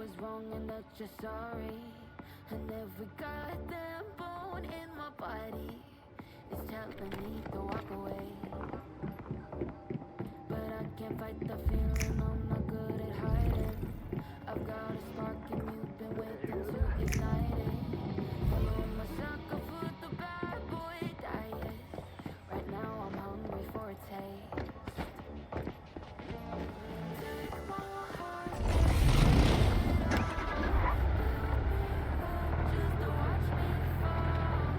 was wrong and that you're sorry. And every goddamn bone in my body is telling me to walk away. But I can't fight the feeling, I'm not good at hiding. I've got a spark and you've been waiting to ignite it. And I'm a sucker for the bad boy diet. Right now I'm hungry for a taste. Take my heart just to watch me fall.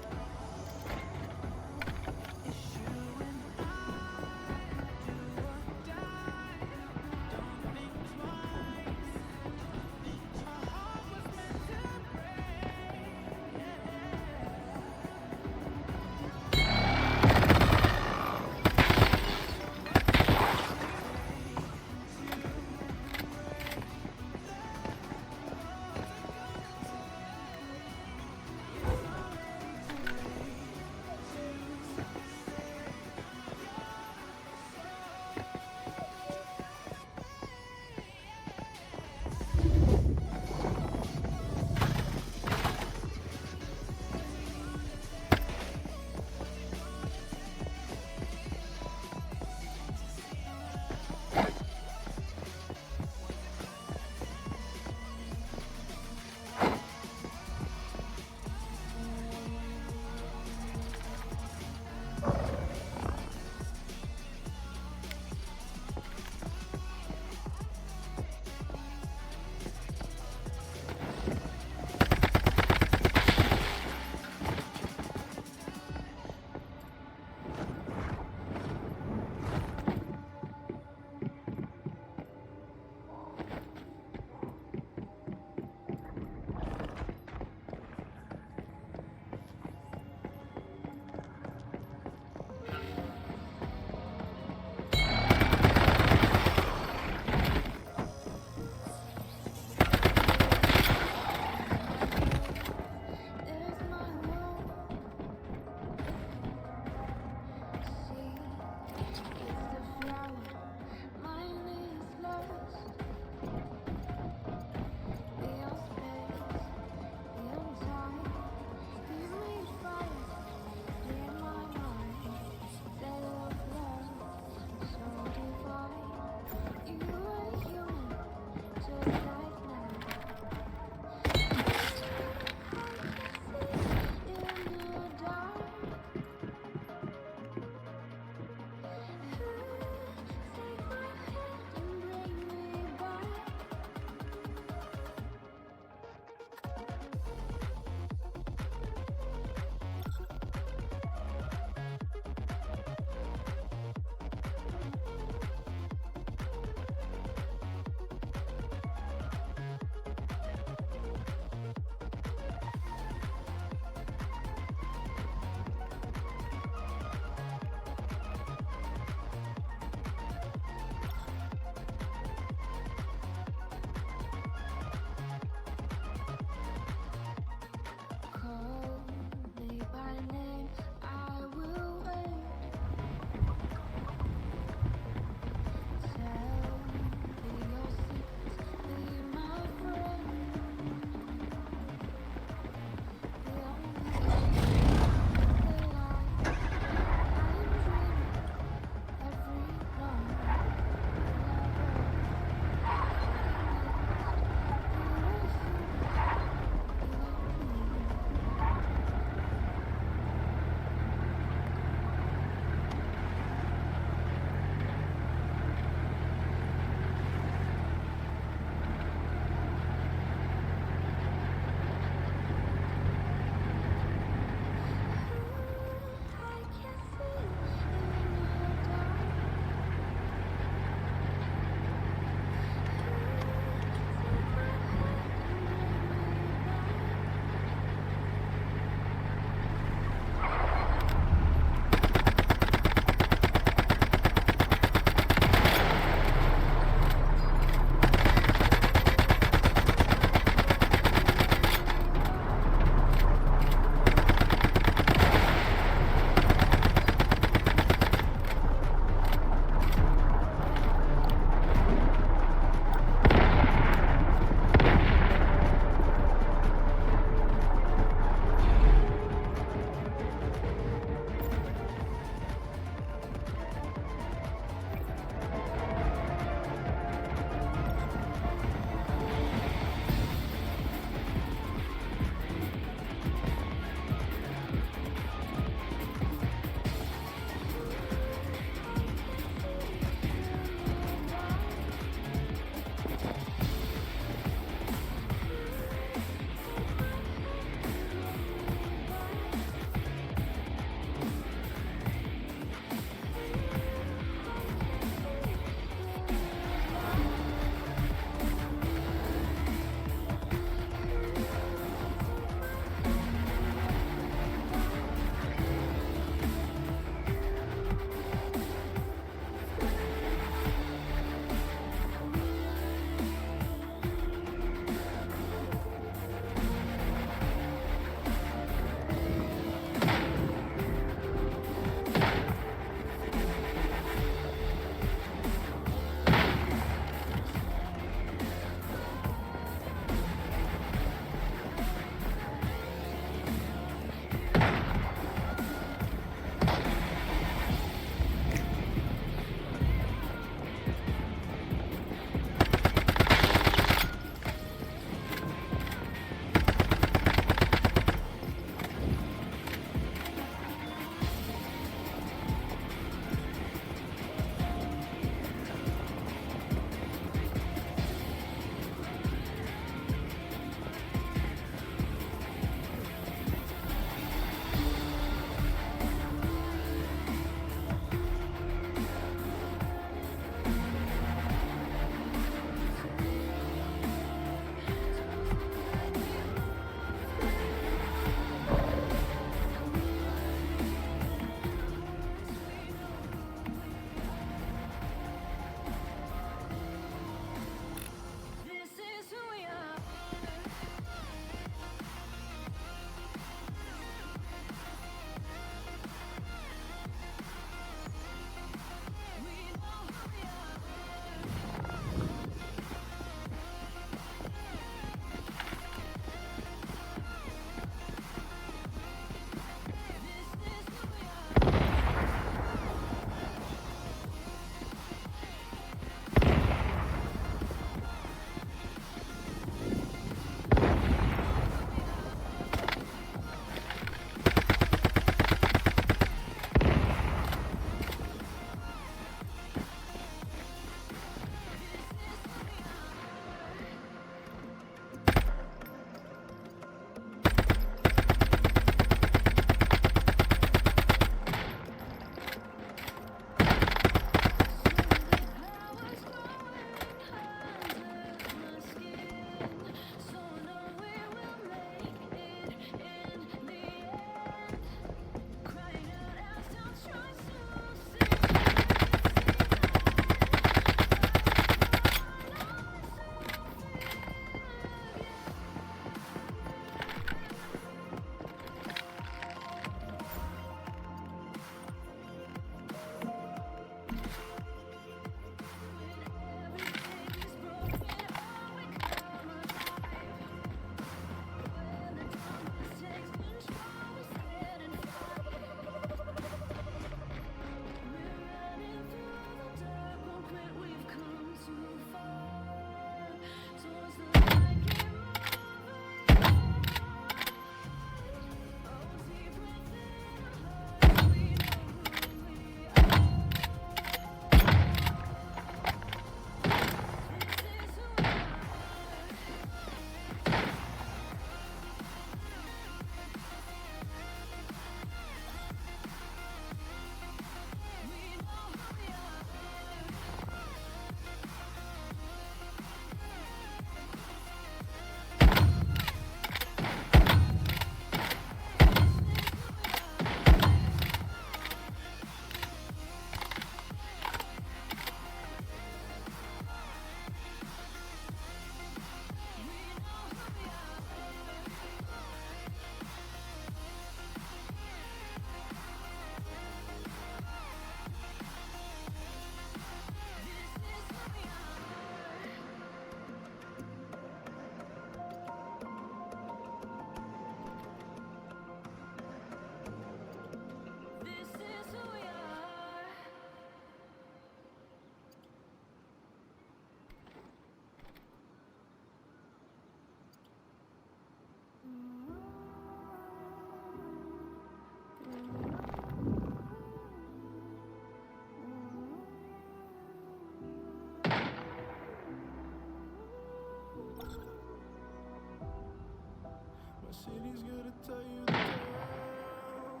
gotta tell you the tale.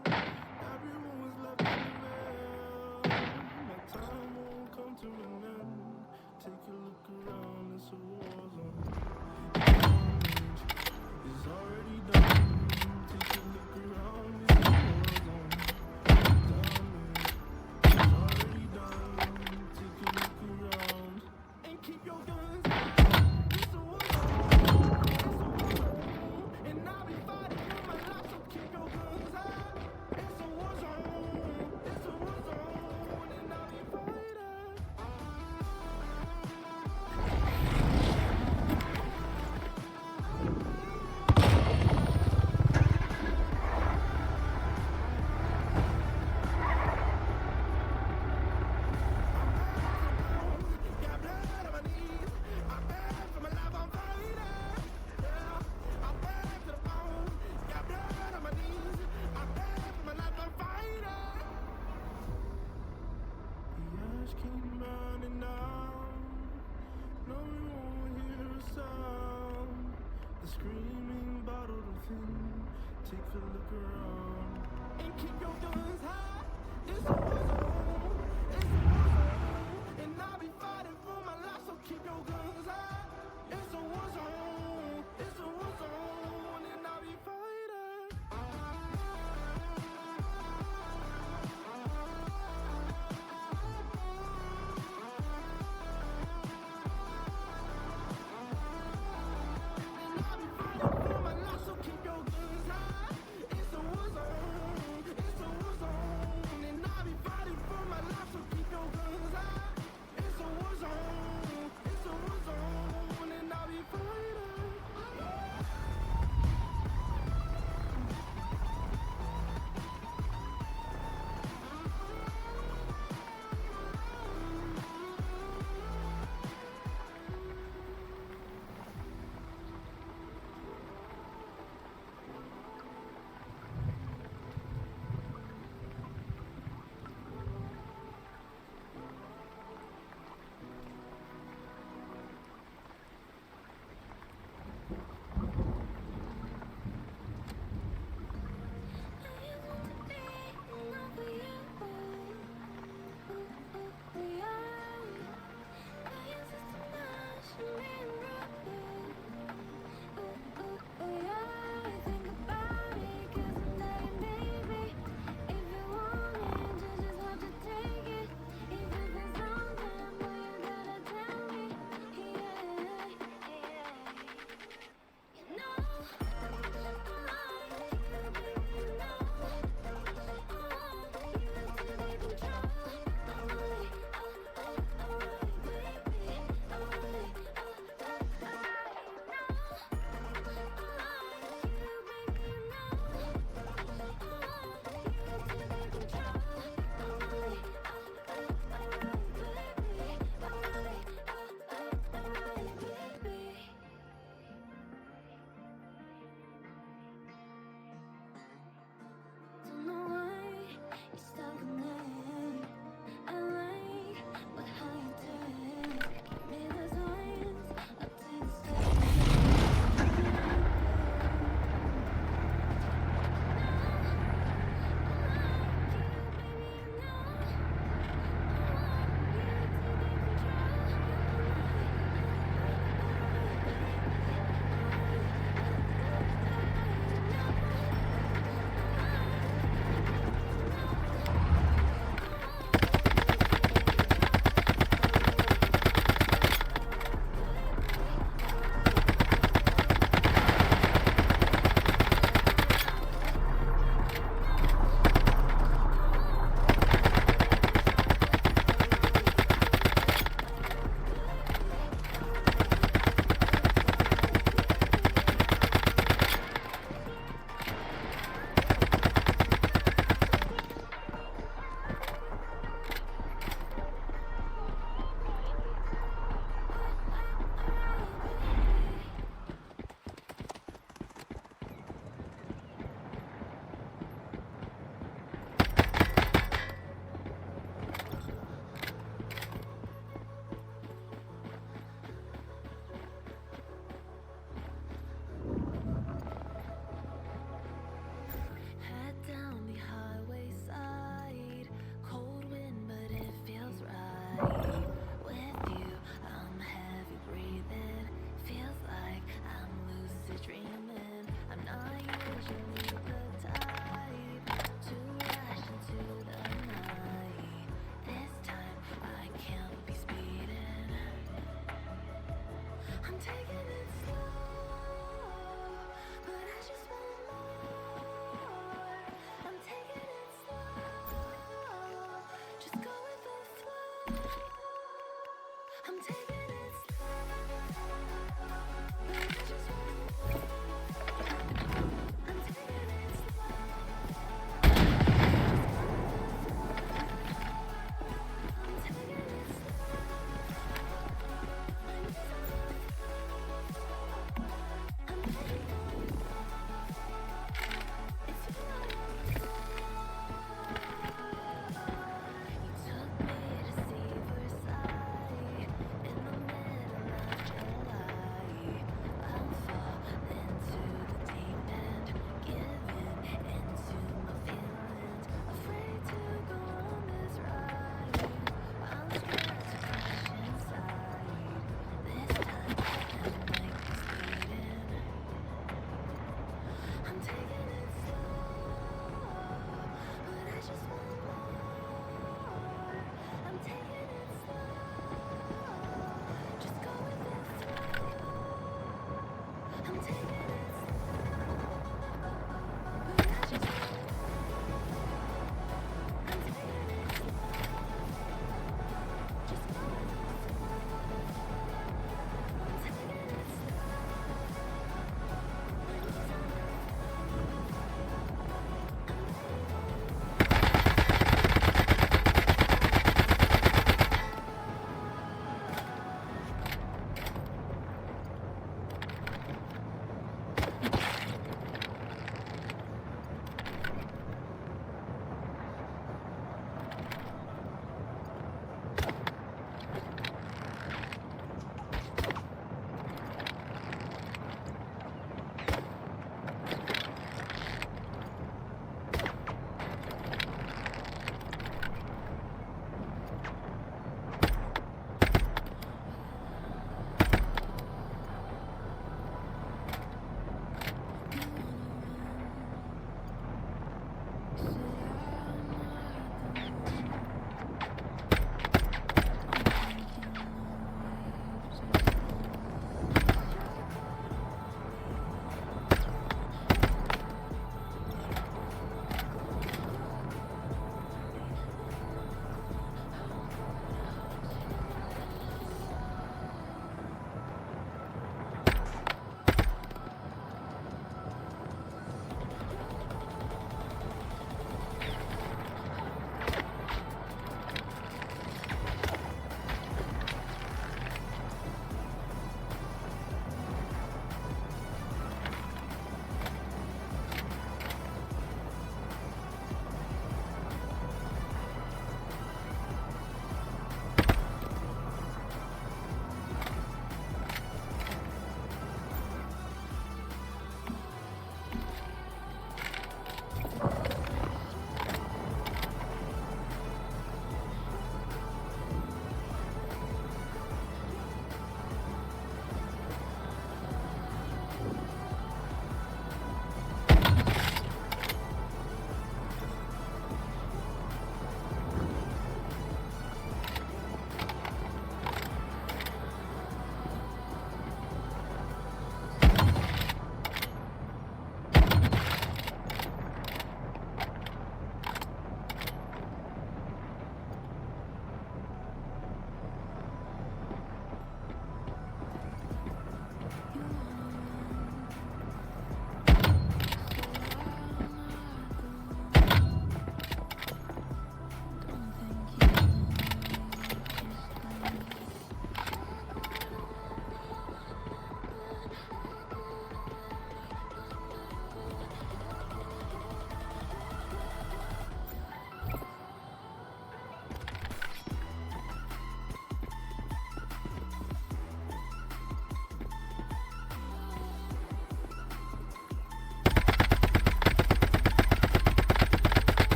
Everyone was left in the mail. My time won't come to an end. Take a look around, it's a war zone. Damage is already done. Take a look around, it's a war zone. Damage is already done. Take a look around and keep your guns high. It's a war zone. It's a war zone. And I'll be fighting for my life, so keep your guns high. It's a war zone. It's a war zone. And I'll be fighting. Got blood on my knees. I beg for my life, I'm fighting. Yeah, I beg to the bone. Got blood on my knees. I beg for my life, I'm fighting. The ash keep burning down. No, we won't hear a sound. The screaming bottled within. Take a look around and keep your guns high. It's a war zone. It's a war zone. And I'll be fighting for my life, so keep your guns high. It's a war zone. It's a war zone. And I'll be fighting. And I'll be fighting for my life, so keep your guns high. It's a war zone. It's a war zone. And I'll be fighting for my life, so keep your guns high. It's a war zone. It's a war zone. And I'll be fighting.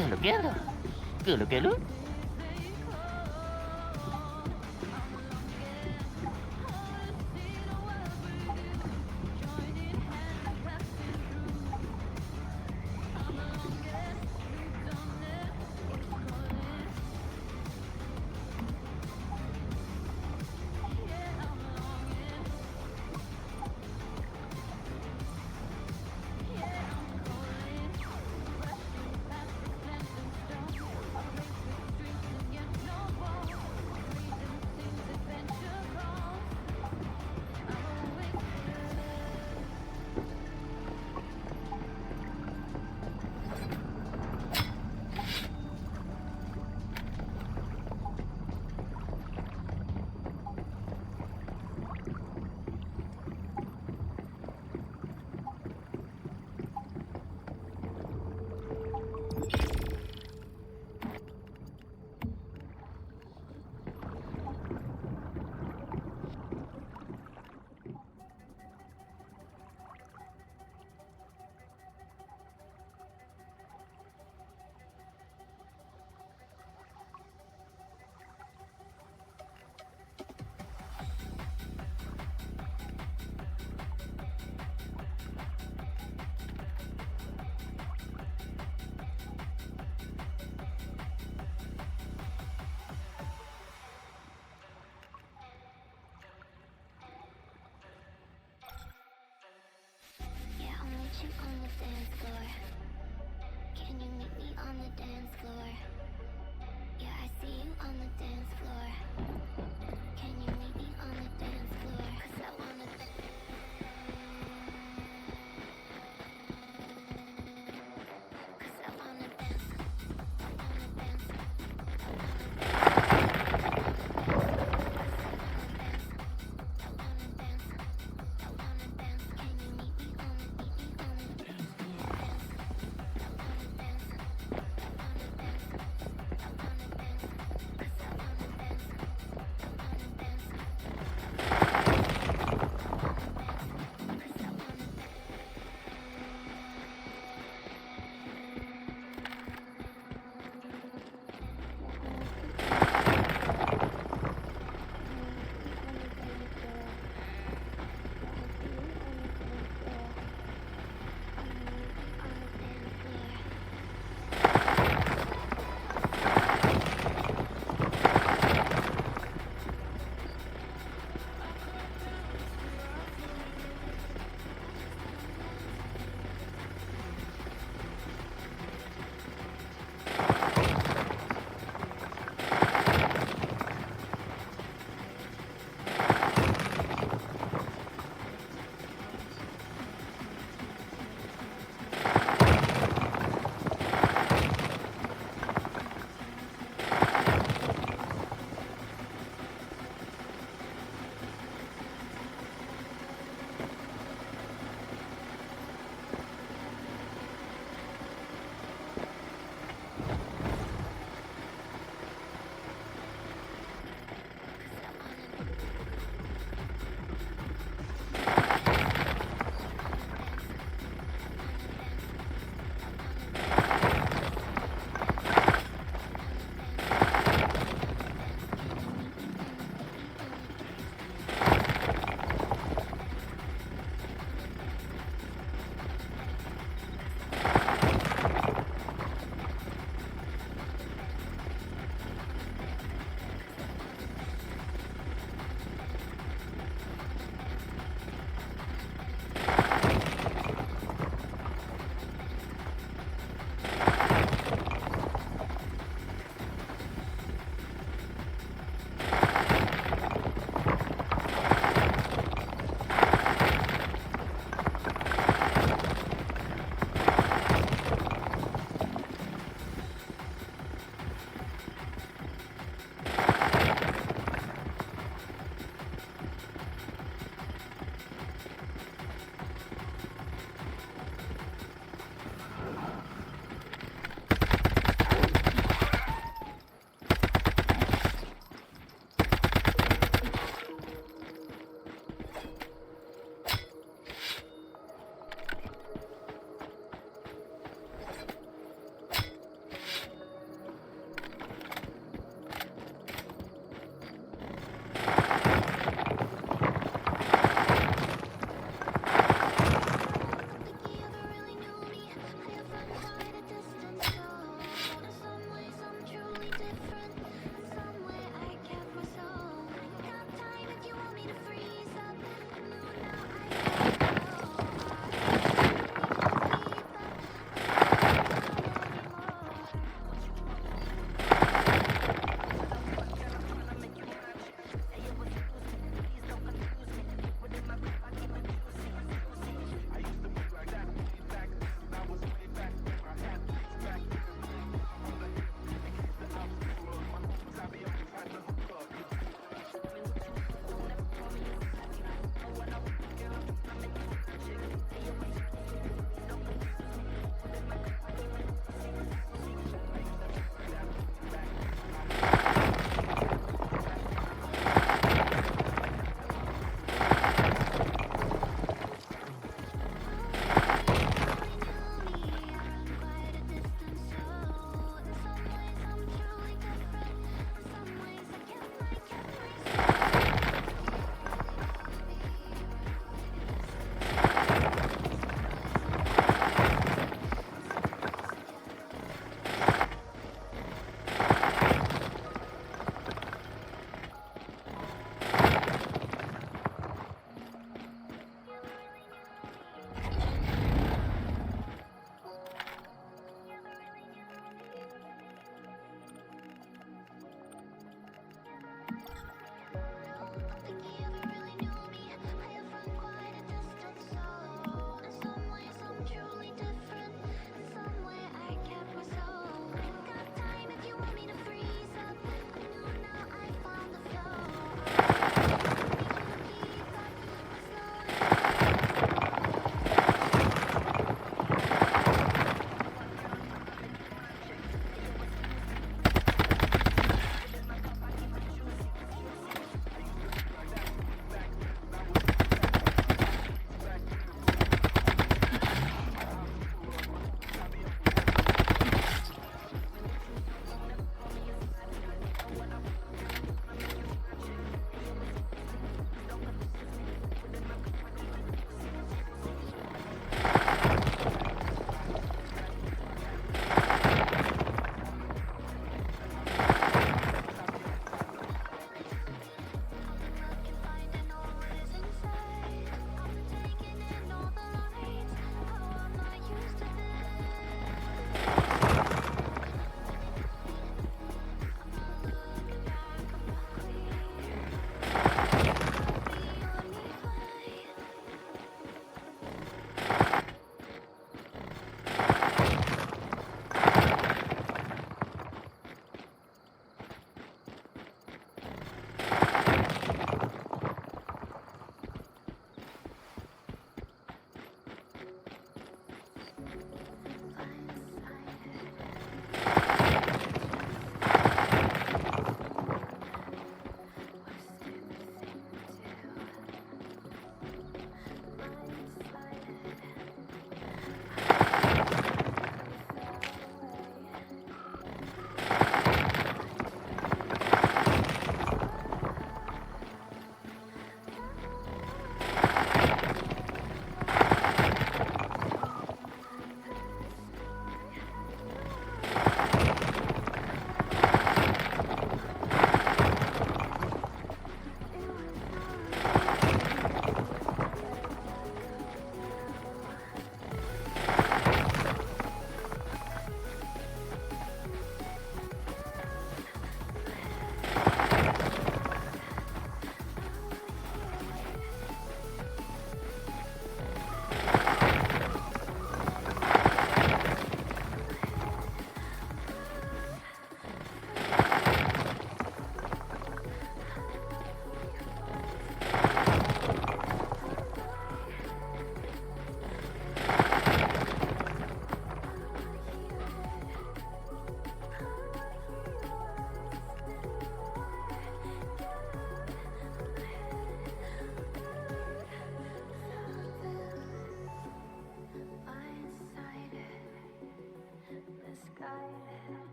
Gelo, gelo. Gelo, gelo. Yeah, I'll meet you on the dance floor. Can you meet me on the dance floor? Yeah, I see you on the dance floor. Can you meet me on the dance floor? 'Cause I wanna.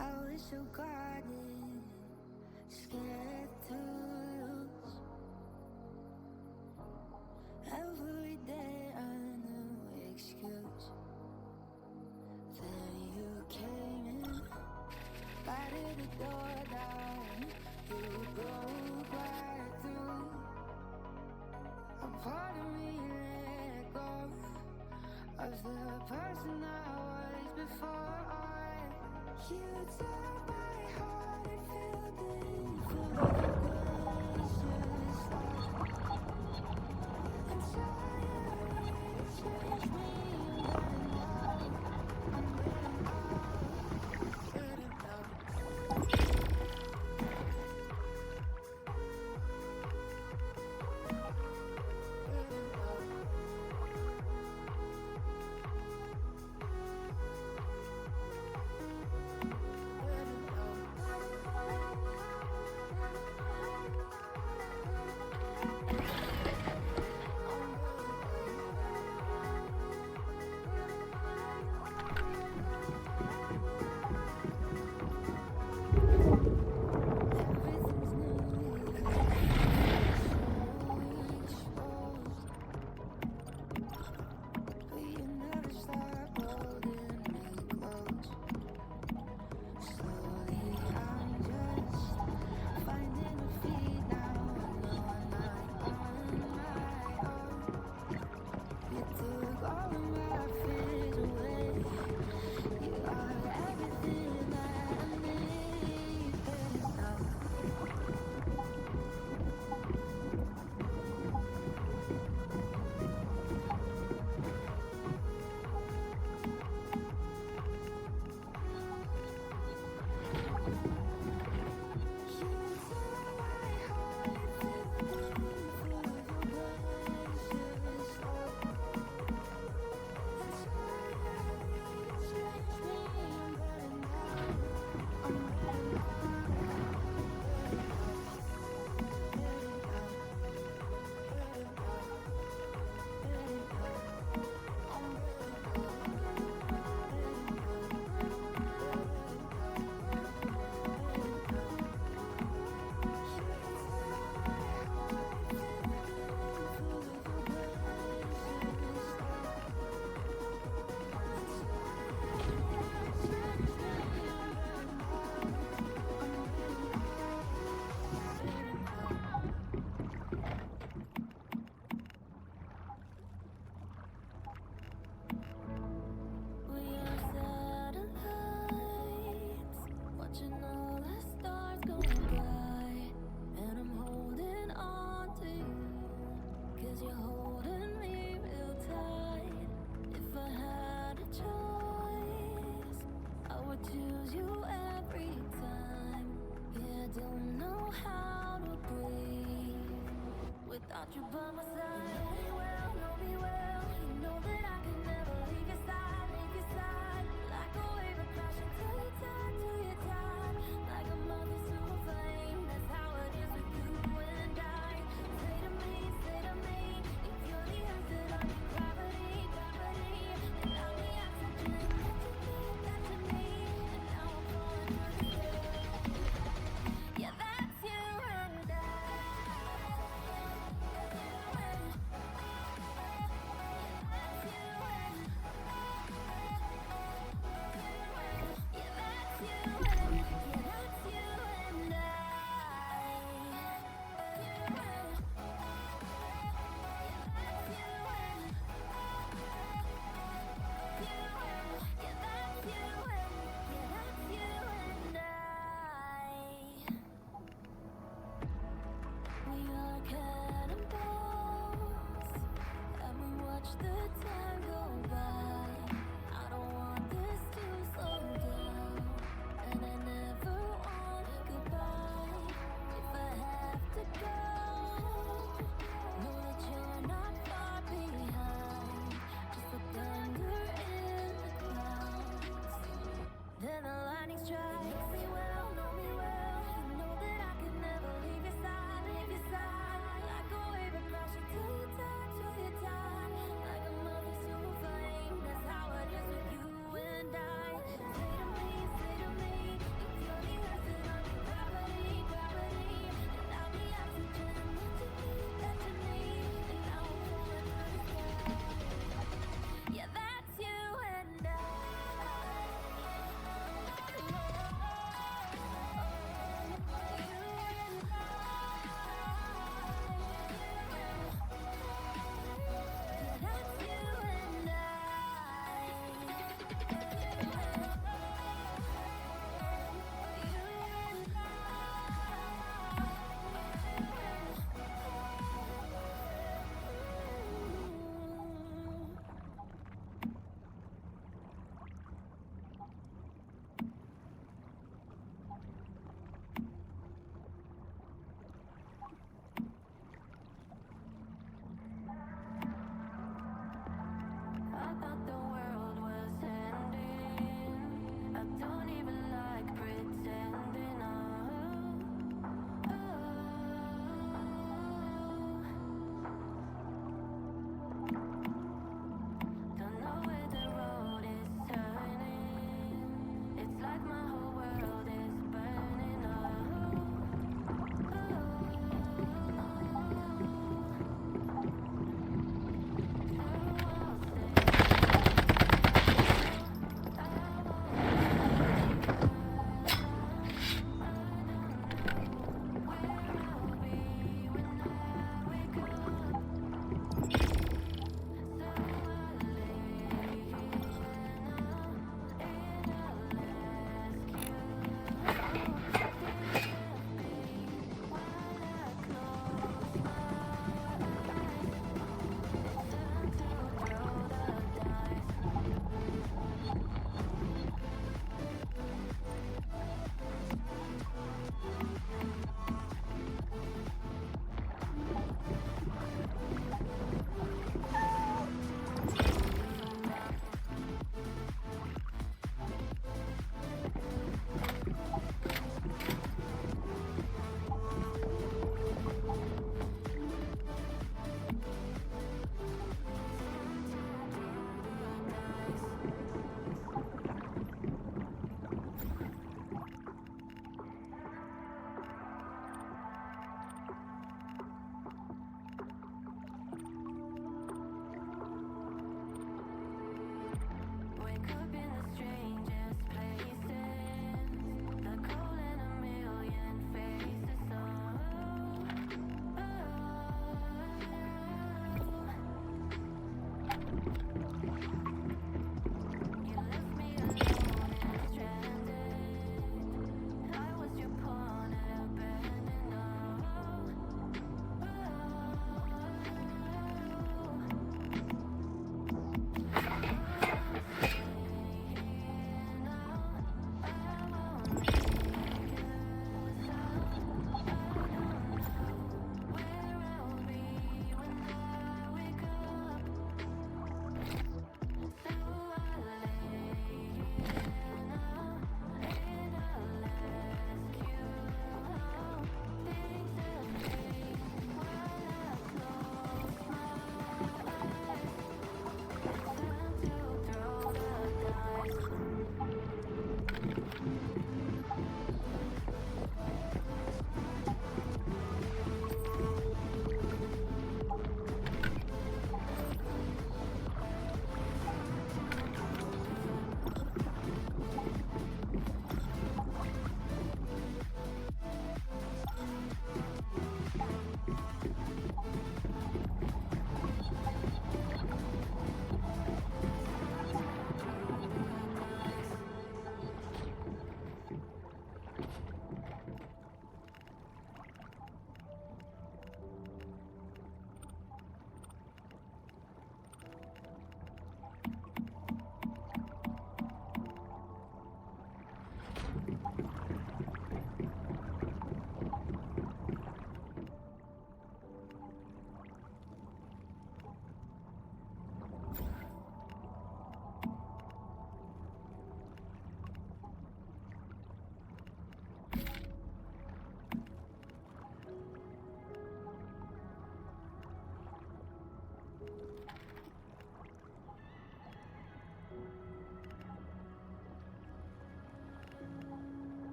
I was so guarded, scared to lose. Every day a new excuse. Then you came in, battered the door down. You don't know how to breathe without you by my side. Know me well, you know that I could never leave your side, like a wave of crashing till you're tired, like a moth to a flame. That's how it is with you and I. Say to me, if you're the earth, then I'm your gravity, and I'm the oxygen that you need, and now I'm falling through the ceiling. Yeah, that's you and I. That's you and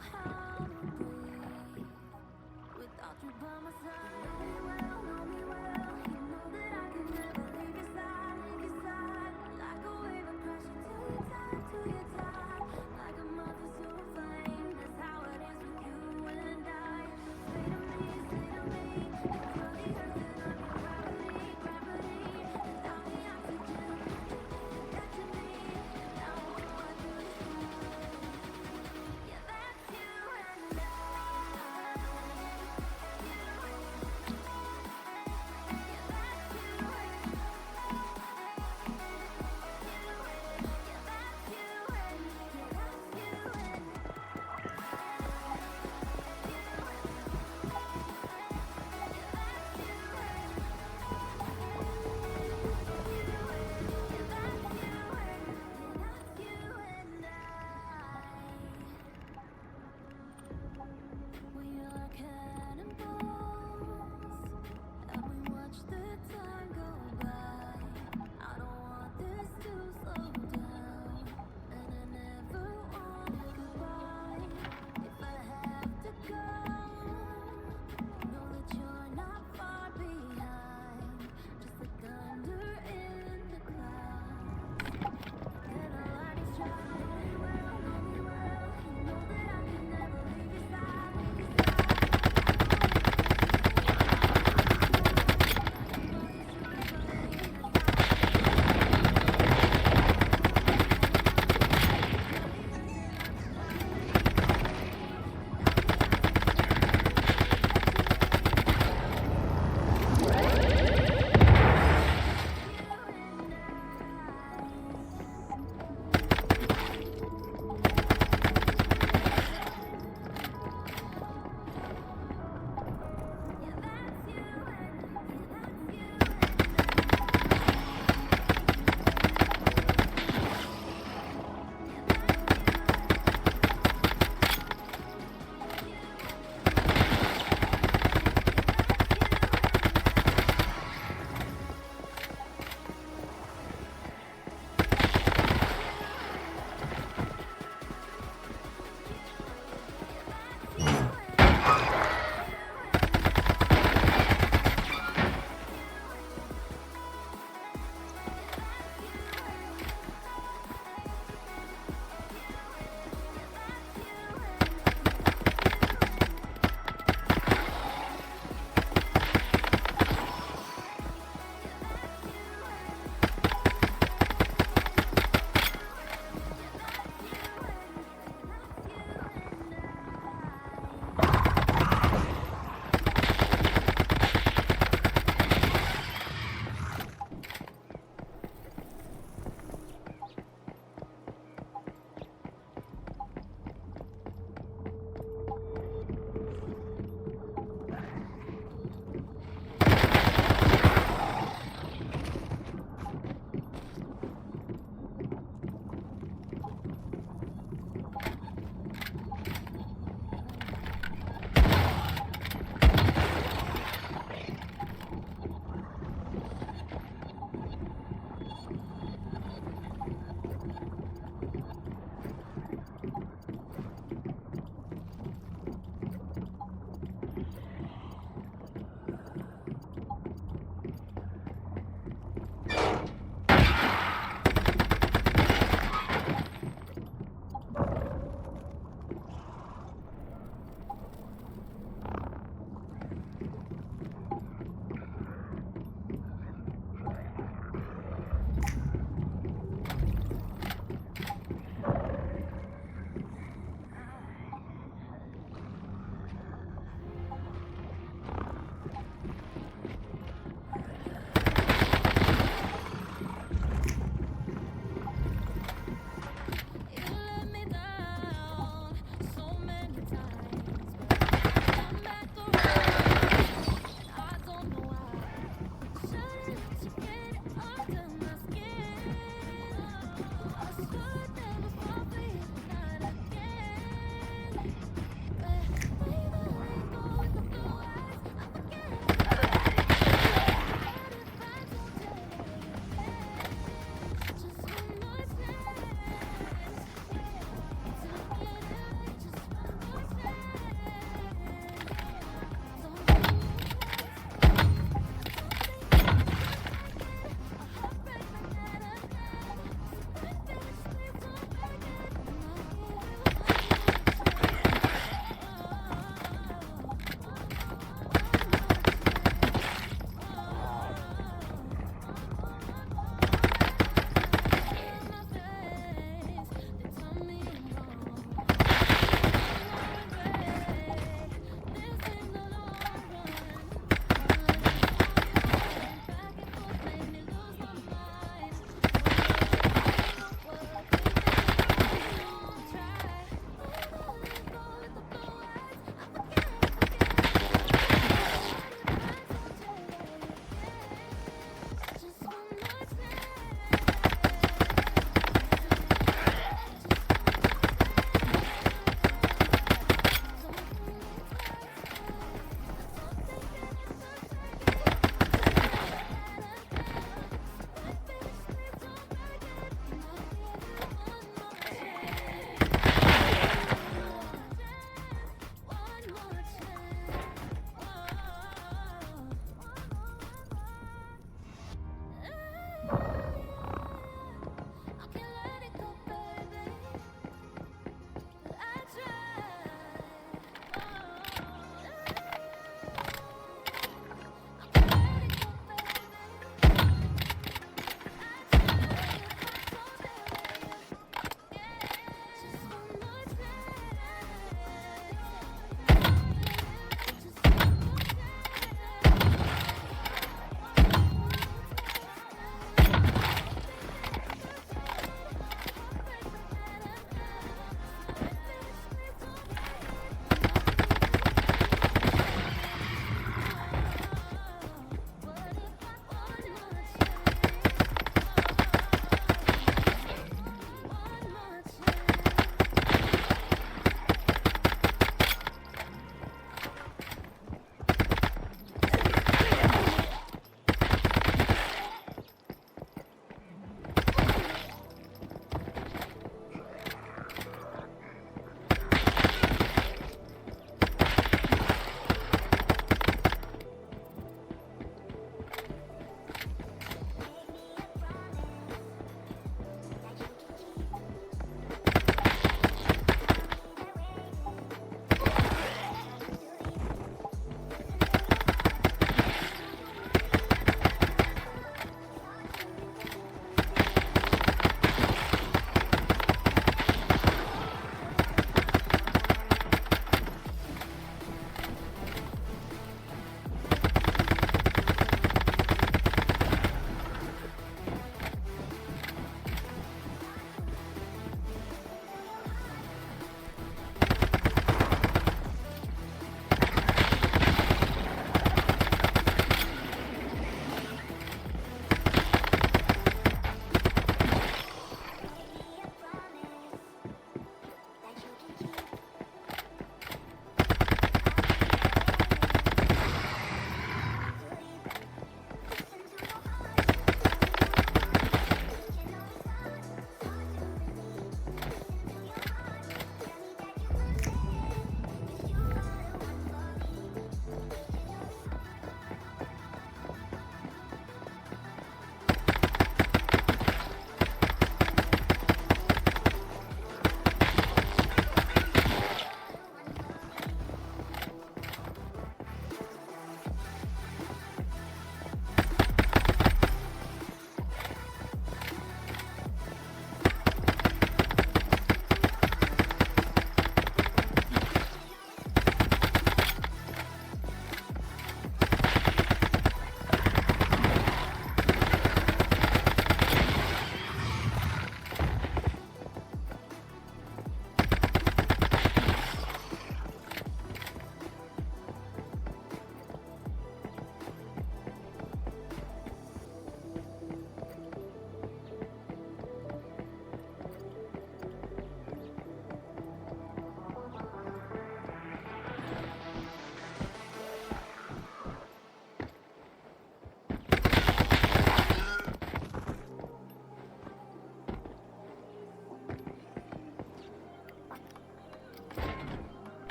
how to breathe without you by my side. Know me well, you know that I can never leave your side, like a wave of crashing to your tide, like a moth to a flame. That's how it is with you and I. Say to me, if you're the earth, then I'm your gravity, and I'm the oxygen that you need. Now I know I do this. Yeah, that's you.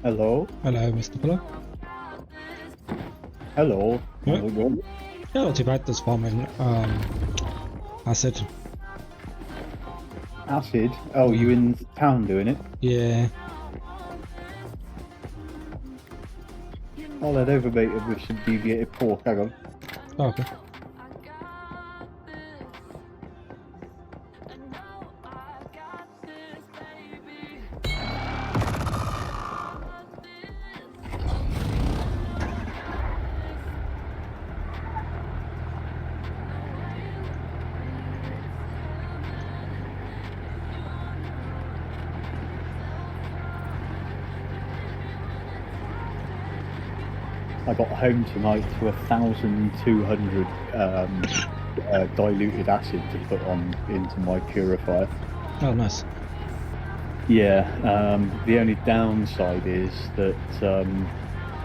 Hello. Hello, Mr. Fuller. Hello. Yeah. How's it going? Yeah, not too bad. Just farming acid. Acid. Oh, you in town doing it? Yeah. I'll head over, mate, with some deviated pork. Hang on. Oh, okay. I got home tonight to 1,200 diluted acid to put on into my purifier. Oh, nice. Yeah, the only downside is that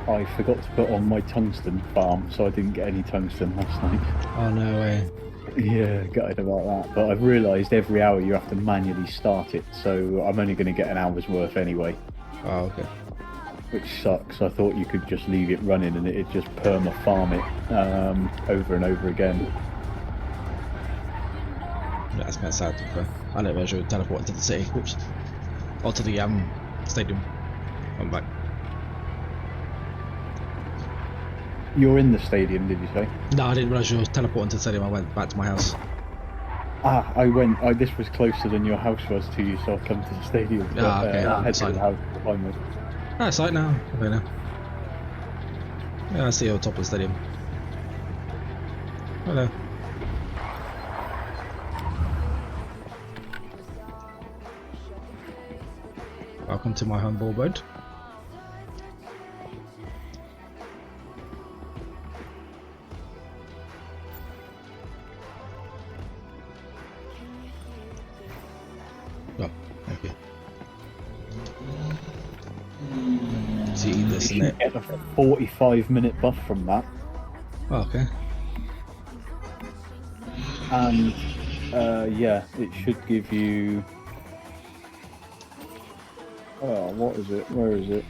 I forgot to put on my tungsten farm, so I didn't get any tungsten last night. Oh, no way. Yeah, gutted about that. But I've realised every hour you have to manually start it, so I'm only going to get an hour's worth anyway, Oh, okay. which sucks. I thought you could just leave it running and it'd just perma-farm it over and over again. That's kind of sad to be fair. I didn't realize you were teleporting to the city. Oops. Or to the stadium. I'm back. You're in the stadium, did you say? No, I didn't realise you were teleporting to the stadium. I went back to my house. Ah, this was closer than your house was to you, so I'll come to the stadium. Ah, okay. I head to Fine. the house finally. Ah, it's right now. Okay, now. Yeah, I see you on top of the stadium. Hello. Welcome to my humble abode. Oh, okay. So you eat this, You isn't it? get a 45-minute buff from that, Oh, okay. and yeah, it should give you. Oh, what is it? Where is it?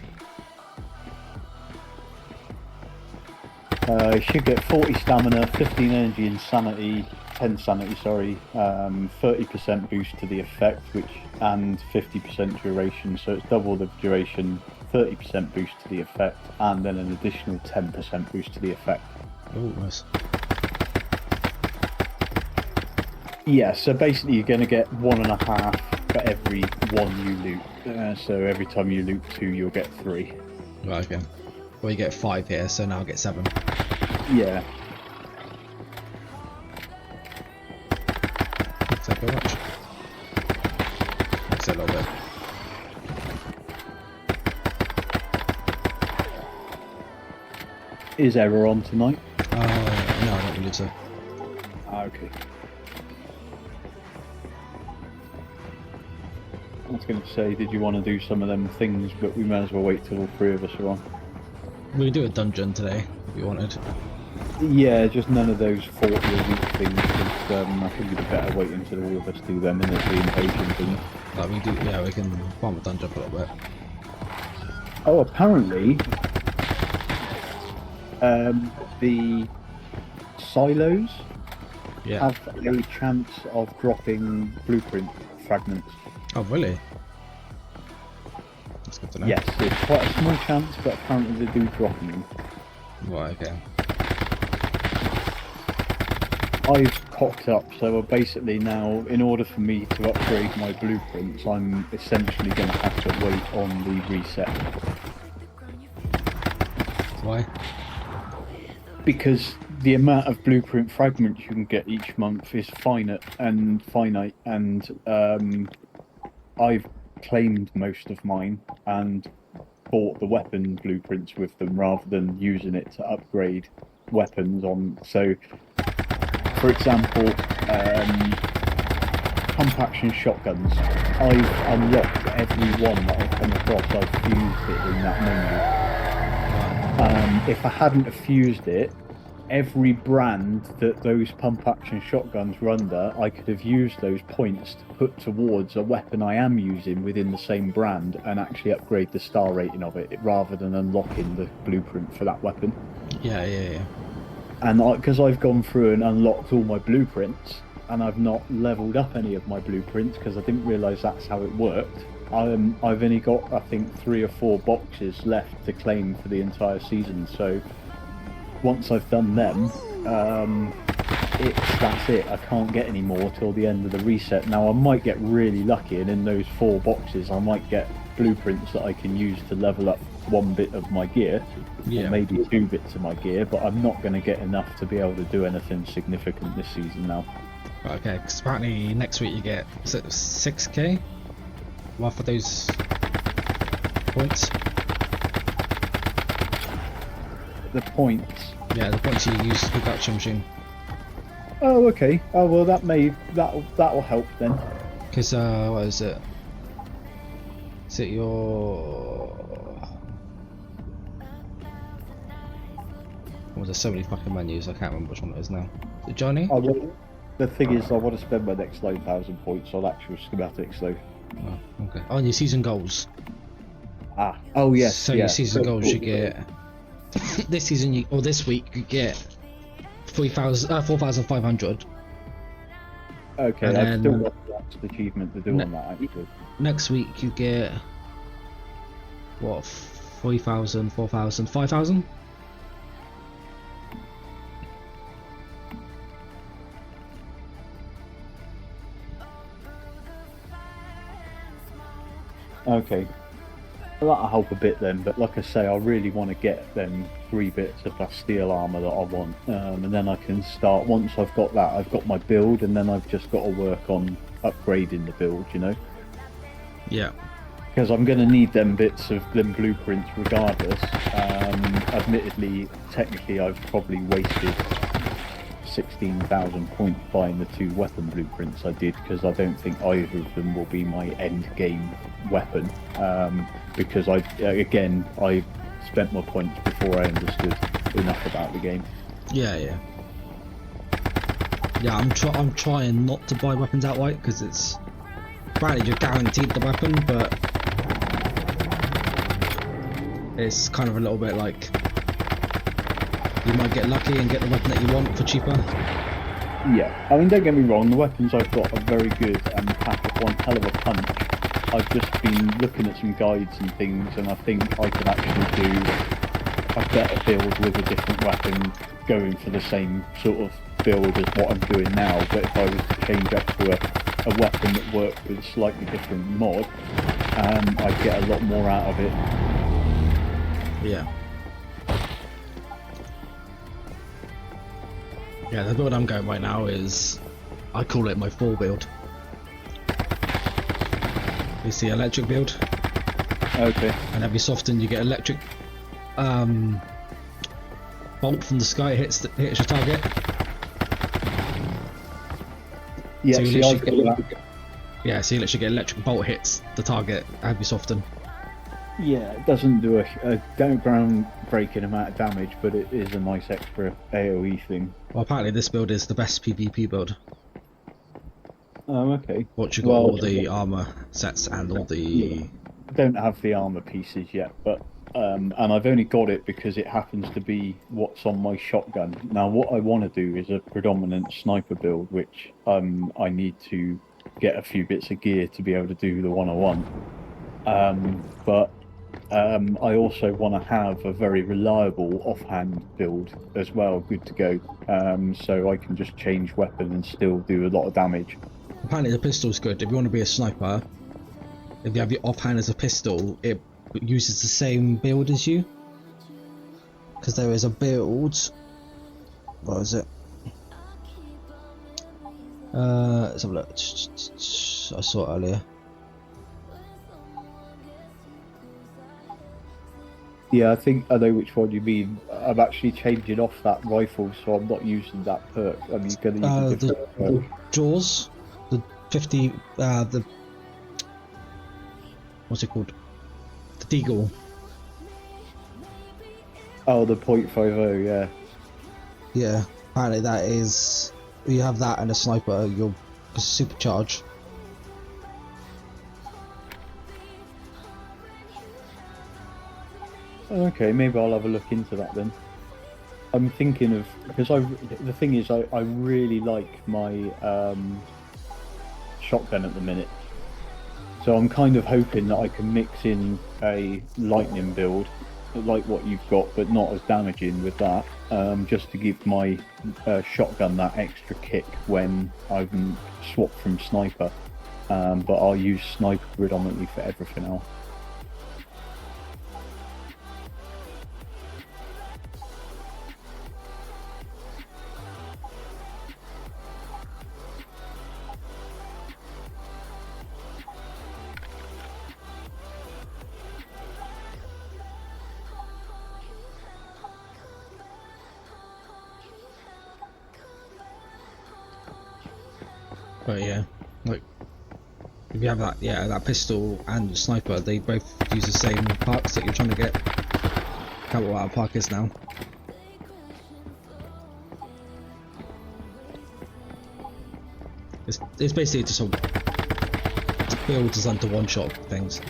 You should get 40 stamina, 15 energy, and sanity. 10 sanity, sorry. 30% boost to the effect, and 50% duration. So it's double the duration, 30% boost to the effect, and then an additional 10% boost to the effect. Oh, nice. Yeah, so basically you're going to get 1.5 for every one you loot. So every time you loot 2, you'll get 3. Right, okay. Well, you get 5 here, so now I get 7. Yeah. Thanks very much. Thanks a little bit. Is Error on tonight? No, I don't believe so. Okay. I was going to say, did you want to do some of them things, but we may as well wait till all 3 of us are on. We can do a dungeon today, if you wanted. Yeah, just none of those 40 a week things, because I think it'd be better waiting until all of us do them and there's the invasion thing. Like we do, yeah, we can farm a dungeon for a little bit. Oh, apparently, the silos Yeah. have a chance of dropping blueprint fragments. Oh, really? That's good to know. Yes, it's quite a small chance, but apparently they do drop them. Right, okay. I've cocked up, so basically now, in order for me to upgrade my blueprints, I'm essentially going to have to wait on the reset. Why? Because the amount of blueprint fragments you can get each month is finite, and I've claimed most of mine and bought the weapon blueprints with them rather than using it to upgrade weapons on. So, for example, pump action shotguns. I've unlocked every one that I've come across. I've fused it in that menu. If I hadn't have fused it, every brand that those pump action shotguns were under, I could have used those points to put towards a weapon I am using within the same brand and actually upgrade the star rating of it rather than unlocking the blueprint for that weapon. Yeah, yeah, yeah. And because I've gone through and unlocked all my blueprints and I've not leveled up any of my blueprints because I didn't realise that's how it worked. I've only got, I think, 3 or 4 boxes left to claim for the entire season. So once I've done them, that's it. I can't get any more till the end of the reset. Now I might get really lucky, and in those 4 boxes, I might get blueprints that I can use to level up 1 bit of my gear, Yeah. or maybe 2 bits of my gear. But I'm not going to get enough to be able to do anything significant this season now. Okay, because apparently next week you get 6k worth of those points. The points. Yeah, the points you use with the action machine. Oh, okay. Oh well, that'll help then. Because what is it? Is it your? Oh, there's so many fucking menus. I can't remember which one it is now. Is it Johnny? Oh, well, the thing is, I want to spend my next 9,000 points on actual schematics, though. Oh, okay. Oh, and your season goals. Ah. Oh yes. So yeah. your season goals you get. This season, or this week, you get 4,500. Okay, And I've then- still got the last achievement to do on that actually. Next week you get what? 3,000, 4,000, 5,000. Okay. Well, that'll help a bit then, but like I say, I really want to get them 3 bits of that steel armour that I want, and then I can start, once I've got that, I've got my build, and then I've just got to work on upgrading the build, you know? Yeah. Because I'm going to need them bits of them blueprints regardless. Admittedly, technically I've probably wasted 16,000 points buying the 2 weapon blueprints I did, because I don't think either of them will be my end game weapon, because I spent my points before I understood enough about the game. Yeah, yeah. Yeah, I'm trying not to buy weapons outright because it's granted you're guaranteed the weapon, but it's kind of a little bit like you might get lucky and get the weapon that you want for cheaper. Yeah, I mean, don't get me wrong, the weapons I've got are very good and pack one hell of a punch. I've just been looking at some guides and things, and I think I could actually do a better build with a different weapon, going for the same sort of build as what I'm doing now. But if I was to change up to a weapon that worked with a slightly different mod, I'd get a lot more out of it. Yeah. Yeah, the build I'm going right now is, I call it my full build. It's the electric build, Okay. and every so often you get electric bolt from the sky hits your target. Yeah, So you see, I've literally got that. Yeah, so you literally get electric bolt hits the target every so often. Yeah, it doesn't do a ground-breaking amount of damage, but it is a nice extra AoE thing. Well, apparently this build is the best PvP build. Oh, okay. Once you've got all the armor sets and all the... Yeah. I don't have the armor pieces yet, but and I've only got it because it happens to be what's on my shotgun. Now, what I want to do is a predominant sniper build, which I need to get a few bits of gear to be able to do the one I want. But I also want to have a very reliable offhand build as well, good to go, so I can just change weapon and still do a lot of damage. Apparently the pistol's good. If you want to be a sniper, if you have your offhand as a pistol, it uses the same build as you. Because there is a build... What is it? Let's have a look. I saw it earlier. Yeah, I think I know which one you mean. I'm actually changing off that rifle, so I'm not using that perk. I'm going to use a different perk. The Jaws, the 50, the... What's it called? The Deagle. Oh, the .50, yeah. Yeah, apparently that is. You have that and a sniper, you'll supercharge. Okay, maybe I'll have a look into that then. I'm thinking of, because the thing is, I really like my shotgun at the minute. So I'm kind of hoping that I can mix in a lightning build, like what you've got, but not as damaging with that, just to give my shotgun that extra kick when I'm swapped from sniper. But I'll use sniper predominantly for everything else. But yeah, like if you have that, yeah, that pistol and sniper, they both use the same parks that you're trying to get. Can't remember what our park is now. It's basically just a build designed to one-shot things,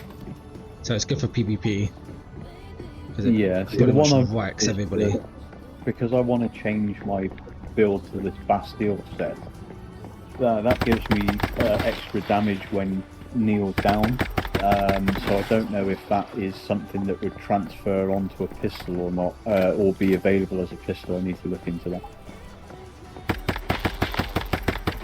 so it's good for PvP. Yeah, so pretty much one whacks everybody. Because I want to change my build to this Bastille set. That gives me extra damage when Neil's down. So I don't know if that is something that would transfer onto a pistol or not, or be available as a pistol. I need to look into that.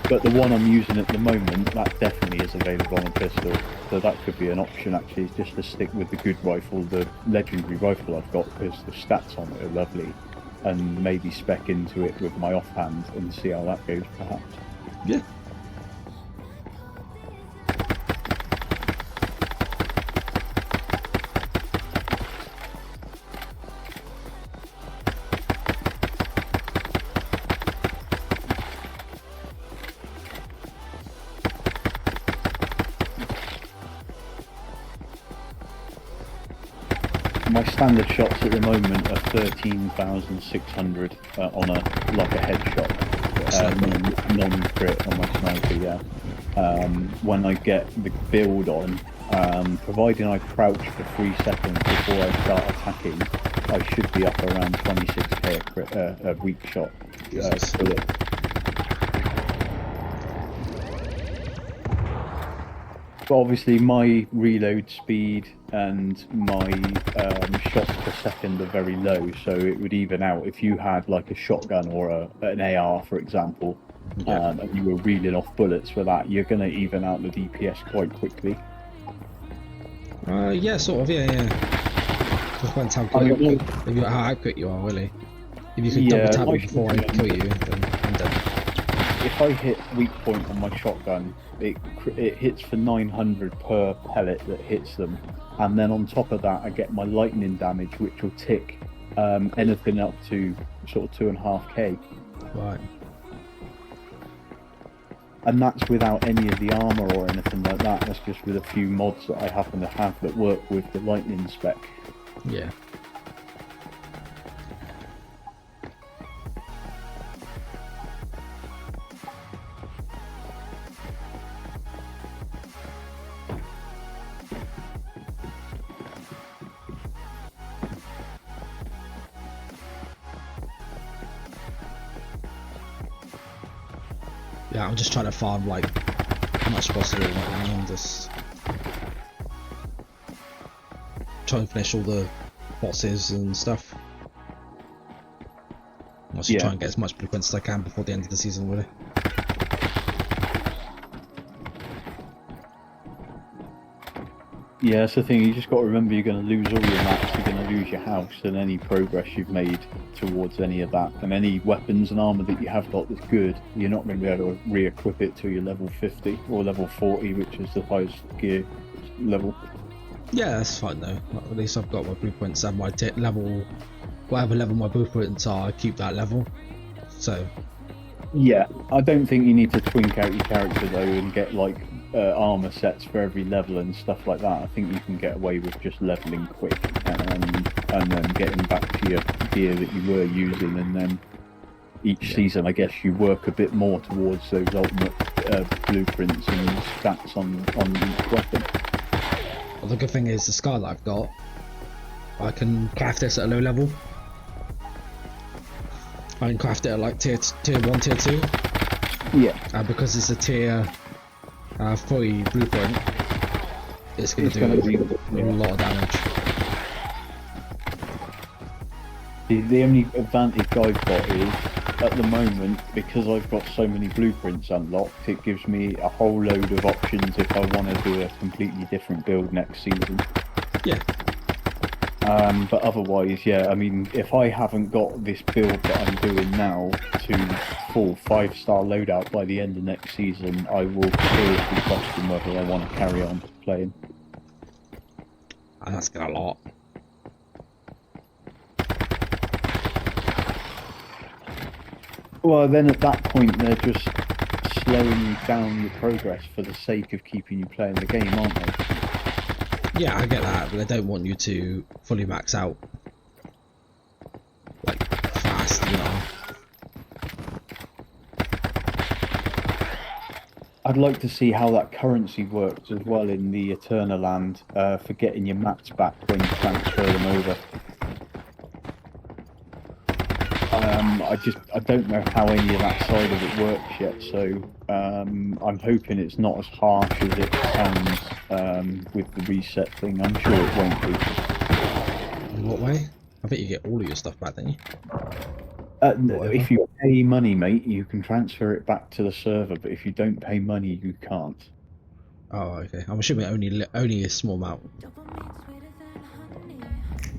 But the one I'm using at the moment, that definitely is available on a pistol. So that could be an option actually, is just to stick with the good rifle, the legendary rifle I've got, because the stats on it are lovely. And maybe spec into it with my offhand and see how that goes perhaps. Yeah. My standard shots at the moment are 13,600 on a headshot, non-crit on my sniper. Yeah. When I get the build on, providing I crouch for 3 seconds before I start attacking, I should be up around 26k a weak shot bullet. But obviously my reload speed and my shots per second are very low, so it would even out if you had like a shotgun or an AR, for example, and you were reeling off bullets for that, you're going to even out the DPS quite quickly. Yeah, sort of, yeah. Just depends how quick, how accurate you are, really. If you can double tap me before I kill you, then I'm dead. If I hit weak point on my shotgun, it hits for 900 per pellet that hits them, and then on top of that I get my lightning damage, which will tick anything up to sort of 2.5k. Right. And that's without any of the armor or anything like that. That's just with a few mods that I happen to have that work with the lightning spec. Yeah. Yeah, I'm just trying to farm like as much as possible right now and just try and finish all the bosses and stuff. Also try and get as much blueprints as I can before the end of the season, really. Yeah, that's the thing, you just got to remember you're going to lose all your maps, you're going to lose your house and any progress you've made towards any of that. And any weapons and armour that you have got that's good, you're not going to be able to re-equip it till you're level 50 or level 40, which is the highest gear level. Yeah, that's fine though. At least I've got my blueprints and my level, whatever level my blueprints are, I keep that level. So... yeah, I don't think you need to twink out your character though and get like armor sets for every level and stuff like that. I think you can get away with just leveling quick and then getting back to your gear that you were using and then each season, I guess you work a bit more towards those ultimate blueprints and stats on each weapon. Well, the good thing is the scar that I've got, I can craft this at a low level. I can craft it at like tier 1, tier 2. Yeah. Because it's a tier 3 blueprint, it's going to do a lot of damage. The only advantage I've got is, at the moment, because I've got so many blueprints unlocked, it gives me a whole load of options if I want to do a completely different build next season. Yeah. But otherwise, yeah, I mean, if I haven't got this build that I'm doing now to full 5-star loadout by the end of next season, I will seriously question whether I want to carry on playing. And that's got a lot. Well, then at that point, they're just slowing down your progress for the sake of keeping you playing the game, aren't they? Yeah, I get that, but they don't want you to fully max out. Like, fast, you know. I'd like to see how that currency works as well in the Eternaland for getting your mats back when you transfer them over. I don't know how any of that side of it works yet, so I'm hoping it's not as harsh as it sounds with the reset thing. I'm sure it won't be. In what way? I bet you get all of your stuff back, don't you? If you pay money, mate, you can transfer it back to the server, but if you don't pay money, you can't. Oh, okay. I'm assuming only a small amount.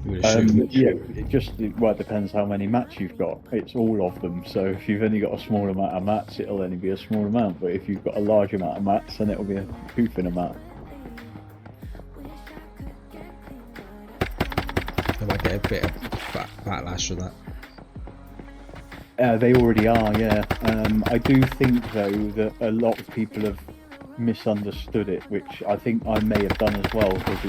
You would assume. Yeah, it depends how many mats you've got. It's all of them, so if you've only got a small amount of mats, it'll only be a small amount, but if you've got a large amount of mats, then it'll be a poofing amount. I might get a bit of backlash for that. They already are, yeah. I do think, though, that a lot of people have misunderstood it, which I think I may have done as well, because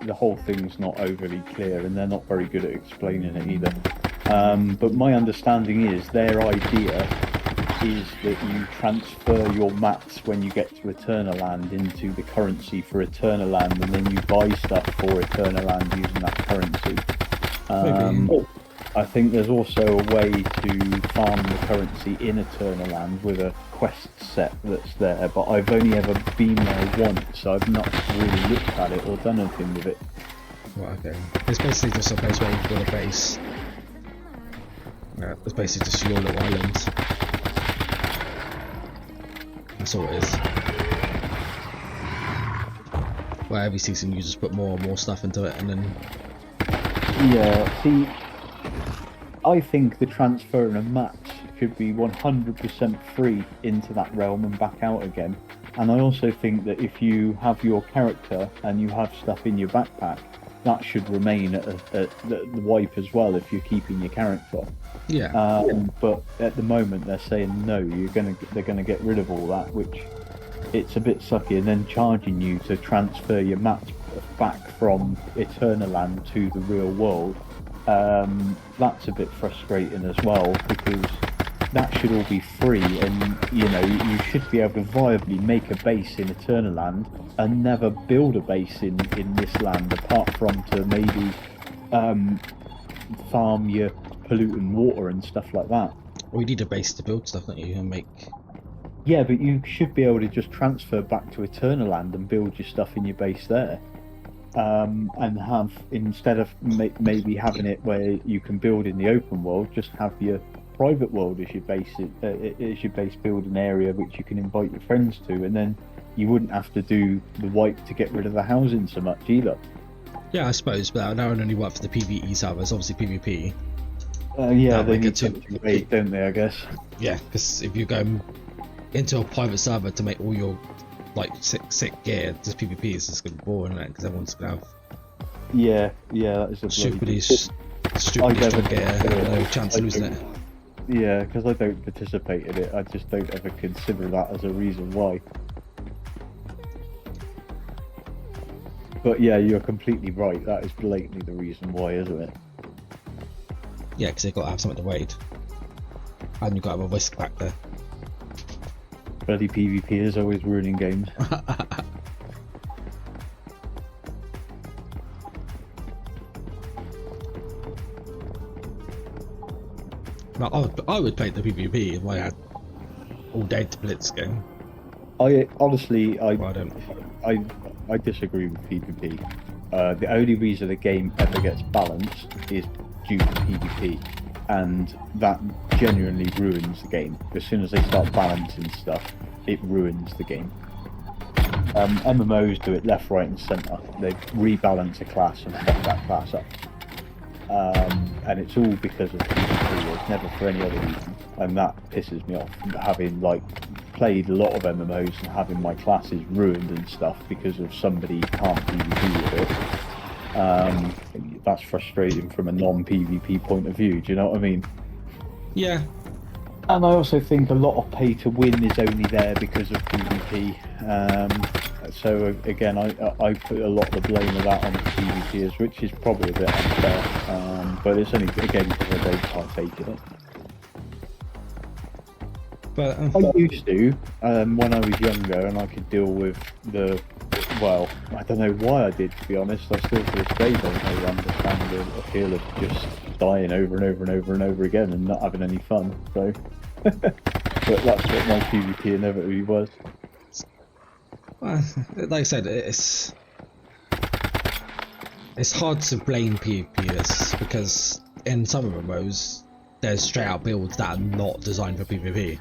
the whole thing's not overly clear, and they're not very good at explaining it either. But my understanding is their idea is that you transfer your mats when you get to Eternaland into the currency for Eternaland, and then you buy stuff for Eternaland using that currency. I think there's also a way to farm the currency in Eternaland with a quest set that's there, but I've only ever been there once, so I've not really looked at it or done anything with it. Right, okay. It's basically just a place where you build a base. It's basically just your little island. That's all it is. Where every season you just put more and more stuff into it, and then... Yeah, see, I think the transferring of mats should be 100% free into that realm and back out again. And I also think that if you have your character and you have stuff in your backpack, that should remain at the wipe as well if you're keeping your character. Yeah. But at the moment they're saying no, they're gonna get rid of all that, which it's a bit sucky, and then charging you to transfer your mats back from Eternaland to the real world. That's a bit frustrating as well, because that should all be free, and you should be able to viably make a base in Eternaland and never build a base in this land, apart from to maybe farm your polluting water and stuff like that. Well, you need a base to build stuff, don't you? And make... Yeah, but you should be able to just transfer back to Eternaland and build your stuff in your base there. And have, instead of maybe having it where you can build in the open world, just have your private world as your base building area, which you can invite your friends to, and then you wouldn't have to do the wipe to get rid of the housing so much either. Yeah, I suppose, but that would only work for the PvE servers. Obviously PvP. Yeah, they need to raid, don't they, I guess? Yeah, because if you go into a private server to make all your sick gear, just PvP is just gonna be boring, isn't it? Because everyone's gonna have that is a stupidly strong gear, no chance of losing it. Yeah, because I don't participate in it, I just don't ever consider that as a reason why. But yeah, you're completely right, that is blatantly the reason why, isn't it? Yeah, because they've got to have something to raid. And you got to have a whisk back there. Bloody PvP is always ruining games. Now, I would play the PvP if I had all day to blitz game. I honestly, But I don't. I disagree with PvP. The only reason a game ever gets balanced is due to PvP, and that genuinely ruins the game. As soon as they start balancing stuff, it ruins the game. MMOs do it left, right, and centre. They rebalance a class and fuck that class up. And it's all because of PvP. It's never for any other reason, and that pisses me off. Having like played a lot of MMOs and having my classes ruined and stuff because of somebody who can't PvP with it. That's frustrating from a non-PvP point of view. Do you know what I mean? Yeah. And I also think a lot of pay to win is only there because of PvP. So again, I put a lot of the blame of that on the PvPers, which is probably a bit unfair. But it's only again because I don't partake in it. But I used to when I was younger, and I could deal with the. Well, I don't know why I did, to be honest. I still to this day don't really understand the appeal of just dying over and over and over and over again and not having any fun. So, but that's what my PvP inevitably was. like I said, it's hard to blame PvPers because in some MMOs there's straight out builds that are not designed for PvP,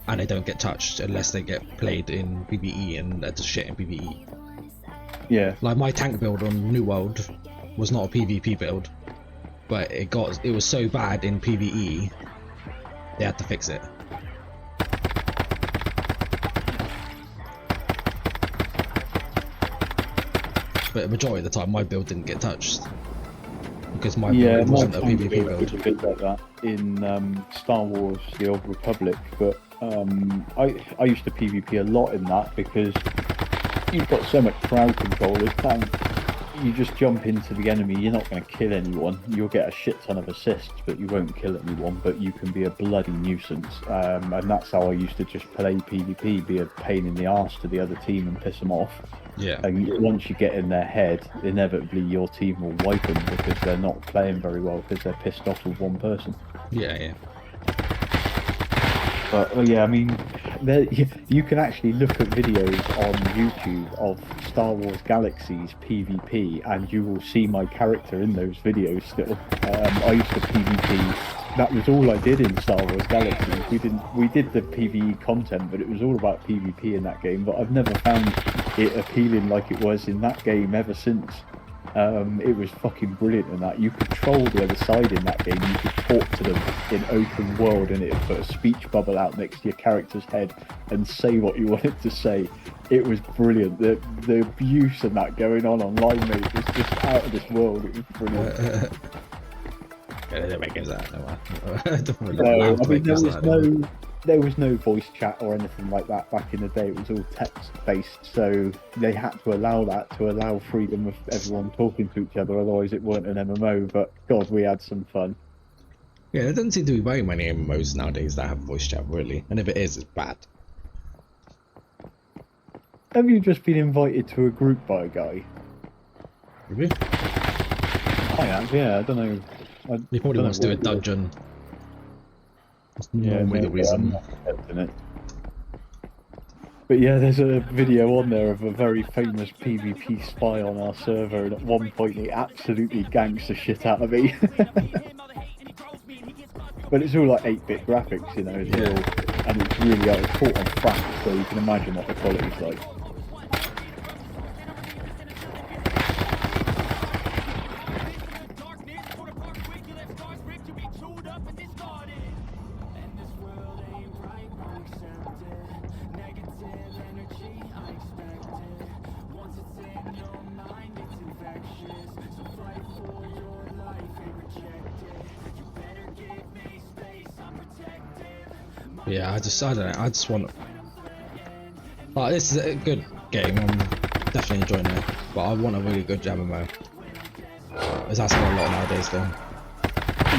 and they don't get touched unless they get played in PvE, and they're just shit in PvE. Yeah. Like my tank build on New World was not a PvP build, but it was so bad in PvE they had to fix it. But the majority of the time my build didn't get touched because my build wasn't a PvP build. Was a bit like that in Star Wars: The Old Republic, but I used to PvP a lot in that because you've got so much crowd control as tank. You just jump into the enemy, you're not going to kill anyone. You'll get a shit ton of assists, but you won't kill anyone, but you can be a bloody nuisance. And that's how I used to just play PvP, be a pain in the arse to the other team and piss them off. Yeah. And once you get in their head, inevitably your team will wipe them because they're not playing very well because they're pissed off with one person. Yeah. But yeah, I mean, you can actually look at videos on YouTube of Star Wars Galaxies PvP, and you will see my character in those videos still. I used to PvP. That was all I did in Star Wars Galaxies. We did the PvE content, but it was all about PvP in that game. But I've never found it appealing like it was in that game ever since. It was fucking brilliant in that. You could troll the other side in that game. You could talk to them in open world, and it would put a speech bubble out next to your character's head and say what you wanted to say. It was brilliant. The abuse and that going on online, mate, was just out of this world. It was brilliant. They don't make games like that, No, I mean, there was no voice chat or anything like that back in the day. It was all text based, so they had to allow that to allow freedom of everyone talking to each other. Otherwise, it weren't an MMO. But God, we had some fun. Yeah, there doesn't seem to be very many MMOs nowadays that have voice chat, really. And if it is, it's bad. Have you just been invited to a group by a guy? Have you? I have, yeah. I don't know. He probably wants to do a dungeon. That's normally the reason. But yeah, there's a video on there of a very famous PvP spy on our server, and at one point he absolutely ganks the shit out of me. But it's all like 8-bit graphics, you know, it's real, and it's really it's caught on frames, so you can imagine what the quality's like. Yeah, I don't know, I just want... Like, this is a good game, I'm definitely enjoying it, but I want a really good MMO. It's asking a lot nowadays though.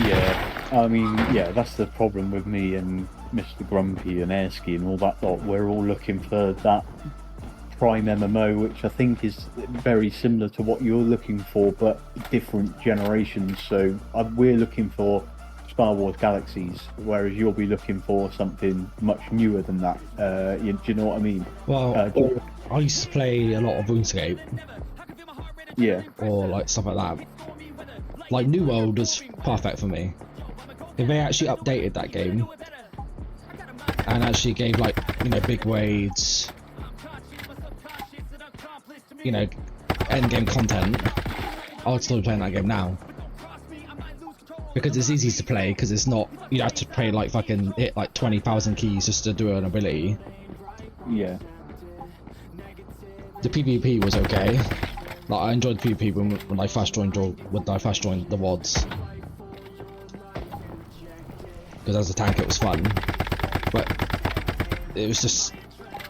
Yeah, I mean, yeah, that's the problem with me and Mr. Grumpy and Airski and all that lot. We're all looking for that prime MMO, which I think is very similar to what you're looking for, but different generations. So we're looking for Star Wars Galaxies, whereas you'll be looking for something much newer than that. Do you know what I mean? Well, I used to play a lot of RuneScape Yeah, or like stuff like that. Like New World was perfect for me. If they actually updated that game and actually gave like, you know, big raids, you know, end game content, I would still be playing that game now. Because it's easy to play, because it's not, you have to pay like fucking hit like 20,000 keys just to do an ability. yeah. The PvP was okay. Like I enjoyed PvP when I first joined the WODs. Because as a tank it was fun. But it was just,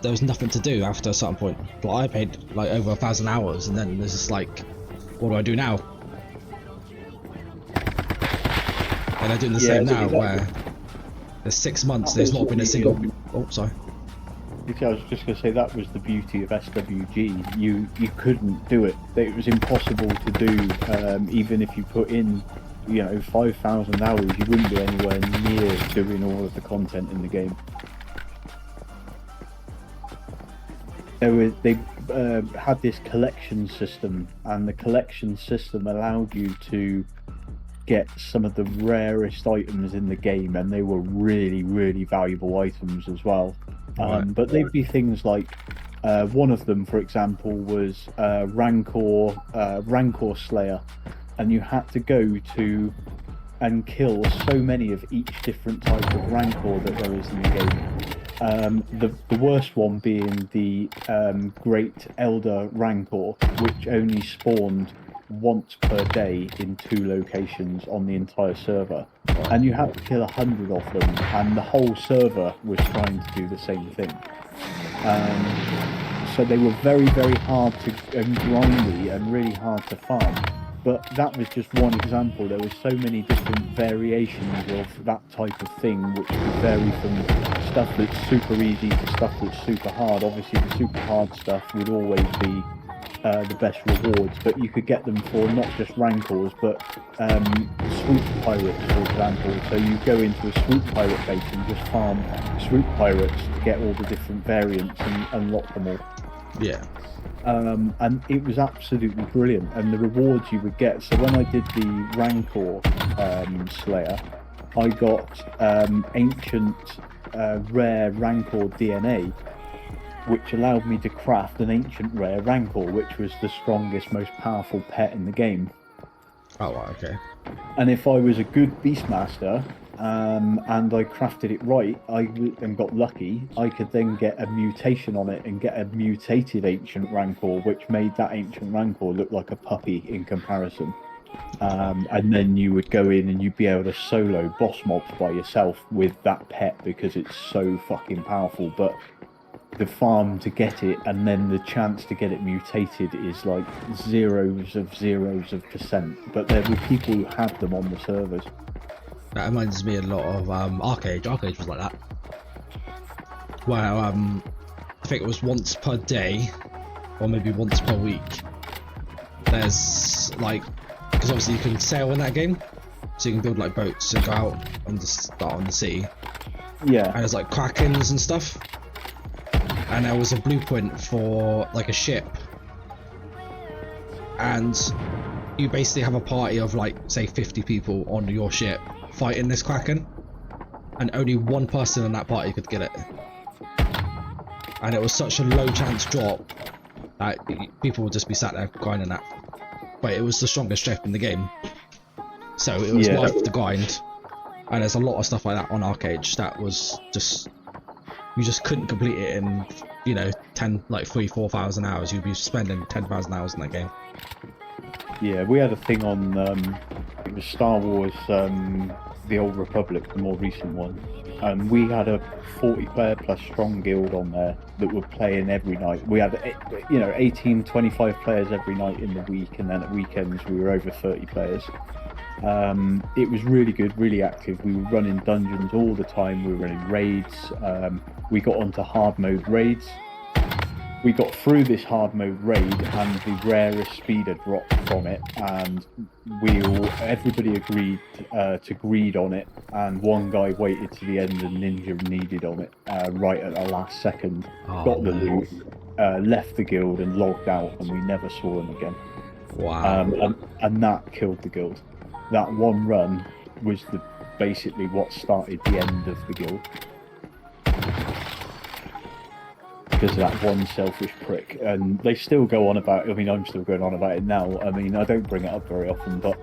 there was nothing to do after a certain point. Like I paid like over 1,000 hours and then there's just like, what do I do now? And they're doing the same now where there's 6 months there's not been a single... Oh, sorry. I was just going to say that was the beauty of SWG. You couldn't do it. It was impossible to do. Even if you put in, 5,000 hours, you wouldn't be anywhere near doing all of the content in the game. They had this collection system, and the collection system allowed you to get some of the rarest items in the game, and they were really, really valuable items as well. But they'd be things like, one of them, for example, was Rancor Slayer, and you had to go to and kill so many of each different type of Rancor that there is in the game. The worst one being the Great Elder Rancor, which only spawned once per day in 2 locations on the entire server, and you had to kill 100 of them, and the whole server was trying to do the same thing. So they were very, very hard to and grindy and really hard to farm. But that was just one example. There were so many different variations of that type of thing, which could vary from stuff that's super easy to stuff that's super hard. Obviously, the super hard stuff would always be the best rewards, but you could get them for not just Rancors, but Swoop Pirates, for example. So you go into a Swoop Pirate base and just farm Swoop Pirates to get all the different variants and unlock them all. Yeah. And it was absolutely brilliant, and the rewards you would get. So when I did the Rancor Slayer, I got ancient rare Rancor DNA, which allowed me to craft an ancient rare Rancor, which was the strongest, most powerful pet in the game. Oh, okay. And if I was a good Beastmaster, and I crafted it right, and got lucky, I could then get a mutation on it and get a mutated ancient Rancor, which made that ancient Rancor look like a puppy in comparison. And then you would go in and you'd be able to solo boss mobs by yourself with that pet because it's so fucking powerful. But the farm to get it and then the chance to get it mutated is like zeros of %. But there were people who had them on the servers. That reminds me a lot of Arcade. Arcade was like that. Where I think it was once per day, or maybe once per week. There's like, because obviously you can sail in that game, so you can build like boats and go out and just start on the sea. Yeah. And there's like krakens and stuff. And there was a blueprint for like a ship, and you basically have a party of like say 50 people on your ship fighting this kraken, and only one person in that party could get it. And it was such a low chance drop that people would just be sat there grinding that. But it was the strongest ship in the game, so it was worth the grind. And there's a lot of stuff like that on Arcade that was just, you just couldn't complete it in 3,000-4,000 hours. You'd be spending 10,000 hours in that game. Yeah, we had a thing on it was Star Wars, the Old Republic, the more recent one, and we had a 40-player plus strong guild on there that were playing every night. We had 18, 25 players every night in the week, and then at weekends we were over 30 players. It was really good, really active. We were running dungeons all the time. We were running raids. We got onto hard mode raids. We got through this hard mode raid, and the rarest speeder dropped from it, and everybody agreed to greed on it, and one guy waited to the end and ninja needed on it right at the last second. Got the loot, left the guild and logged out, and we never saw him again. Wow. And that killed the guild. That one run was basically what started the end of the guild. Because of that one selfish prick, and they still go on about it. I mean, I'm still going on about it now. I mean, I don't bring it up very often, but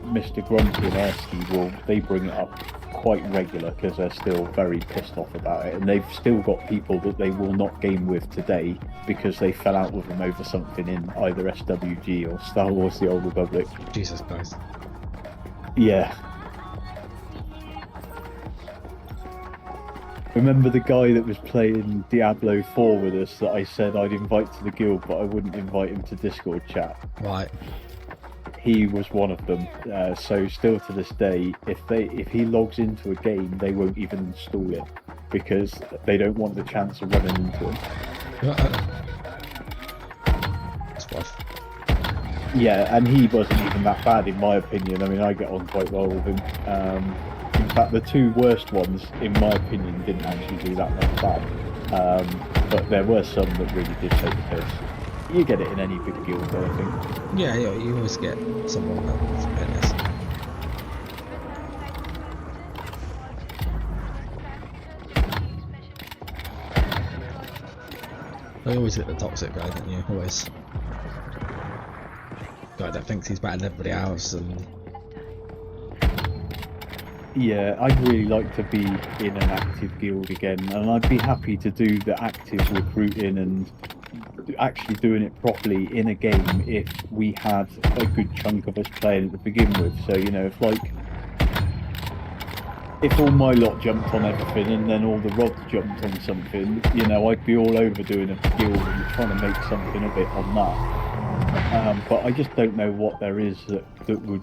Mr. Grumpy and Ersky they bring it up quite regular because they're still very pissed off about it, and they've still got people that they will not game with today because they fell out with them over something in either SWG or Star Wars: The Old Republic. Jesus Christ. Yeah. Remember the guy that was playing Diablo 4 with us that I said I'd invite to the guild, but I wouldn't invite him to Discord chat? Right. He was one of them. So still to this day, if he logs into a game, they won't even install it because they don't want the chance of running into him. That's rough. Yeah, and he wasn't even that bad in my opinion. I mean, I get on quite well with him. In fact, the two worst ones, in my opinion, didn't actually do that much bad. But there were some that really did take the piss. You get it in any big guild, though, I think. Yeah, you always get someone that's fairness. You always get the toxic guy, don't you? Always. Guy that thinks he's better than everybody else, and yeah, I'd really like to be in an active guild again, and I'd be happy to do the active recruiting and actually doing it properly in a game if we had a good chunk of us playing to begin with. So, if all my lot jumped on everything and then all the rods jumped on something, I'd be all over doing a guild and trying to make something of it on that. But I just don't know what there is that would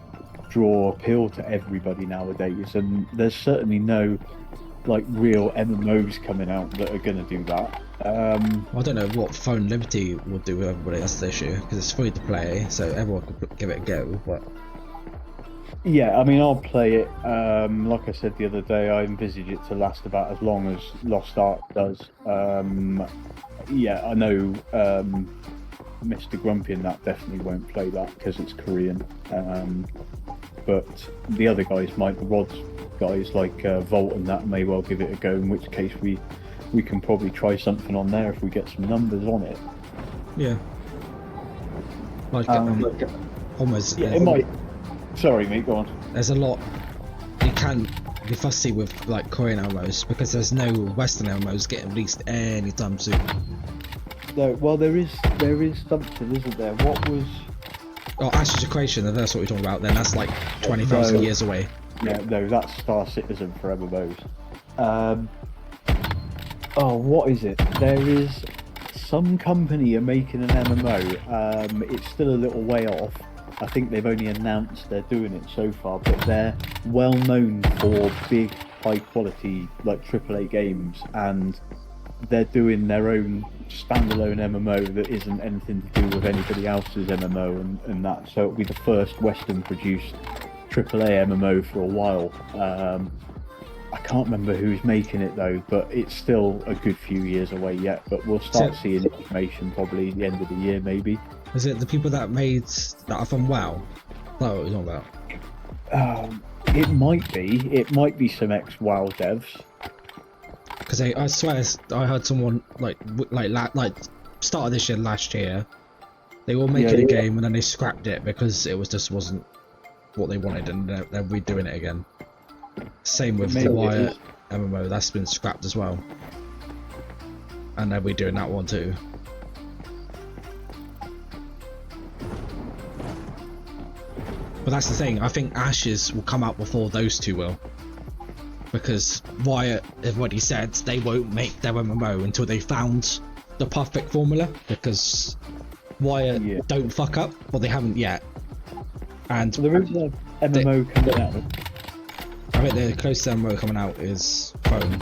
draw appeal to everybody nowadays, and there's certainly no real MMOs coming out that are going to do that. I don't know what Phone Liberty will do with everybody. That's the issue, because it's free to play, so everyone could give it a go. But yeah, I mean, I'll play it. Like I said the other day, I envisage it to last about as long as Lost Ark does. Yeah, I know Mr. Grumpy and that definitely won't play that because it's Korean. But the other guys, the Rods guys like Volt and that, may well give it a go, in which case we can probably try something on there if we get some numbers on it. yeah, almost. Yeah, it might. Sorry, mate, go on. There's a lot you can be fussy with, Korean MMOs, because there's no Western MMOs getting released anytime soon. No, well, there is something, isn't there? What was? Oh, Ashes of Creation, if that's what we're talking about, then that's 20,000 years away. Yeah, no, that's Star Citizen for MMOs. What is it? There is some company are making an MMO. It's still a little way off. I think they've only announced they're doing it so far, but they're well known for big, high quality, AAA games, and they're doing their own standalone MMO that isn't anything to do with anybody else's MMO and that. So it'll be the first Western produced AAA MMO for a while. I can't remember who's making it though, but it's still a good few years away yet. But we'll start seeing information probably at the end of the year, maybe. Is it the people that are from WoW? No, what you're talking about? It might be. It might be some ex-WoW devs. Because I swear I heard someone start of this year, last year, they were making a game and then they scrapped it because it wasn't what they wanted, and they're redoing it again. Same with the Wire MMO, that's been scrapped as well, and they're redoing that one too. But that's the thing, I think Ashes will come out before those two will. because Riot have already said they won't make their MMO until they found the perfect formula, because Riot don't fuck up, well they haven't yet. And So there is an MMO coming out. I think the closest MMO coming out is Phone.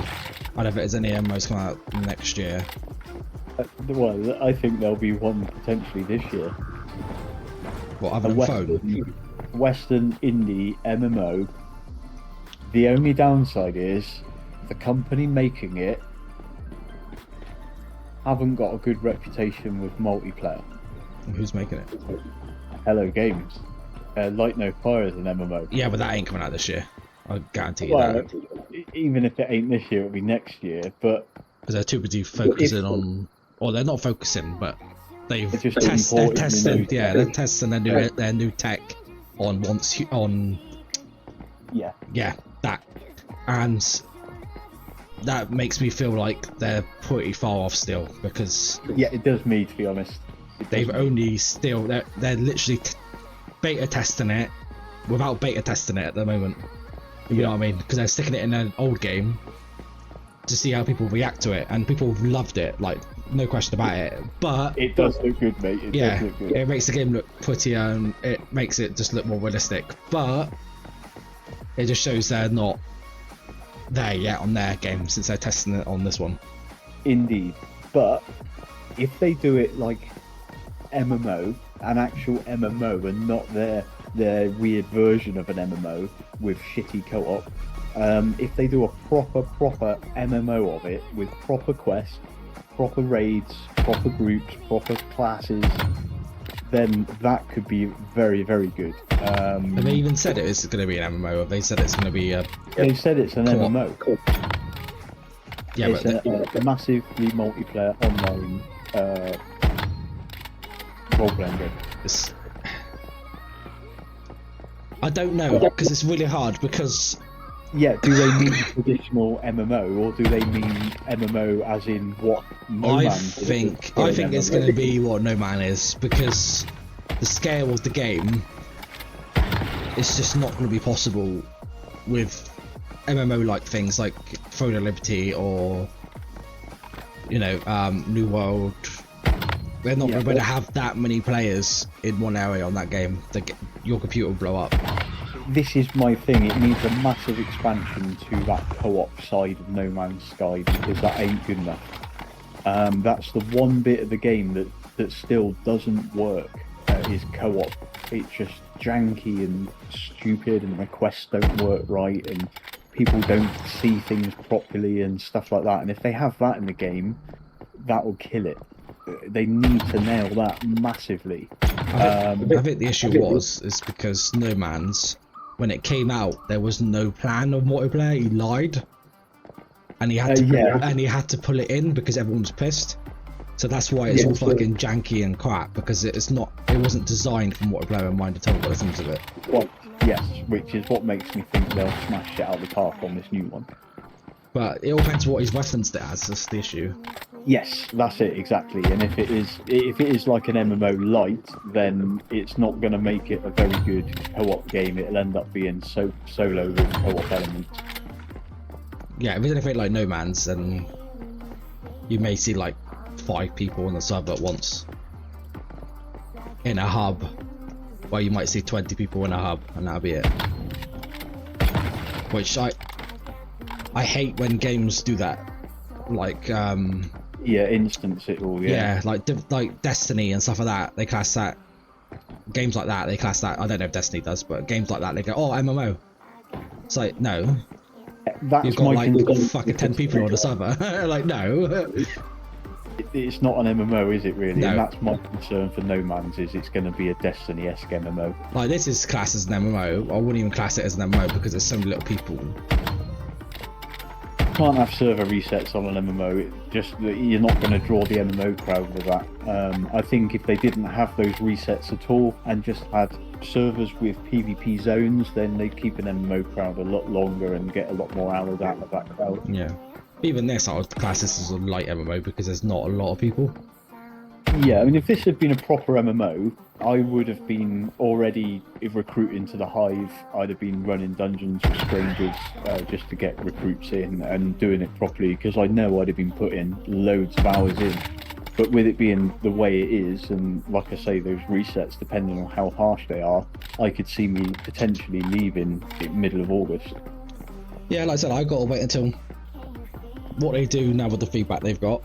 I don't think there's any MMOs coming out next year. Well, I think there'll be one potentially this year. What, other than Phone? Western indie MMO. The only downside is the company making it haven't got a good reputation with multiplayer. Who's making it? Hello Games. Light No Fire is an MMO. Yeah, but that ain't coming out this year. I guarantee you Well, that. even if it ain't this year, it'll be next year. But Because they're too busy focusing on, or they're not focusing, but they're just testing. importing Yeah, they're testing their new tech on yeah, that, and that makes me feel like they're pretty far off still, because yeah, it does me, to be honest. they've only still they're literally beta testing it without beta testing it at the moment. You know what I mean? Because they're sticking it in an old game to see how people react to it, and people loved it, like no question about it. But It does look good, mate. It does look good. it makes the game look prettier, and it makes it just look more realistic. But it just shows they're not there yet on their game, since they're testing it on this one. Indeed. But if they do it like MMO, an actual MMO, and not their weird version of an MMO with shitty co-op, if they do a proper MMO of it with proper quests, proper raids, proper groups, proper classes, then that could be very, very good. And they even said it is going to be an MMO. They said it's going to be a. They said it's an Co-op. MMO. Yeah, It's but a massively multiplayer online role-playing game. it's. I don't know, because it's really hard, because Yeah, do they mean traditional MMO, or do they mean MMO as in what No I Man's is think for an it's MMO? going to be what No Man is, because the scale of the game is just not going to be possible with MMO like things like Throne of Liberty or New World. They're not going to have that many players in one area on that game. Your computer will blow up. This is my thing. It needs a massive expansion to that co-op side of No Man's Sky, because that ain't good enough. That's the one bit of the game that still doesn't work, is co-op. It's just janky and stupid, and the quests don't work right, and people don't see things properly and stuff like that. And if they have that in the game, that will kill it. They need to nail that massively. I think the issue is because No Man's, when it came out, there was no plan of multiplayer. He lied, and he had to pull it in because everyone was pissed. So that's why it's all fucking janky and crap, because it wasn't designed for multiplayer in mind at all by the sounds of it. Well, yes, which is what makes me think they'll smash it out of the park on this new one. But it all depends what he's referenced it as. That's the issue. Yes, that's it exactly. And if it is like an MMO light, then it's not going to make it a very good co-op game. It'll end up being solo with co-op elements. Yeah, if it's anything like No Man's, then you may see like 5 people on the server at once in a hub, where you might see 20 people in a hub, and that'll be it. Which I hate when games do that, like Instance it all. like Destiny and stuff like that. They class that, games like that, they class that. I don't know if Destiny does, but games like that, they go, oh, MMO. It's like, no, That's you've got my concern. fucking 10 people on the server. Like, no. It's not an MMO, is it really? No. And that's my concern for No Man's, is it's going to be a Destiny-esque MMO. Like, this is classed as an MMO. I wouldn't even class it as an MMO because there's so many little people. You can't have server resets on an MMO. You're not going to draw the MMO crowd with that. I think if they didn't have those resets at all and just had servers with PvP zones, then they'd keep an MMO crowd a lot longer and get a lot more hours out of that crowd. Yeah. Even this, I would class this as a light MMO because there's not a lot of people. Yeah, I mean, if this had been a proper MMO, I would have been already recruiting to the Hive. I'd have been running dungeons with strangers just to get recruits in and doing it properly because I know I'd have been putting loads of hours in. But with it being the way it is, and like I say, those resets, depending on how harsh they are, I could see me potentially leaving in middle of August. Yeah, like I said, I got to wait until what they do now with the feedback they've got.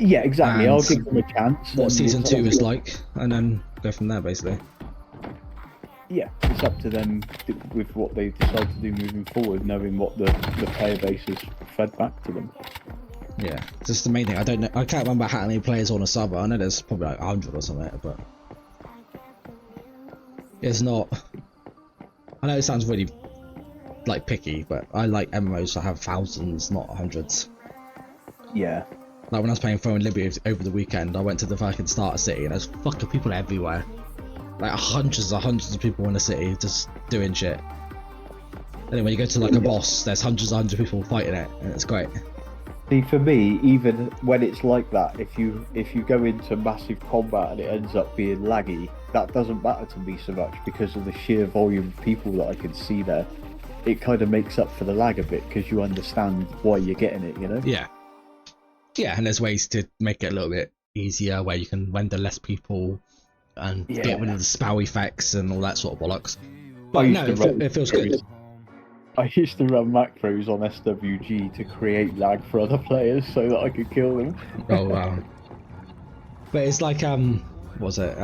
Yeah, exactly. And I'll give them a chance. What and season it's 2 up is to- like, and then go from there, basically. Yeah, it's up to them with what they decide to do moving forward, knowing what the player base has fed back to them. Yeah, just the main thing. I don't know. I can't remember how many players on a server. I know there's probably like 100 or something, but it's not. I know it sounds really like picky, but I like MMOs that have thousands, not hundreds. Yeah. Like when I was playing Throne Liberty over the weekend, I went to the fucking starter city and there's fucking people everywhere. Like hundreds of people in the city just doing shit. And then when you go to like a boss, there's hundreds of people fighting it, and it's great. See, for me, even when it's like that, if you go into massive combat and it ends up being laggy, that doesn't matter to me so much because of the sheer volume of people that I can see there. It kind of makes up for the lag a bit because you understand why you're getting it, you know? Yeah. Yeah, and there's ways to make it a little bit easier where you can render less people and get rid of the spell effects and all that sort of bollocks. But no, it feels good. I used to run macros on SWG to create lag for other players so that I could kill them. Oh wow. But it's like what was it?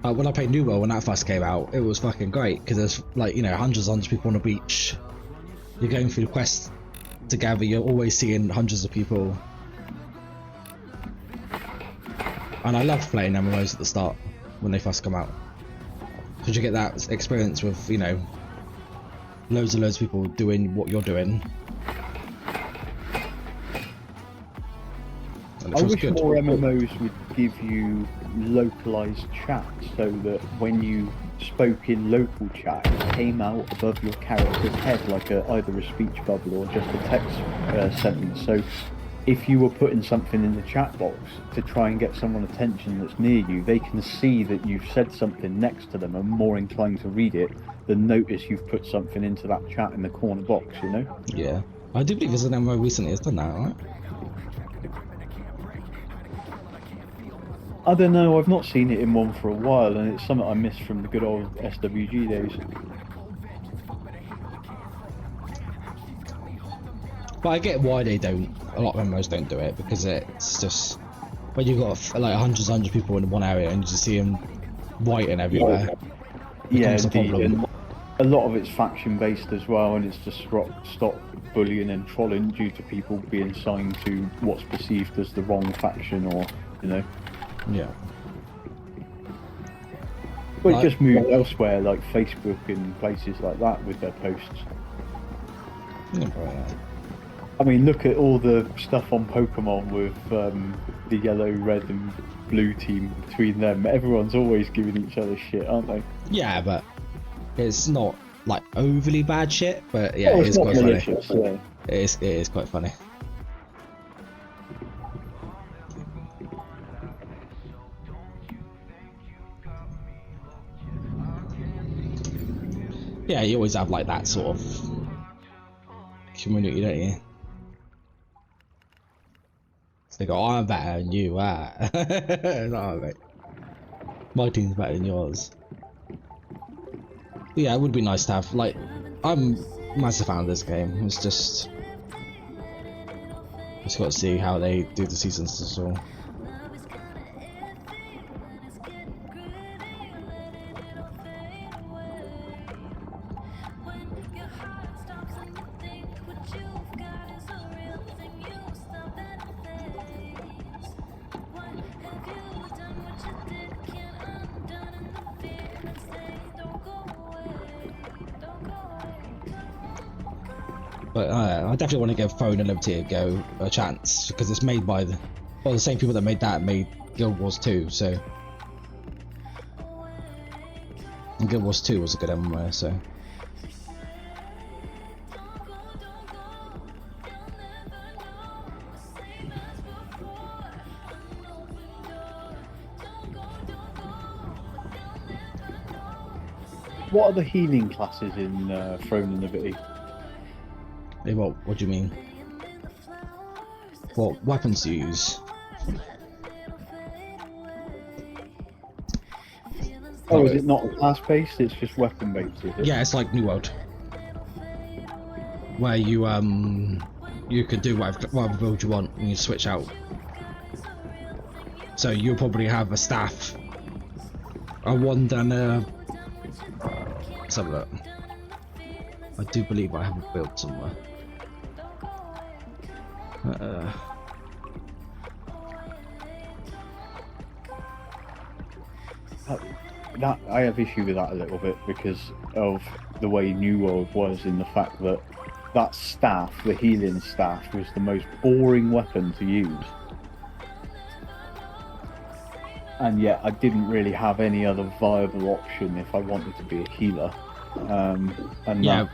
When I played New World when that first came out, it was fucking great because there's like, you know, hundreds of people on the beach. You're going through the quests together, you're always seeing hundreds of people. And I loved playing MMOs at the start when they first come out. Because you get that experience with, you know, loads of people doing what you're doing. And it I feels wish good. more MMOs would give you localized chat so that when you spoke in local chat, it came out above your character's head like either a speech bubble or just a text sentence. So if you were putting something in the chat box to try and get someone attention that's near you, they can see that you've said something next to them and more inclined to read it than notice you've put something into that chat in the corner box, you know? Yeah. I do believe there's an MMO recently has done that, right? I don't know, I've not seen it in one for a while, and it's something I missed from the good old SWG days. But I get why they don't. A lot of MMOs don't do it because it's just when you've got like hundreds of people in one area and you just see them whiting everywhere. Yeah, becomes a indeed. problem. And a lot of it's faction based as well, and it's to stop bullying and trolling due to people being signed to what's perceived as the wrong faction, or you know. Yeah. But Like- just move elsewhere, like Facebook and places like that, with their posts. Yeah, probably not. I mean, look at all the stuff on Pokemon with the yellow, red, and blue team between them. Everyone's always giving each other shit, aren't they? Yeah, but it's not like overly bad shit. But yeah, Oh, it it's is not quite funny. malicious. Yeah. It is quite funny. Yeah, you always have like that sort of community, don't you? So they go, oh, I'm better than you, ah. No, mate. My team's better than yours. But yeah, it would be nice to have, like, I'm a massive fan of this game. It's just got to see how they do the seasons as well. But I definitely want to give Throne and Liberty a chance because it's made by the same people that made Guild Wars 2, so. And Guild Wars 2 was a good MMO, so. What are the healing classes in Throne and Liberty? Hey, what do you mean? What weapons to use? Oh, is it not class based? It's just weapon based, is it? Yeah, it's like New World, where you can do whatever build you want and you switch out. So you'll probably have a staff, a wand, and a. Let's have a look. I do believe I have a build somewhere. That I have issue with that a little bit because of the way New World was, in the fact that that staff, the healing staff, was the most boring weapon to use. And yet I didn't really have any other viable option if I wanted to be a healer. And Yeah,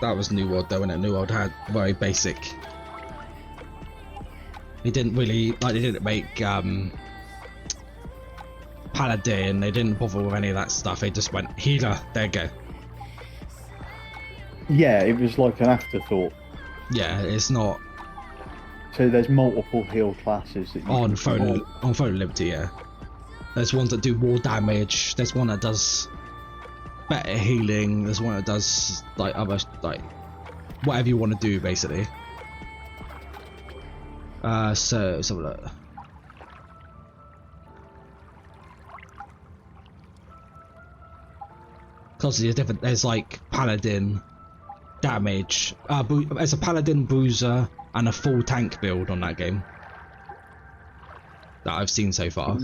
that was New World though, and New World had very basic. They didn't really like. They didn't make Paladin. They didn't bother with any of that stuff. They just went healer. There you go. yeah, it was like an afterthought. Yeah, it's not So there's multiple heal classes that you on can Throne select. on Throne of Liberty. Yeah, there's ones that do more damage. There's one that does better healing. There's one that does like other like whatever you want to do basically. So let's have a look. Because there's different. There's like Paladin damage. There's a Paladin bruiser and a full tank build on that game that I've seen so far.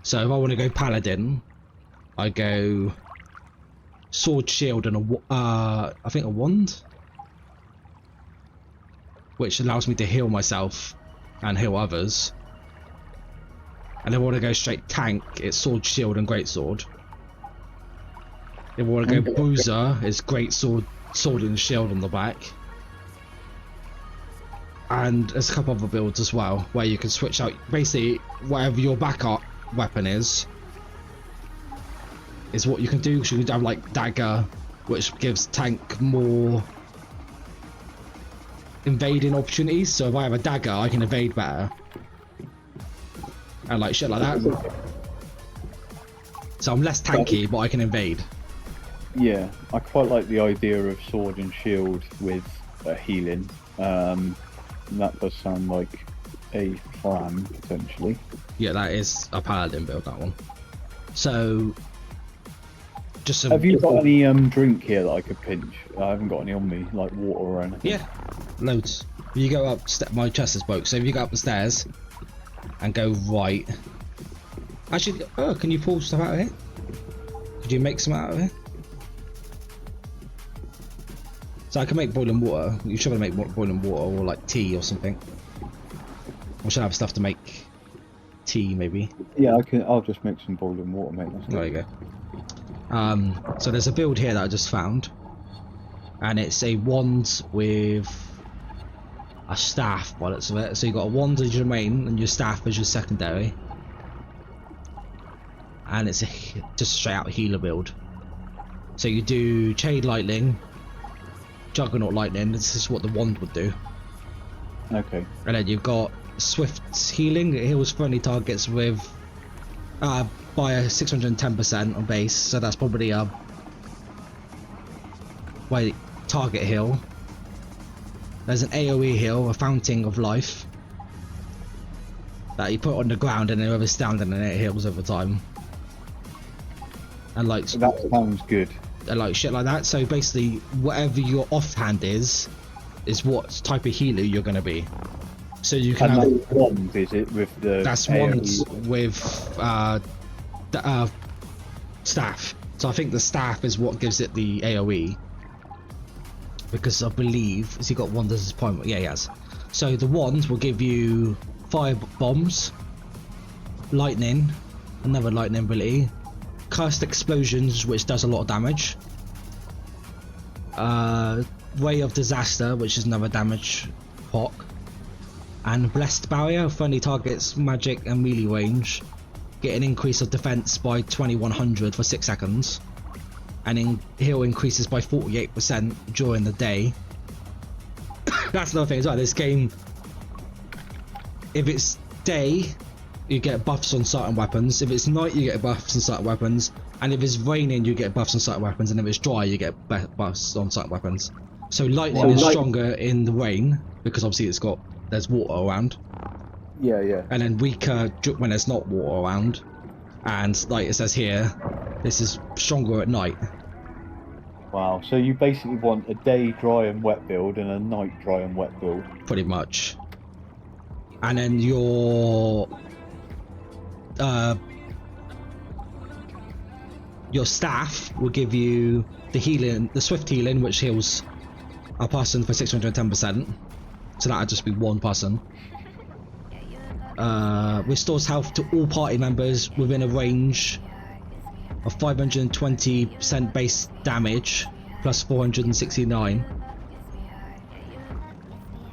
So if I want to go Paladin, I go sword, shield, and I think a wand, which allows me to heal myself and heal others. And if I want to go straight tank, it's sword, shield, and greatsword. If I want to go bruiser, it's greatsword, sword, and shield on the back. And there's a couple other builds as well where you can switch out basically whatever your backup weapon is what you can do. So you can have like dagger, which gives tank more invading opportunities. So if I have a dagger, I can evade better, and like shit like that. So I'm less tanky, but I can invade. Yeah, I quite like the idea of sword and shield with healing. That does sound like a plan, potentially. Yeah, that is a paladin build, that one. So, just some... Have you got any drink here that I could pinch? I haven't got any on me, like water or anything. Yeah, loads. You go up, my chest is broke, so if you go up the stairs and go right... Actually, can you pull stuff out of here? Could you make some out of here? So I can make boiling water. You should make boiling water or like tea or something. We should have stuff to make tea, maybe. Yeah, I'll just make some boiling water, mate. There you go. So there's a build here that I just found, and it's a wand with a staff by the looks of it. So you got a wand as your main and your staff as your secondary, and it's just straight out healer build. So you do Chain Lightning, Juggernaut Lightning. This is what the wand would do. Okay. And then you've got Swift Healing. It heals friendly targets with by a 610% on base. So that's probably a target heal. There's an AoE heal, a Fountain of Life, that you put on the ground and then whoever's standing in it heals over time. And like That sounds good. and like shit like that. So basically, whatever your offhand is what type of healer you're gonna be. So you can And have that's wand, is it, with the that's AoE? one with staff. So I think the staff is what gives it the AoE. Because I believe, has he got wand as his point? Yeah, he has. So the wand will give you fire bombs, lightning, another lightning ability, cursed explosions, which does a lot of damage, ray of disaster, which is another damage proc, and blessed barrier, friendly targets, magic and melee range, get an increase of defense by 2100 for 6 seconds, and then heal increases by 48% during the day. That's another thing as well. This game, if it's day, you get buffs on certain weapons. If it's night, you get buffs on certain weapons. And if it's raining, you get buffs on certain weapons. And if it's dry, you get buffs on certain weapons. So lightning is stronger in the rain because obviously there's water around. Yeah. And then weaker when there's not water around. And like it says here, this is stronger at night. Wow. So you basically want a day dry and wet build and a night dry and wet build. Pretty much. And then your staff will give you the healing, the swift healing, which heals a person for 610%. So that'll just be one person. Restores health to all party members within a range of 520% base damage plus 469.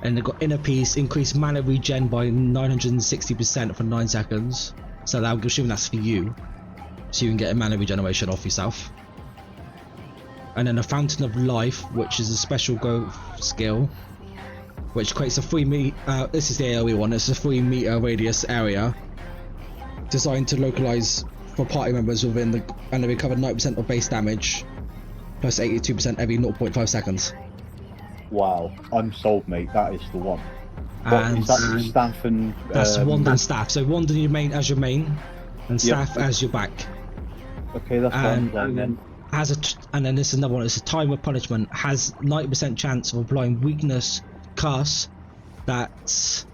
And they've got Inner Peace, increased mana regen by 960% for 9 seconds. So I'm assuming that's for you. So you can get a mana regeneration off yourself. And then a Fountain of Life, which is a special growth skill, which creates a 3 meter, this is the AoE one, it's a 3 meter radius area designed to localize for party members within and they recover 90% of base damage plus 82% every 0.5 seconds. Wow, I'm sold, mate. That is the one. And is that your staff and? That's wand and staff. So wand in your main as your main, and staff as your back. Okay, that's fine then. And then this is another one. It's a time of punishment. Has 90% chance of applying weakness curse that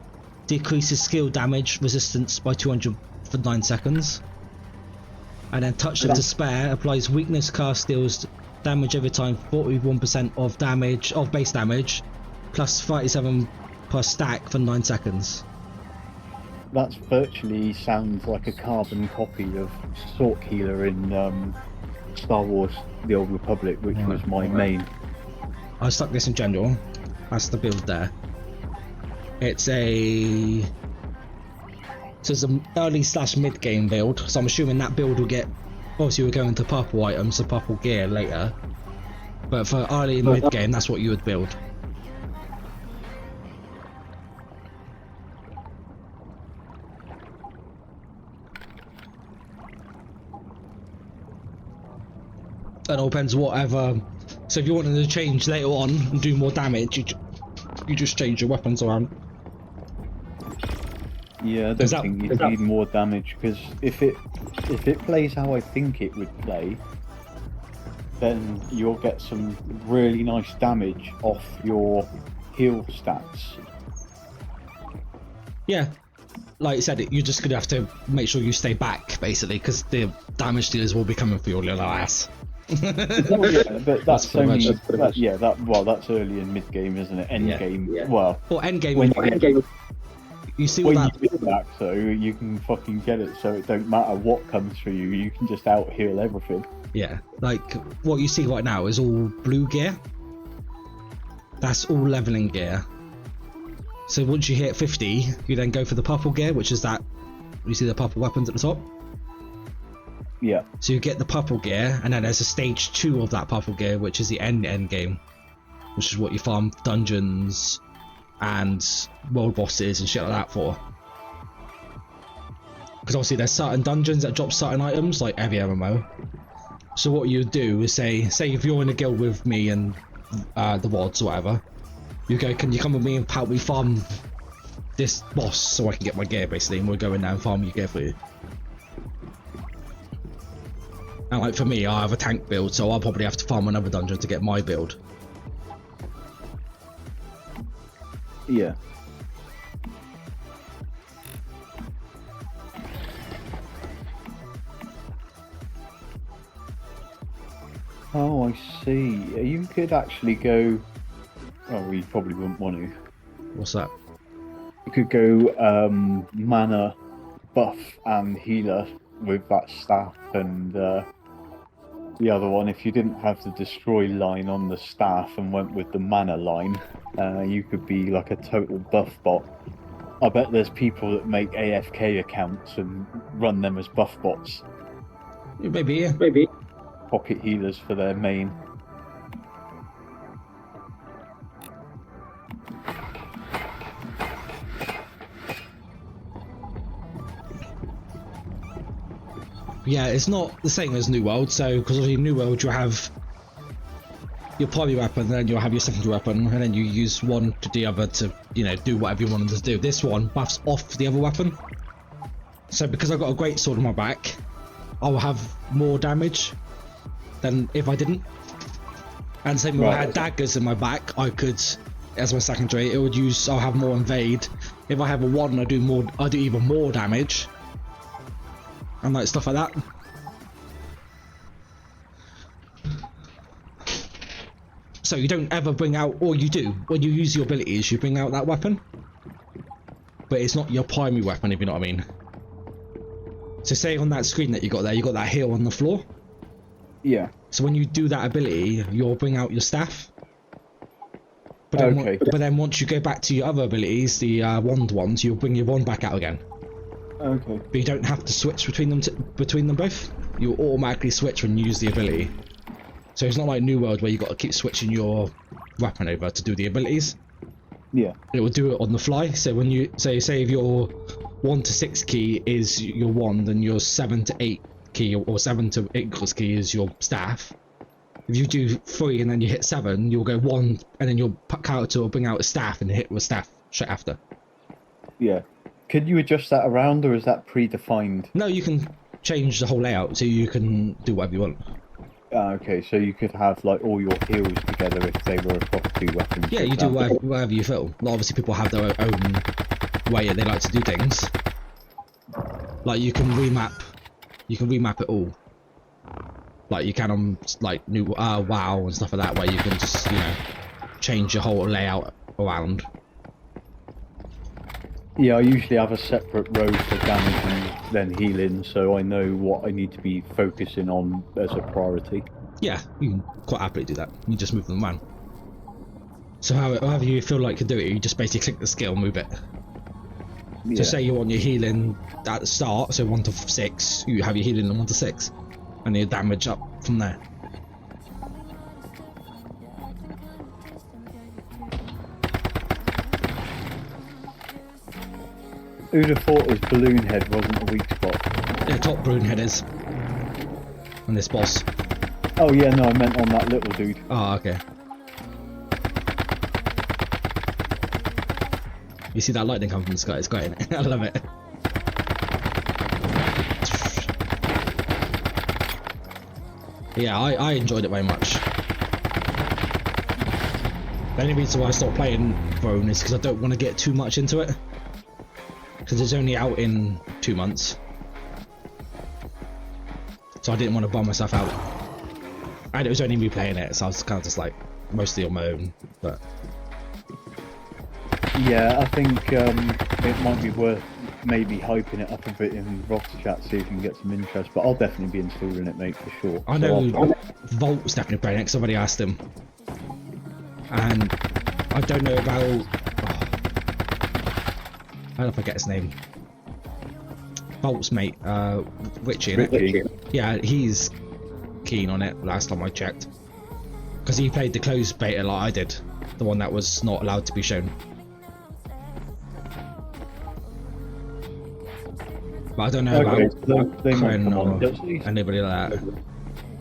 decreases skill damage resistance by 200 for 9 seconds. And then touch of despair applies weakness curse, deals damage every time, 41% of damage of base damage plus 37 per stack for 9 seconds. That's virtually sounds like a carbon copy of Sork Healer in Star Wars The Old Republic, which was my main. I stuck this in general. That's the build there. It's an early / mid game build, so I'm assuming that build will get, obviously we're going to purple items, so purple gear later, but for early and mid game that's what you would build. It all depends whatever. So if you wanted to change later on and do more damage, you just change your weapons around. Yeah, I don't think you need more damage, because if it plays how I think it would play, then you'll get some really nice damage off your heal stats. Yeah, like you said, you're just gonna have to make sure you stay back, basically, because the damage dealers will be coming for your little ass. Well, yeah, but that's only that's early and mid game, isn't it? End game, well, end game. You see when that? you do that, so you can fucking get it, so it don't matter what comes through you. You can just out heal everything. Yeah, like what you see right now is all blue gear. That's all leveling gear. So once you hit 50, you then go for the purple gear, which is that. You see the purple weapons at the top. Yeah. So you get the purple gear, and then there's a stage 2 of that purple gear, which is the end game, which is what you farm dungeons and world bosses and shit like that for. Because obviously there's certain dungeons that drop certain items, like every MMO. So what you do is say if you're in a guild with me and the WODs or whatever, you go, can you come with me and help me farm this boss so I can get my gear, basically, and we'll go in there and farm your gear for you. And like for me, I have a tank build, so I'll probably have to farm another dungeon to get my build. Yeah. Oh, I see. You could actually go... Oh, we probably wouldn't want to. What's that? You could go mana, buff and healer with that staff, and the other one, if you didn't have the destroy line on the staff and went with the mana line, you could be like a total buff bot. I bet there's people that make AFK accounts and run them as buff bots, Maybe, yeah. pocket healers for their main. Yeah, it's not the same as New World, so because obviously New World you have your primary weapon, then you'll have your secondary weapon, and then you use one to the other to, you know, do whatever you want them to do. This one buffs off the other weapon. So because I've got a great sword on my back, I'll have more damage than if I didn't. And same if I had daggers in my back, I could, as my secondary, I'll have more invade. If I have a 1, I do even more damage. And like stuff like that. So you don't ever bring out, or you do, when you use your abilities, you bring out that weapon. But it's not your primary weapon, if you know what I mean. So say on that screen that you got there, you got that heal on the floor. Yeah. So when you do that ability, you'll bring out your staff. But then, but then once you go back to your other abilities, the wand ones, you'll bring your wand back out again. Okay. But you don't have to switch between them both. You'll automatically switch when you use the ability. So it's not like New World where you got to keep switching your weapon over to do the abilities. Yeah. It will do it on the fly. So when you say if your 1 to 6 key is your wand, and your 7 to 8 key or 7 to 8 key is your staff. If you do 3 and then you hit 7, you'll go 1 and then your character will bring out a staff and hit with staff straight after. Yeah. Could you adjust that around, or is that predefined? No, you can change the whole layout so you can do whatever you want. Okay, so you could have like all your heals together if they were across 2 weapons. Yeah, you do whatever you feel. Obviously, people have their own way that they like to do things. Like you can remap it all. Like you can on like new WoW and stuff like that, where you can just, you know, change your whole layout around. Yeah, I usually have a separate row for damage and then healing, so I know what I need to be focusing on as a priority. Yeah, you can quite happily do that. You just move them around. So however you feel like you do it, you just basically click the skill, move it. Yeah. So say you want your healing at the start, so 1 to 6, you have your healing on 1 to 6, and your damage up from there. Who'd have thought his balloon head wasn't a weak spot? Yeah, top Brune head is. On this boss. Oh yeah, no, I meant on that little dude. Oh, okay. You see that lightning come from the sky? It's great, isn't it? I love it. Yeah, I enjoyed it very much. The only reason why I stopped playing Throne is because I don't want to get too much into it. Because it's only out in 2 months. So I didn't want to bum myself out. And it was only me playing it, so I was kind of just like, mostly on my own, but... Yeah, I think it might be worth maybe hyping it up a bit in roster chat, see if you can get some interest, but I'll definitely be installing it, mate, for sure. I know Volt's definitely playing it, because somebody asked him. And I don't know about... I don't forget his name. Volt's mate, Richie, innit? Yeah, he's keen on it last time I checked. Because he played the closed beta like I did. The one that was not allowed to be shown. But I don't know about they might Kren come or on, doesn't anybody like that.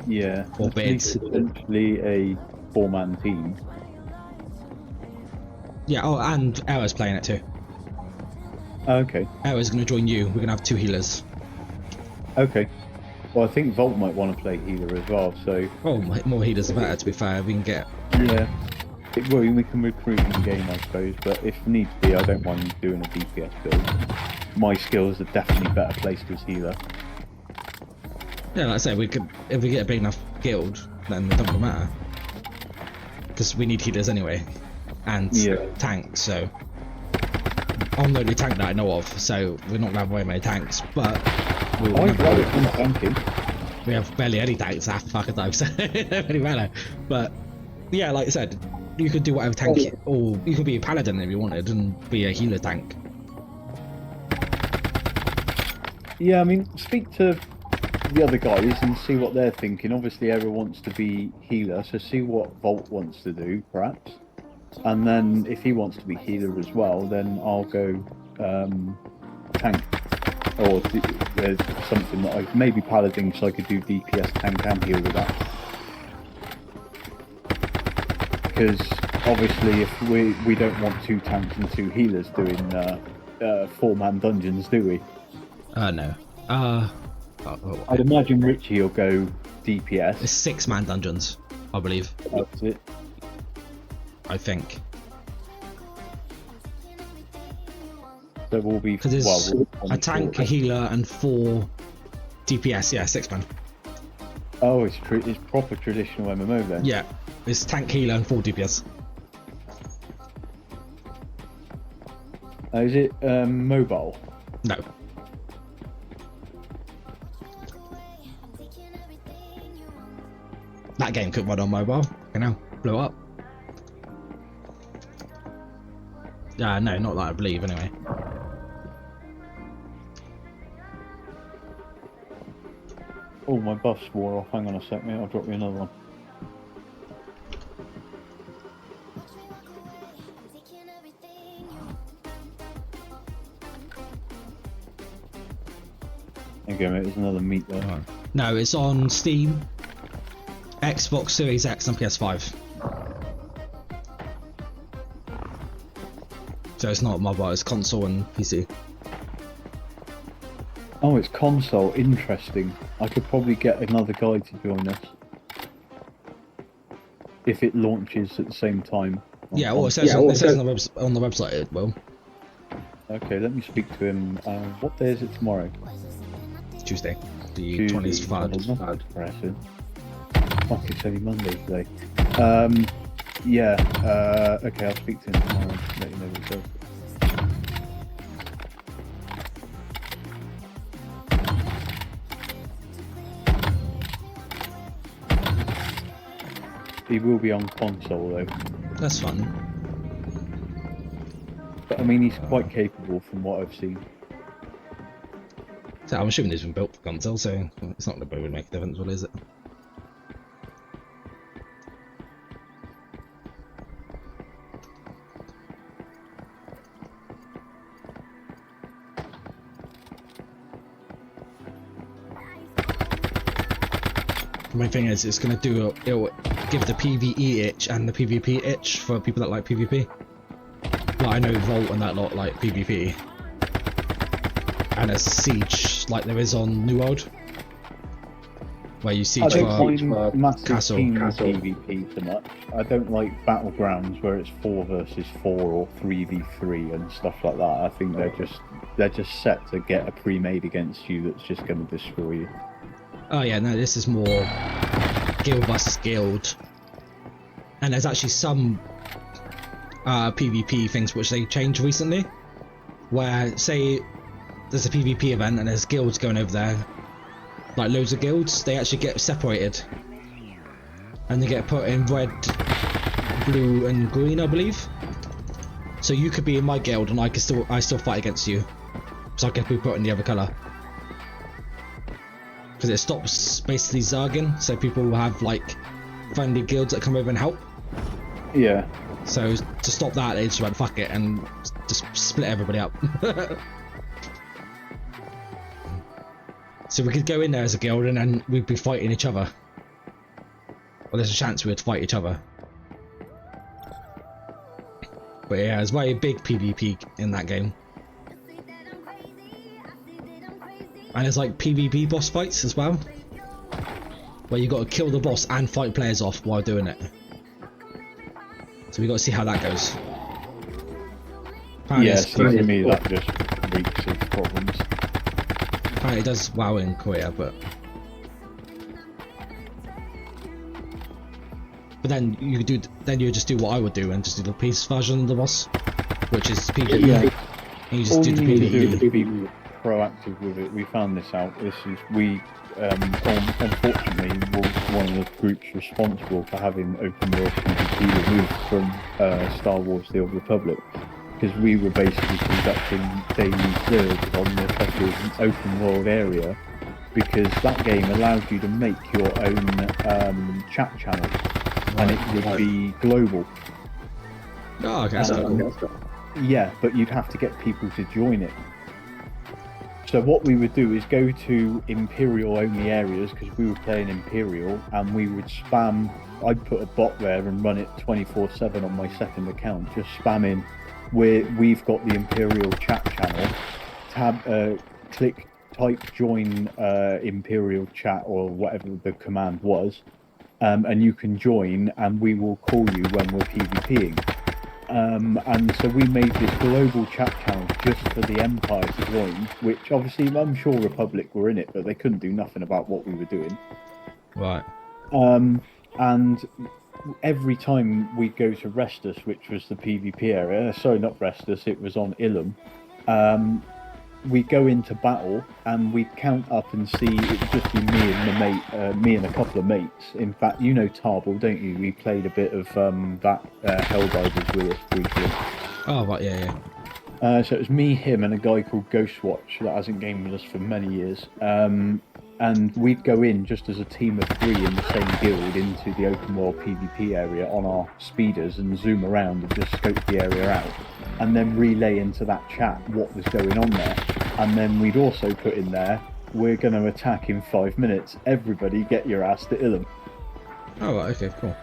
Yeah, Or it's Bids. essentially a 4-man team. Yeah, oh, and Era's playing it too. Okay. Era's going to join you. We're going to have 2 healers. Okay. Well, I think Volt might want to play healer as well, so... Oh, more healers the better, to be fair. We can get... Yeah. Well, we can recruit in game, I suppose, but if needs be, I don't mind doing a DPS build. My skills are definitely better placed as healer. Yeah, like I say, if we get a big enough guild, then it doesn't matter. Because we need healers anyway. And tanks, so... I'm the only tank that I know of, so we're not going to have very many tanks, but... I've got it from tanking. We have barely any tanks half the fucking time, so it doesn't really matter. But, yeah, like I said, you could do whatever tank, or you could be a paladin if you wanted, and be a healer tank. Yeah, I mean, speak to the other guys and see what they're thinking. Obviously, Era wants to be healer, so see what Volt wants to do, perhaps. And then if he wants to be healer as well, then I'll go tank. Or something that maybe Paladin, so I could do DPS, tank, and heal with that. Because obviously, if we don't want 2 tanks and 2 healers doing 4-man dungeons, do we? No. I'd imagine Richie will go DPS. It's 6-man dungeons, I believe. That's it. I think. There will be Because there's a tank, a healer, and 4 DPS. Yeah, 6-man. Oh, it's proper traditional MMO then. Yeah, it's tank, healer, and 4 DPS. Is it mobile? No. That game could run on mobile. You know, blew up. Yeah, no, not that I believe anyway. Oh, my buff's wore off. Hang on a sec, mate. I'll drop you another one. Okay, mate. There's another meat there. No, it's on Steam, Xbox Series X, and PS5. So it's not mobile, it's console and PC. Oh, it's console. Interesting. I could probably get another guy to join us if it launches at the same time. Yeah, well, it says on the website it will. Okay, let me speak to him. What day is it tomorrow? Tuesday, the 20th Tuesday. Fuck, it's only Monday today. Yeah. Okay, I'll speak to him tomorrow. Let you know what he says. He will be on console though. That's fun. But I mean, he's quite capable from what I've seen. So I'm assuming it's been built for console, so it's not going to really make a difference, what is it? My thing is, it's going to do, it'll give the PvE itch and the PvP itch for people that like PvP. Like, I know Volt and that lot like PvP. And a siege like there is on New World, where you siege I don't for mind massive castle. team PvP so much. I don't like battlegrounds where it's 4 versus 4 or 3v3 and stuff like that. I think they're just set to get a pre-made against you that's just going to destroy you. Oh yeah, no, this is more guild versus guild. And there's actually some PvP things which they changed recently, where say there's a PvP event and there's guilds going over there, like loads of guilds, they actually get separated and they get put in red, blue and green, I believe. So you could be in my guild and I still fight against you, so I could be put in the other colour. Because it stops basically Zargin, so people will have like friendly guilds that come over and help. Yeah. So to stop that, they just went fuck it and just split everybody up. So we could go in there as a guild and then we'd be fighting each other. Well, there's a chance we would fight each other. But yeah, there's very big PvP in that game. And there's like PvP boss fights as well, where you got to kill the boss and fight players off while doing it. So we got to see how that goes. Apparently Yes, for me that just reeks of problems. Apparently it does WoW in Korea, but then you just do what I would do and just do the peace version of the boss, which is PvE. Yeah. And you just All do you the need to do is PvE. be proactive with it. We found this out. Unfortunately, was one of the groups responsible for having open world PvP removed from Star Wars: The Old Republic. because we were basically conducting daily search on the fucking open world area, because that game allowed you to make your own chat channel, and it would be global. Oh, okay, that's cool. Yeah, but you'd have to get people to join it. So what we would do is go to Imperial only areas, because we were playing Imperial, and we would spam. I'd put a bot there and run it 24/7 on my second account, just spamming. We've got the Imperial chat channel. Type join Imperial chat or whatever the command was, and you can join, and we will call you when we're PvPing. And so we made this global chat channel just for the Empire to join, which obviously I'm sure Republic were in it, but they couldn't do nothing about what we were doing. Right. And every time we go to Restus, which was the PvP area, sorry, not Restus, it was on Ilum, we go into battle and we count up and see it would just be me and a couple of mates. In fact, you know Tarble, don't you? We played a bit of that Helldivers with us briefly. Oh, right, yeah. So it was me, him, and a guy called Ghostwatch that hasn't gamed with us for many years. And we'd go in just as a team of 3 in the same guild into the open world PvP area on our speeders and zoom around and just scope the area out, and then relay into that chat what was going on there. And then we'd also put in there, we're going to attack in 5 minutes. Everybody get your ass to Ilum. Oh, right, okay, cool.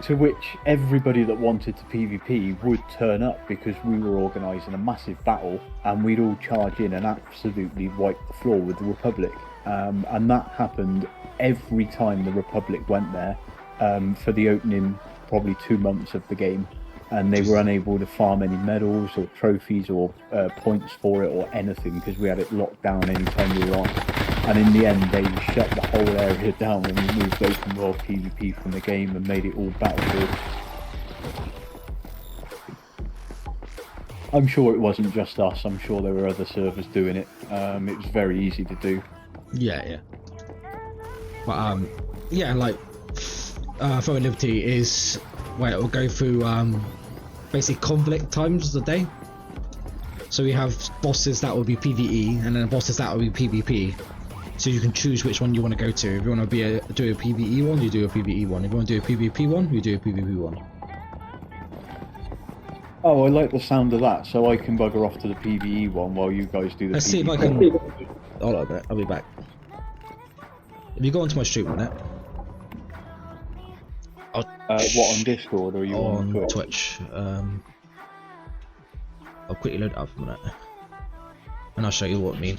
To which everybody that wanted to PvP would turn up, because we were organising a massive battle and we'd all charge in and absolutely wipe the floor with the Republic. And that happened every time the Republic went there for the opening probably 2 months of the game, and they were unable to farm any medals or trophies or points for it or anything, because we had it locked down anytime we were on. And in the end they shut the whole area down when we moved open world PvP from the game and made it all Battlefield. I'm sure it wasn't just us, I'm sure there were other servers doing it. It was very easy to do. Yeah. But yeah, like Throwing Liberty is where it will go through basically conflict times of the day. So we have bosses that will be PvE, and then bosses that will be PvP. So you can choose which one you want to go to. If you want to do a PvE one, you do a PvE one. If you want to do a PvP one, you do a PvP one. Oh, I like the sound of that, so I can bugger off to the PvE one while you guys do the Let's PvP. see if I can... Hold on a minute, I'll be back. If you go onto my stream on it... What, on Discord, or are you on Twitch? Twitch. I'll quickly load it up for a minute. And I'll show you what I mean.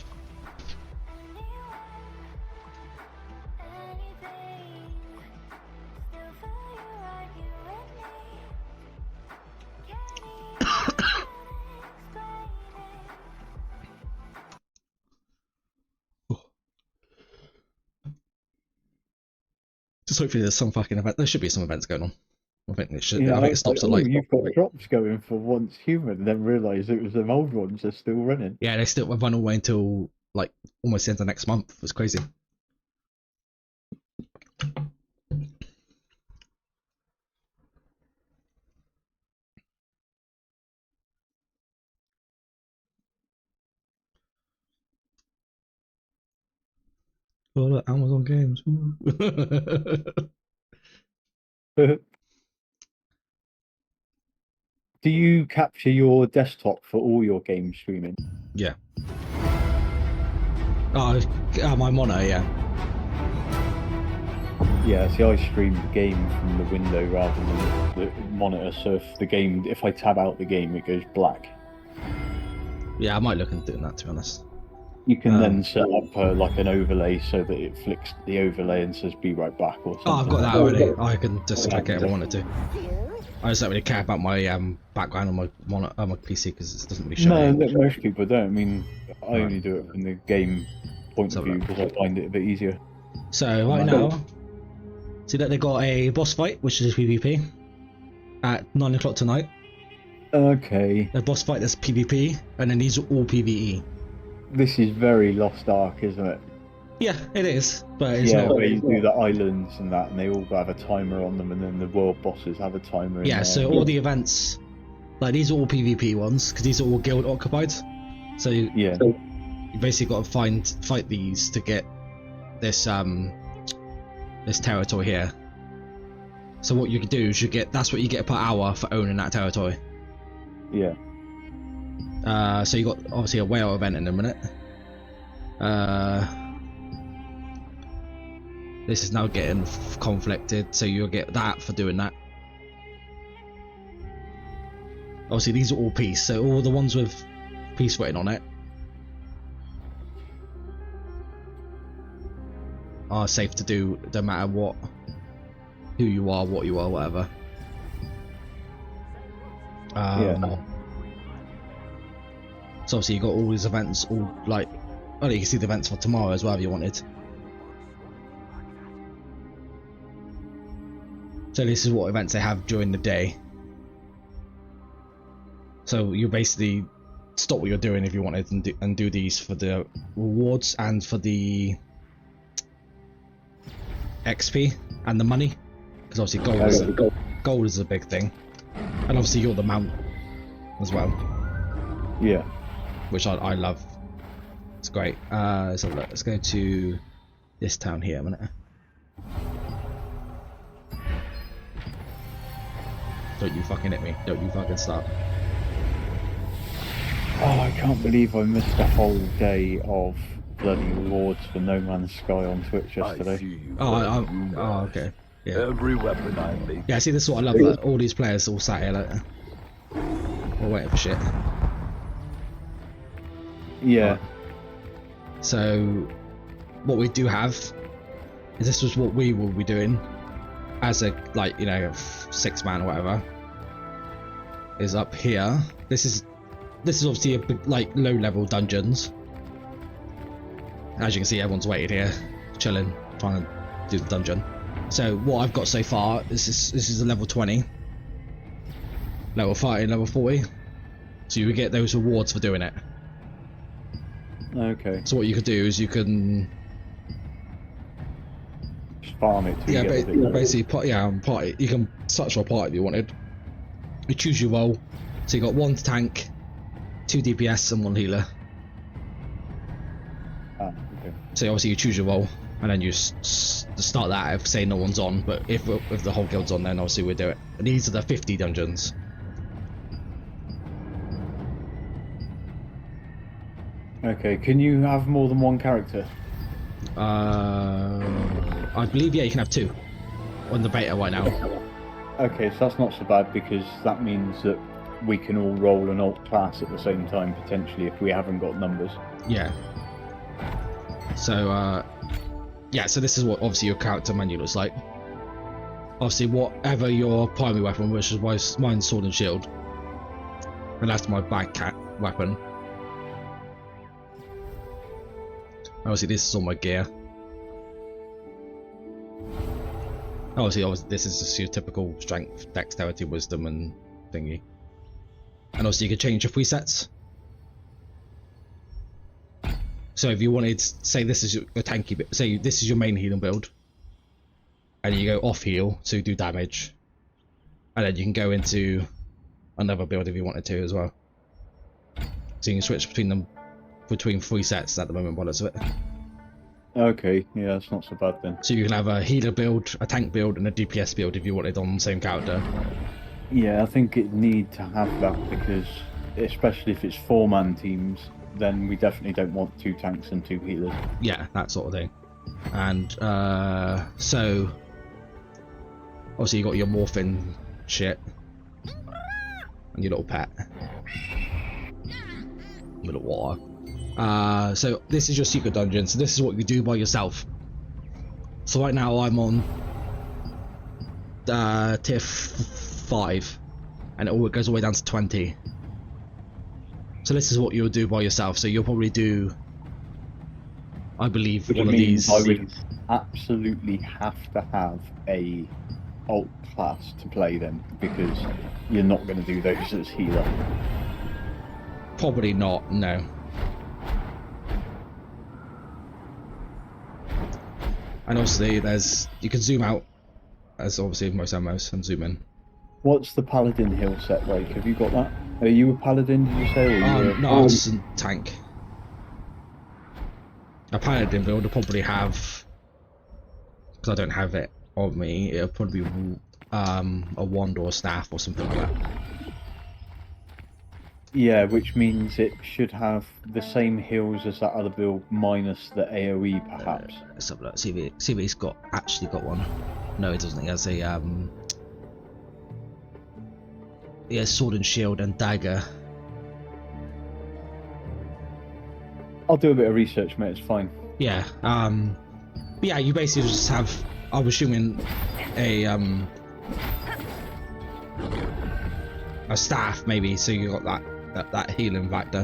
Just hopefully there's some fucking event. There should be some events going on. I think it should. Yeah, I think it stops at like. You've got drops going for once human, and then realise it was them old ones are still running. Yeah, they still run all the way until like almost the end of next month. It's crazy. Oh, look, Amazon games. Do you capture your desktop for all your game streaming? Yeah. Oh, my monitor, yeah. Yeah, see, I stream the game from the window rather than the monitor, so if I tab out the game, it goes black. Yeah, I might look into doing that, to be honest. You can then set up like an overlay so that it flicks the overlay and says "be right back" or something. Oh, I've got that already. I can just click it if I wanted to. I just don't really care about my background on my monitor, my PC, because it doesn't really show. No, most people don't. I mean, I only do it from the game point of view because I find it a bit easier. So right now, see that they got a boss fight, which is PvP, at 9 o'clock tonight. Okay. A boss fight that's PvP, and then these are all PvE. This is very Lost Ark, isn't it? Yeah, it is, but it's yeah, not. where you do the islands and that, and they all have a timer on them, and then the world bosses have a timer. Yeah, so all the events Like these are all PvP ones because these are all guild occupied. So you Yeah. basically got to fight these to get this this territory here. So what you can do is that's what you get per hour for owning that territory. Yeah. So you got obviously a whale event in a minute. This is now getting conflicted, so you'll get that for doing that. Obviously these are all peace, so all the ones with peace written on it are safe to do, no matter what, who you are, what you are, whatever. So obviously you got all these events, all like, oh, you can see the events for tomorrow as well if you wanted. So this is what events they have during the day. So you basically stop what you're doing if you wanted and do these for the rewards and for the XP and the money, because obviously gold is a big thing, and obviously you're the mount as well. Yeah. Which I love. It's great. So let's go to this town here a minute. Don't you fucking hit me. Don't you fucking stop. Oh, I can't believe I missed a whole day of bloody rewards for No Man's Sky on Twitch yesterday. Oh, okay. Yeah. Every weapon I make. Yeah, see, this is what I love. Like, all these players all sat here, like, all waiting for shit. Yeah. So, what we do have is this was what we will be doing as a, like, you know, 6-man or whatever. Is up here. This is obviously a big, like, low-level dungeons. As you can see, everyone's waiting here, chilling, trying to do the dungeon. So what I've got so far, this is a level 20, level 30, level 40. So you get those rewards for doing it. Okay. So what you could do is you can Just farm it to get a bit. basically party. You can search for a party if you wanted. You choose your role. So you got 1 tank, 2 DPS, and 1 healer. Okay. So obviously you choose your role, and then you start that if say no one's on. But if the whole guild's on, then obviously we do it. And these are the 50 dungeons. Okay. Can you have more than one character? I believe you can have 2 on the beta right now. Okay, so that's not so bad because that means that we can all roll an alt class at the same time potentially if we haven't got numbers. Yeah. So yeah, so this is what obviously your character menu looks like. Obviously whatever your primary weapon, which is mine's sword and shield, and that's my backcat weapon. Obviously this is all my gear. Obviously this is just your typical strength, dexterity, wisdom and thingy. And also you can change your presets. So if you wanted, say this is your tanky bit, say this is your main healing build, and you go off heal to do damage, and then you can go into another build if you wanted to as well. So you can switch between 3 sets at the moment by the looks of it. Okay, yeah, that's not so bad then. So you can have a healer build, a tank build, and a DPS build if you wanted on the same character. Yeah, I think it need to have that because, especially if it's 4-man teams, then we definitely don't want 2 tanks and 2 healers. Yeah, that sort of thing. And so obviously you got your morphin shit and your little pet, your little water. So this is your secret dungeon. So this is what you do by yourself. So right now I'm on tier 5, and it goes all the way down to 20. So this is what you'll do by yourself. So you'll probably do, I believe, Which one of means these. I would absolutely have to have a alt class to play them because you're not going to do those as healer. Probably not. No. And obviously, you can zoom out, as obviously most MMOs, and zoom in. What's the paladin heal set like? Have you got that? Are you a paladin? Did you say? Or you No, I was a tank. A paladin build will probably have, because I don't have it on me, it'll probably be a wand or a staff or something like that. Yeah, which means it should have the same heals as that other build minus the AoE, perhaps. Let's have a look. See if he's actually got one. No, he doesn't. He has a he has sword and shield and dagger. I'll do a bit of research, mate. It's fine. Yeah. But yeah, you basically just have, I'm assuming, a staff maybe, so you got that healing factor.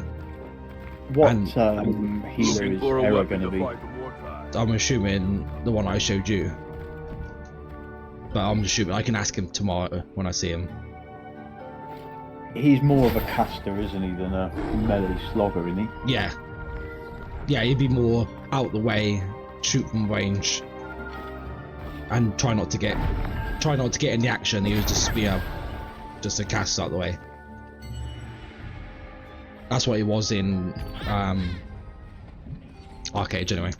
What And- healer is Era going to be? I'm assuming the one I showed you. But I'm assuming I can ask him tomorrow when I see him. He's more of a caster, isn't he, than a melee slogger, isn't he? Yeah. Yeah, he'd be more out the way, shoot from range, and try not to get in the action. He would just be a cast out the way. That's what he was in Arcade anyway.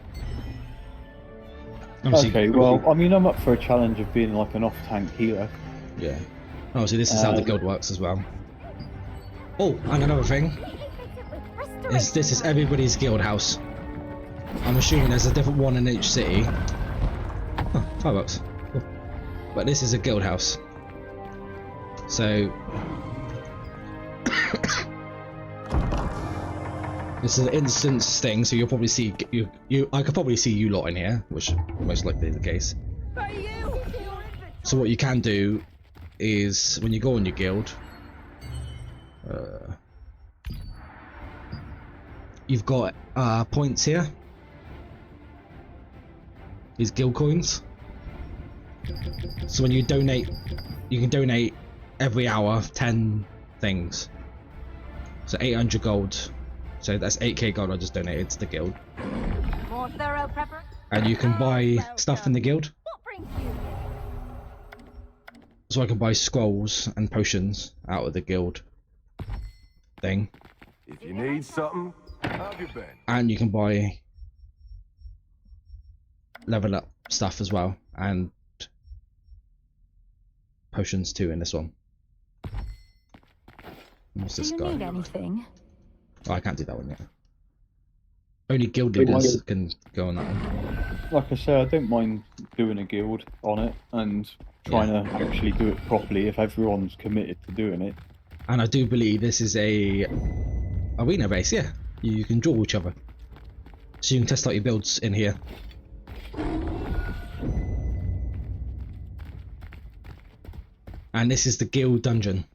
Obviously, Okay, well, I mean, I'm up for a challenge of being like an off-tank healer. yeah. Obviously, this is how the guild works as well. Oh, and another thing is this is everybody's guild house. I'm assuming there's a different one in each city. Oh, $5. Cool. But this is a guild house. So this is an instance thing, so you'll probably see I could probably see you lot in here, which most likely is the case. So what you can do is when you go on your guild, you've got points here. These guild coins. So when you donate, you can donate every hour 10 things. So 800 gold. So that's 8k gold I just donated to the guild. More thorough prepper? And you can buy stuff in the guild. What brings you here? So I can buy scrolls and potions out of the guild thing. If you need something, how have you been? And you can buy level up stuff as well, and potions too in this one. What's this Do you guy? need anything? Oh, I can't do that one yet. Only guild leaders can go on that one. Like I say, I don't mind doing a guild on it and trying to actually do it properly if everyone's committed to doing it. And I do believe this is a arena base, yeah. You can draw each other. So you can test out your builds in here. And this is the guild dungeon.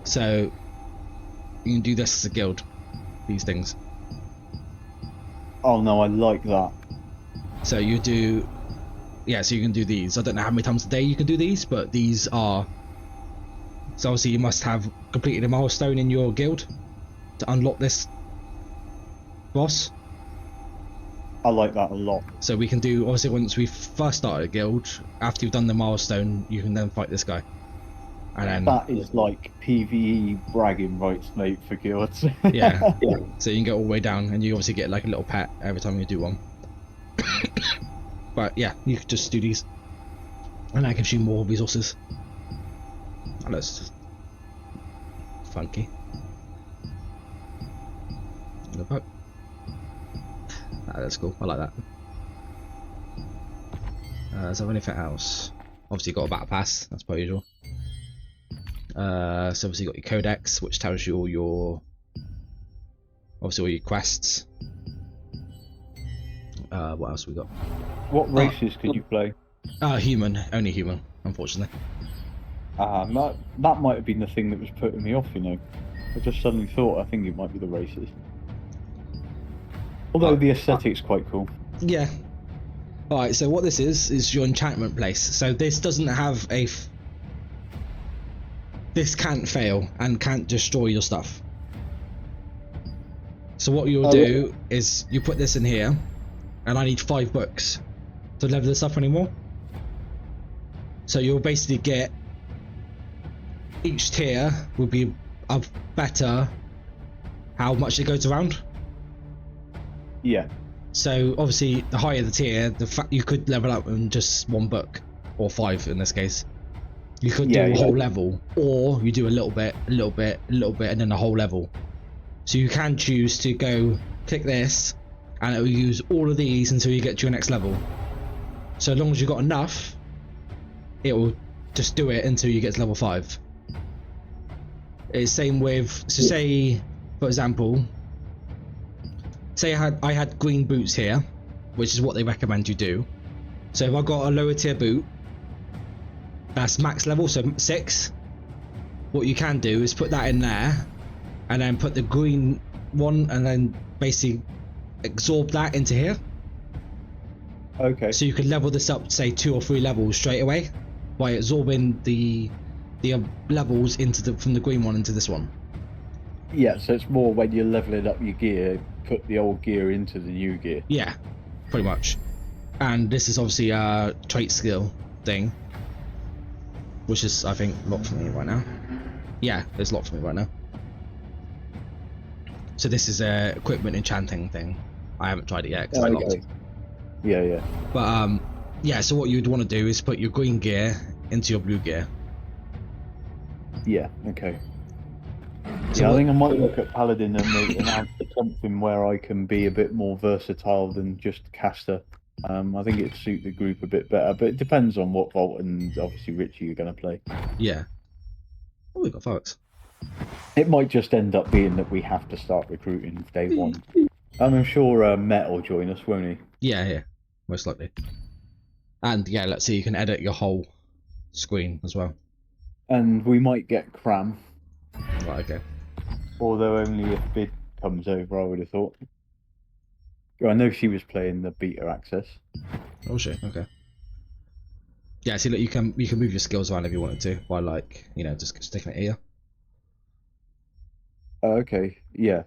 So you can do this as a guild, these things. Oh no, I like that. So you do, yeah, so you can do these. I don't know how many times a day you can do these, but these are, so obviously you must have completed a milestone in your guild to unlock this boss. I like that a lot. So we can do, obviously once we first started a guild, after you've done the milestone, you can then fight this guy. And then, That is like PvE bragging rights, mate, for guilds. yeah. So you can go all the way down, and you obviously get like a little pet every time you do one. But yeah, you could just do these, and that gives you more resources. And that's just funky. Look up. Ah, that's cool. I like that. Is there anything else? Obviously, you got a battle pass. That's per usual. So obviously you got your codex, which tells you all your, obviously all your quests. What else we got? What races could you play? Human, only human, unfortunately. That might have been the thing that was putting me off, you know. I just suddenly thought, I think it might be the races. Although the aesthetic's quite cool. Yeah. Alright, so what this is your enchantment place. So this doesn't have a... This can't fail and can't destroy your stuff. So what you'll do is you put this in here, and I need 5 books to level this up anymore. So you'll basically get each tier will be of better how much it goes around. Yeah. So obviously, the higher the tier, you could level up in just one book, or 5 in this case. You could do a whole level, or you do a little bit, a little bit, a little bit, and then a whole level. So you can choose to go click this, and it will use all of these until you get to your next level. So as long as you've got enough, it will just do it until you get to level 5. It's same with, so say, for example, say I had green boots here, which is what they recommend you do. So if I got a lower tier boot, that's max level, so 6. What you can do is put that in there, and then put the green one, and then basically absorb that into here. Okay. So you could level this up, say 2 or 3 levels straight away, by absorbing the levels into from the green one into this one. Yeah, so it's more when you're leveling up your gear, put the old gear into the new gear. Yeah, pretty much. And this is obviously a trait skill thing, which is, I think, a lot for me right now. Yeah, there's a lot for me right now. So this is a equipment enchanting thing. I haven't tried it yet because I'm locked. Yeah. But yeah. So what you'd want to do is put your green gear into your blue gear. Yeah. Okay. So Yeah, I think I might look at Paladin and add something where I can be a bit more versatile than just caster. I think it'd suit the group a bit better, but it depends on what Vault and obviously Richie you're going to play. Yeah. Oh, we got folks. It might just end up being that we have to start recruiting day one. I'm sure Met will join us, won't he? Yeah, most likely. And yeah, let's see, you can edit your whole screen as well. And we might get Cram, Right, okay. although only if Bid comes over, I would have thought. I know she was playing the beta access. Oh shit, okay. Yeah, see, look, you can move your skills around if you wanted to, by like, you know, just sticking it here. Oh, okay, yeah.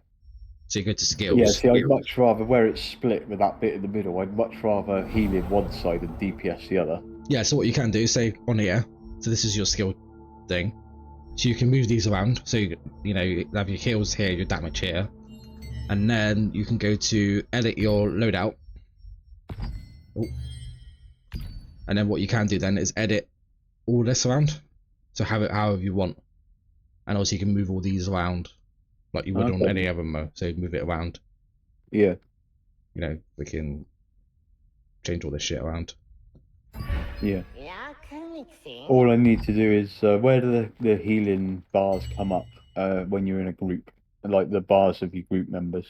So you go to skills. Yeah, see, I'd much rather, where it's split with that bit in the middle, I'd much rather healing one side and DPS the other. Yeah, so what you can do, say on here, so this is your skill thing. So you can move these around, so you know, you have your heals here, your damage here. And then you can go to edit your loadout. Oh. And then what you can do then is edit all this around. So have it however you want. And also you can move all these around like you would on any other mode. So move it around. Yeah. You know, we can change all this shit around. Yeah. All I need to do is, where do the healing bars come up when you're in a group? Like the bars of your group members.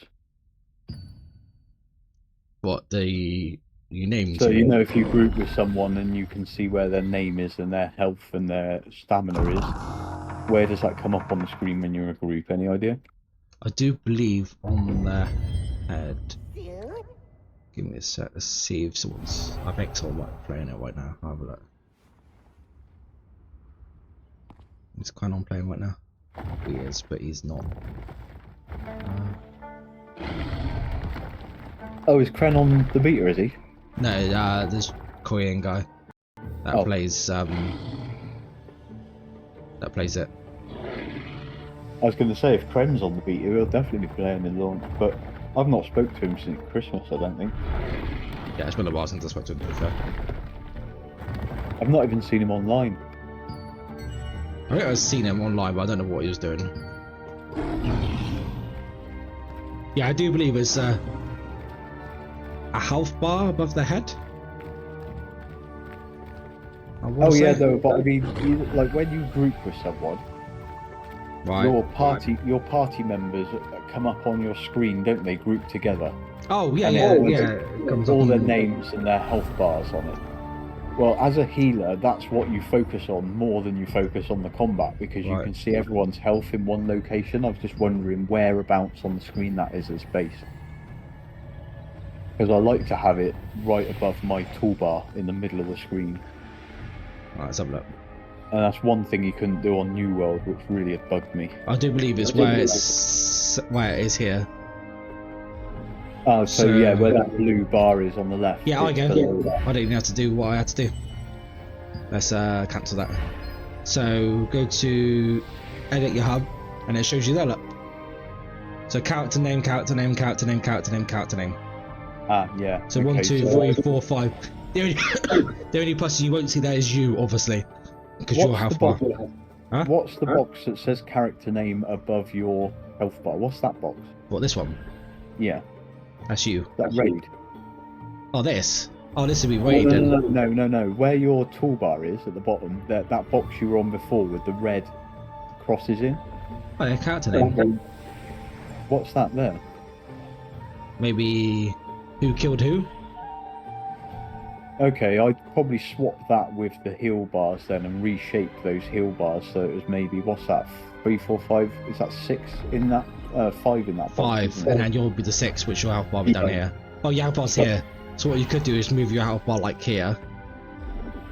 What, your names? So, you know, if you group with someone and you can see where their name is and their health and their stamina is, where does that come up on the screen when you're in a group? Any idea? I do believe on the head. Give me a sec, let's see if someone's... I think someone might be playing it right now. I'll have a look. Is Quanon playing right now? He is, but he's not. Oh, is Kren on the beta, is he? No, there's Korean guy that plays it. I was going to say, if Kren's on the beta, he'll definitely be playing in launch, but I've not spoke to him since Christmas, I don't think. Yeah, it's been a while since I spoke to him, to be fair. I've not even seen him online. I think I've seen him online, but I don't know what he was doing. Yeah, I do believe it's a health bar above the head. Oh yeah, though, but I mean, like when you group with someone, right, your party members come up on your screen, don't they? Group together. Oh yeah, It comes all up their names and their health bars on it. Well, as a healer, that's what you focus on more than you focus on the combat, because you can see everyone's health in one location. I was just wondering whereabouts on the screen that is as base. Because I like to have it right above my toolbar in the middle of the screen. Right, let's have a look. And that's one thing you couldn't do on New World, which really had bugged me. I do believe it's where it is here. Oh, so yeah, where that blue bar is on the left. Yeah, I go. I didn't even have to do what I had to do. Let's cancel that. So go to edit your hub, and it shows you that up. So character name, character name, character name, character name, character name. Ah, yeah. So okay, 1, 2, so 3, 4, 5. The only the only person you won't see there is you, obviously, because your what's health the bar. box? Huh? What's the box that says character name above your health bar? What's that box? What, this one? Yeah, That's you. that raid. Oh, this. Oh, this would be rated. No. Where your toolbar is at the bottom, that box you were on before with the red crosses in. Oh, yeah, character name. What's that there? Maybe who killed who? Okay, I'd probably swap that with the heal bars then and reshape those heal bars so it was maybe, what's that, 3, 4, 5? Is that 6 in that? 5 in that box, 5, isn't and it? then you'll be the 6, which your health bar will be down Yeah. here. Oh, your health bar's here. So what you could do is move your health bar like here.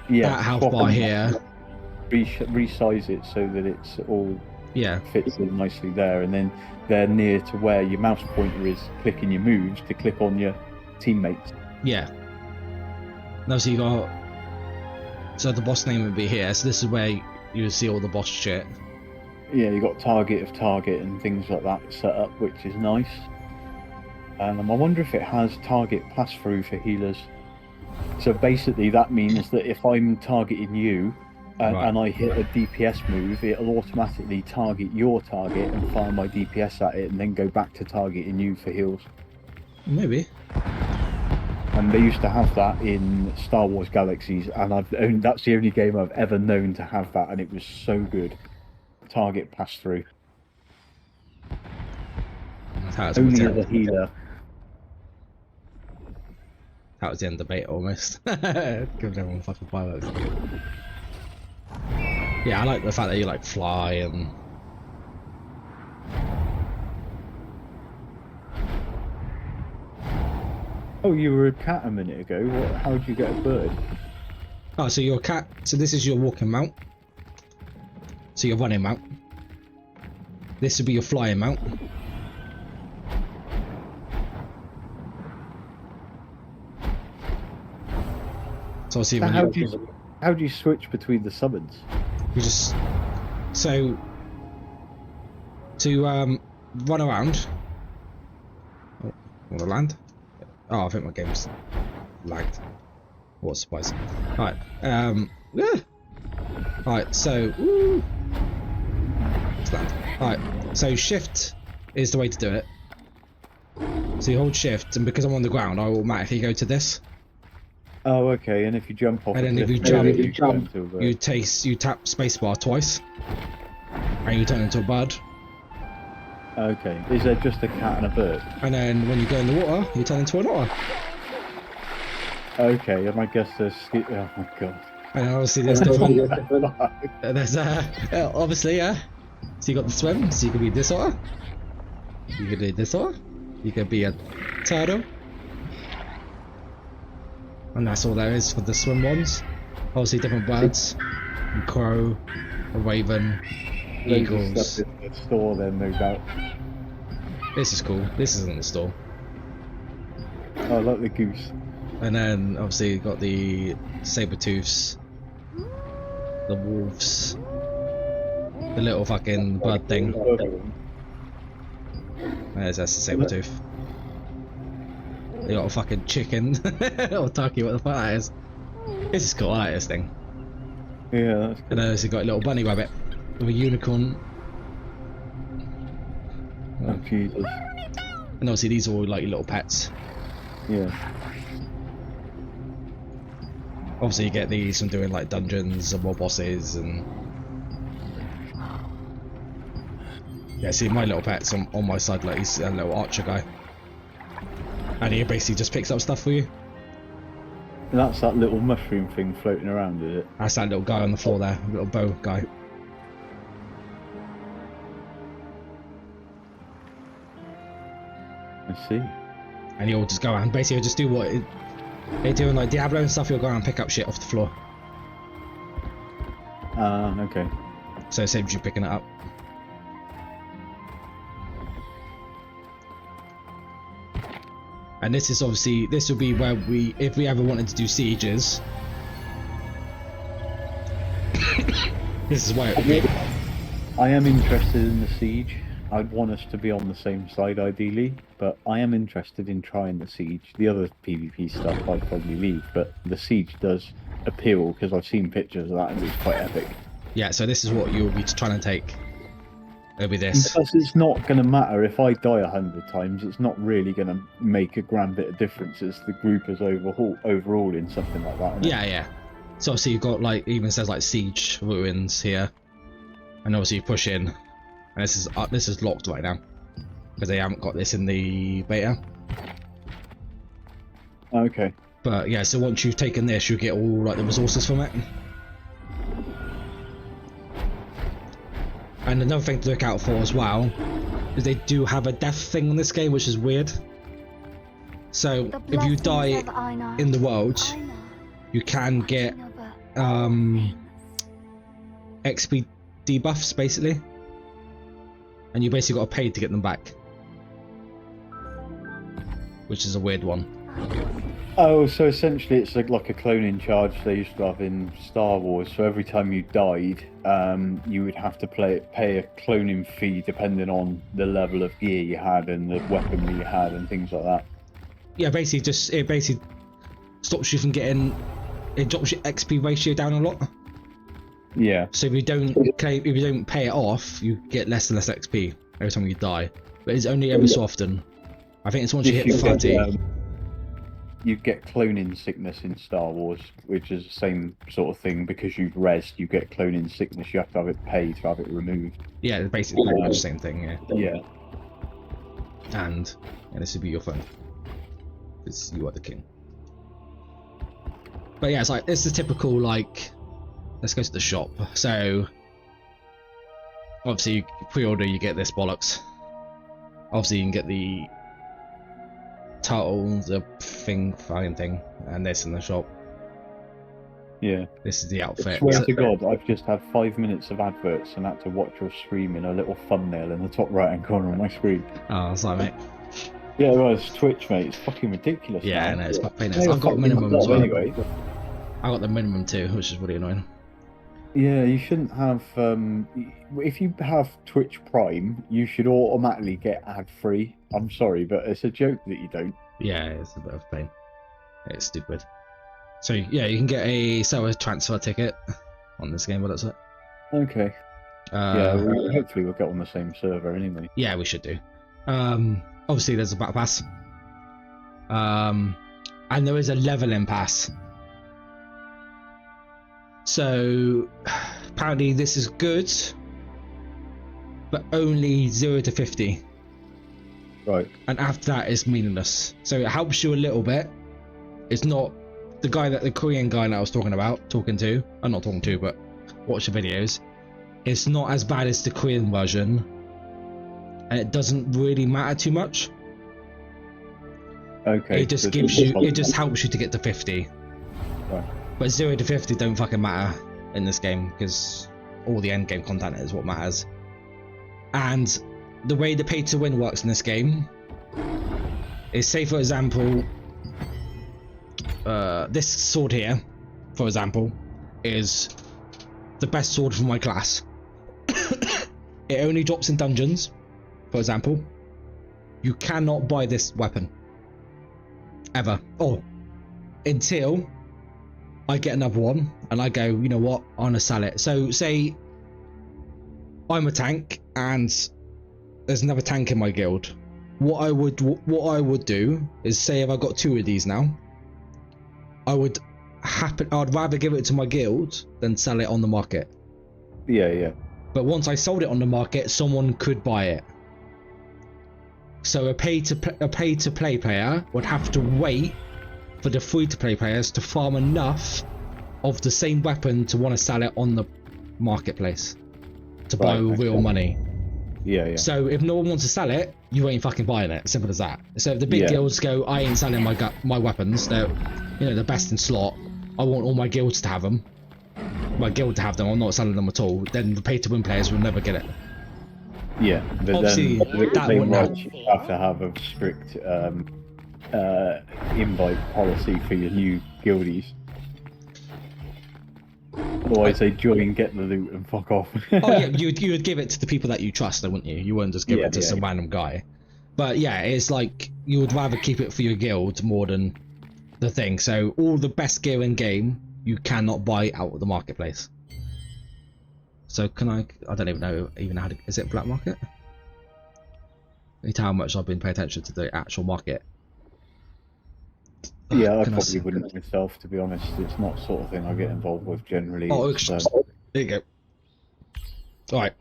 Yeah, That health swap bar them, here. Resize it so that it's all Yeah. fits in nicely there, and then they're near to where your mouse pointer is clicking your moves to click on your teammates. Yeah. No, so you got. So the boss name would be here. So this is where you would see all the boss shit. Yeah, you got target of target and things like that set up, which is nice. I wonder if it has target pass through for healers. So basically, that means that if I'm targeting you Right. and I hit a DPS move, it'll automatically target your target and fire my DPS at it, and then go back to targeting you for heals. Maybe. And they used to have that in Star Wars Galaxies, and that's the only game I've ever known to have that, and it was so good. Target pass through. That was, Only the, as a healer. that was the end of the debate almost. Give everyone fucking fireworks. Yeah, I like the fact that you like fly and. Oh, you were a cat a minute ago. How did you get a bird? Oh, so you're a cat. So this is your walking mount. So your running mount. This would be your flying mount. So I'll see So when how do you switch between the summons? you just so to run around. Oh, want to land? Oh, I think my game's lagged. What a surprise! Right, yeah. Right, so let's land. Right, so shift is the way to do it. So you hold shift, and because I'm on the ground, I automatically go to this. Oh, okay. And if you jump off, And then a if you cliff, jump, turn into a bird. you tap spacebar twice, and you turn into a bird. Okay. Is there just a cat and a bird? And then when you go in the water, you turn into an otter. Okay, and I guess there's. Oh my god. And obviously there's different. There's obviously So you got the swim, so you can be this otter. You can do this otter. You can be a turtle. And that's all there is for the swim ones. Obviously different birds. A crow, a raven, eagles. Stuff in the store then, no doubt. This is cool. This isn't the store. Oh, I like the goose. And then obviously you got the saber-tooths, the wolves, the little fucking bird thing. That's the saber-tooth. They got a fucking chicken or turkey, what the fuck that is. This is cool, I like this thing. Yeah, that's And good. then also got a little bunny rabbit with a unicorn. Oh, Jesus. And obviously these are all like your little pets. Yeah. Obviously you get these from doing like dungeons and more bosses and... Yeah, see my little pet's on my side, like he's a little archer guy. And he basically just picks up stuff for you. And that's that little mushroom thing floating around, is it? That's that little guy on the floor there, little bow guy. I see. And you'll just go around, basically just do what they're doing like Diablo and stuff, you'll go around and pick up shit off the floor. Okay. So it saves you picking it up. And this is obviously, this will be where we, if we ever wanted to do sieges, This is why it would be. I am interested in the siege. I'd want us to be on the same side ideally, but I am interested in trying the siege. The other PvP stuff I'd probably leave, but the siege does appeal because I've seen pictures of that and it's quite epic. Yeah, so this is what you'll be trying to take. It'll be this. Because it's not going to matter if I die 100 times. It's not really going to make a grand bit of difference. It's the group as overall in something like that. Isn't it? Yeah, yeah. So obviously you've got like, even says like siege ruins here, and obviously you push in, and this is locked right now because they haven't got this in the beta. Okay. But yeah, so once you've taken this, you get all like the resources from it. And another thing to look out for as well is they do have a death thing in this game, which is weird. So if you die in the world, you can get XP debuffs basically, and you basically got to pay to get them back, which is a weird one. Oh, so essentially it's like a cloning charge they used to have in Star Wars. So every time you died, you would have to pay a cloning fee depending on the level of gear you had and the weaponry you had and things like that. Yeah, basically it basically stops you from getting, it drops your XP ratio down a lot. Yeah. So if you don't pay it off, you get less and less XP every time you die. But it's only every so often. I think it's once you hit 30. You get cloning sickness in Star Wars, which is the same sort of thing. Because you've rezzed, you get cloning sickness. You have to have it paid to have it removed. Yeah, it's basically pretty much the same thing. Yeah. Yeah. And this would be your phone, because you are the king. But yeah, it's the typical like. Let's go to the shop. So obviously, you pre-order, you get this bollocks. Obviously, you can get the turtle, the flying thing, and this in the shop. Yeah. This is the outfit. I swear to God, I've just had 5 minutes of adverts and had to watch your stream in a little thumbnail in the top right-hand corner of my screen. Oh, that's like, mate. Yeah, well, it's Twitch, mate. It's fucking ridiculous. Yeah, man. no, it's quite painless. I've got minimum as well. Anyway. I got the minimum too, which is really annoying. Yeah, you shouldn't have. If you have Twitch Prime, you should automatically get ad-free. I'm sorry, but it's a joke that you don't. Yeah, it's a bit of a pain. It's stupid. So yeah, you can get a transfer ticket on this game, but that's it. Okay. Yeah, hopefully we'll get on the same server anyway. Yeah, we should do. Obviously there's a battle pass. And there is a leveling pass. So apparently this is good, but only 0 to 50. Right. And after that it's meaningless. So it helps you a little bit. It's not the Korean guy that I was talking to. I'm not talking to, but watch the videos. It's not as bad as the Korean version, and it doesn't really matter too much. Okay. It just gives you, it just helps you to get to 50. Right. But 0 to 50 don't fucking matter in this game, because all the end game content is what matters. And the way the pay to win works in this game is, say for example, this sword here, for example, is the best sword for my class. It only drops in dungeons, for example. You cannot buy this weapon ever, until I get another one and I go, you know what, I'm gonna sell it. So say I'm a tank and there's another tank in my guild. What I would do is, say if I got 2 of these now, I'd rather give it to my guild than sell it on the market. Yeah. But once I sold it on the market, someone could buy it. So a pay to play player would have to wait for the free to play players to farm enough of the same weapon to want to sell it on the marketplace to buy real money. Yeah. So if no one wants to sell it, you ain't fucking buying it. Simple as that. So if the big guilds go, I ain't selling my weapons, they're, you know, the best in slot, I want all my guilds to have them, my guild to have them, I'm not selling them at all, then the pay to win players will never get it. Yeah, but obviously then that they wouldn't might have to have a strict invite policy for your new guildies. Otherwise, they join, get the loot, and fuck off. Oh yeah, you would give it to the people that you trust, though, wouldn't you? You wouldn't just give Yeah, it to yeah. some random guy. But yeah, it's like you would rather keep it for your guild more than the thing. So all the best gear in game you cannot buy out of the marketplace. So can I don't even know how to, is it black market? Need how much I've been paying attention to the actual market. Yeah, I Can probably see? wouldn't myself, to be honest. It's not the sort of thing I get involved with generally. Oh, It's, there you go. Alright.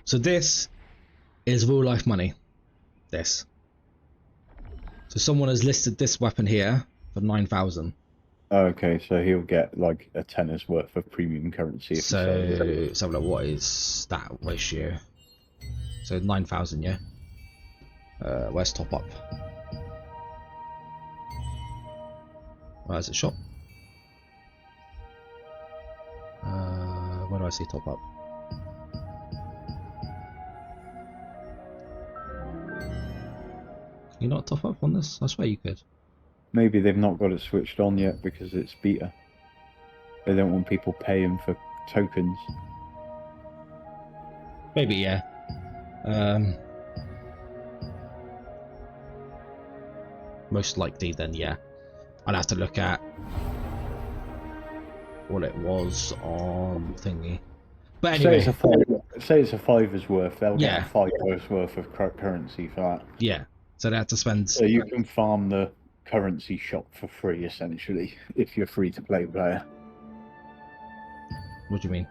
So this is real life money. This. So someone has listed this weapon here for 9,000. okay, so he'll get like a tenner's worth of premium currency. If he sells it. So let's have a look. What is that ratio? So 9,000, yeah. Where's top up? Where's it shop? Where do I see top up? Can you not top up on this? I swear you could. Maybe they've not got it switched on yet because it's beta. They don't want people paying for tokens. Maybe, yeah. Most likely then, yeah. I'll have to look at what it was on thingy. But anyway, Say it's a fiver's worth, they'll Yeah. get a fiver's worth of currency for that. yeah. So they have to spend. So you can farm the currency shop for free, essentially, if you're free to play player. What do you mean?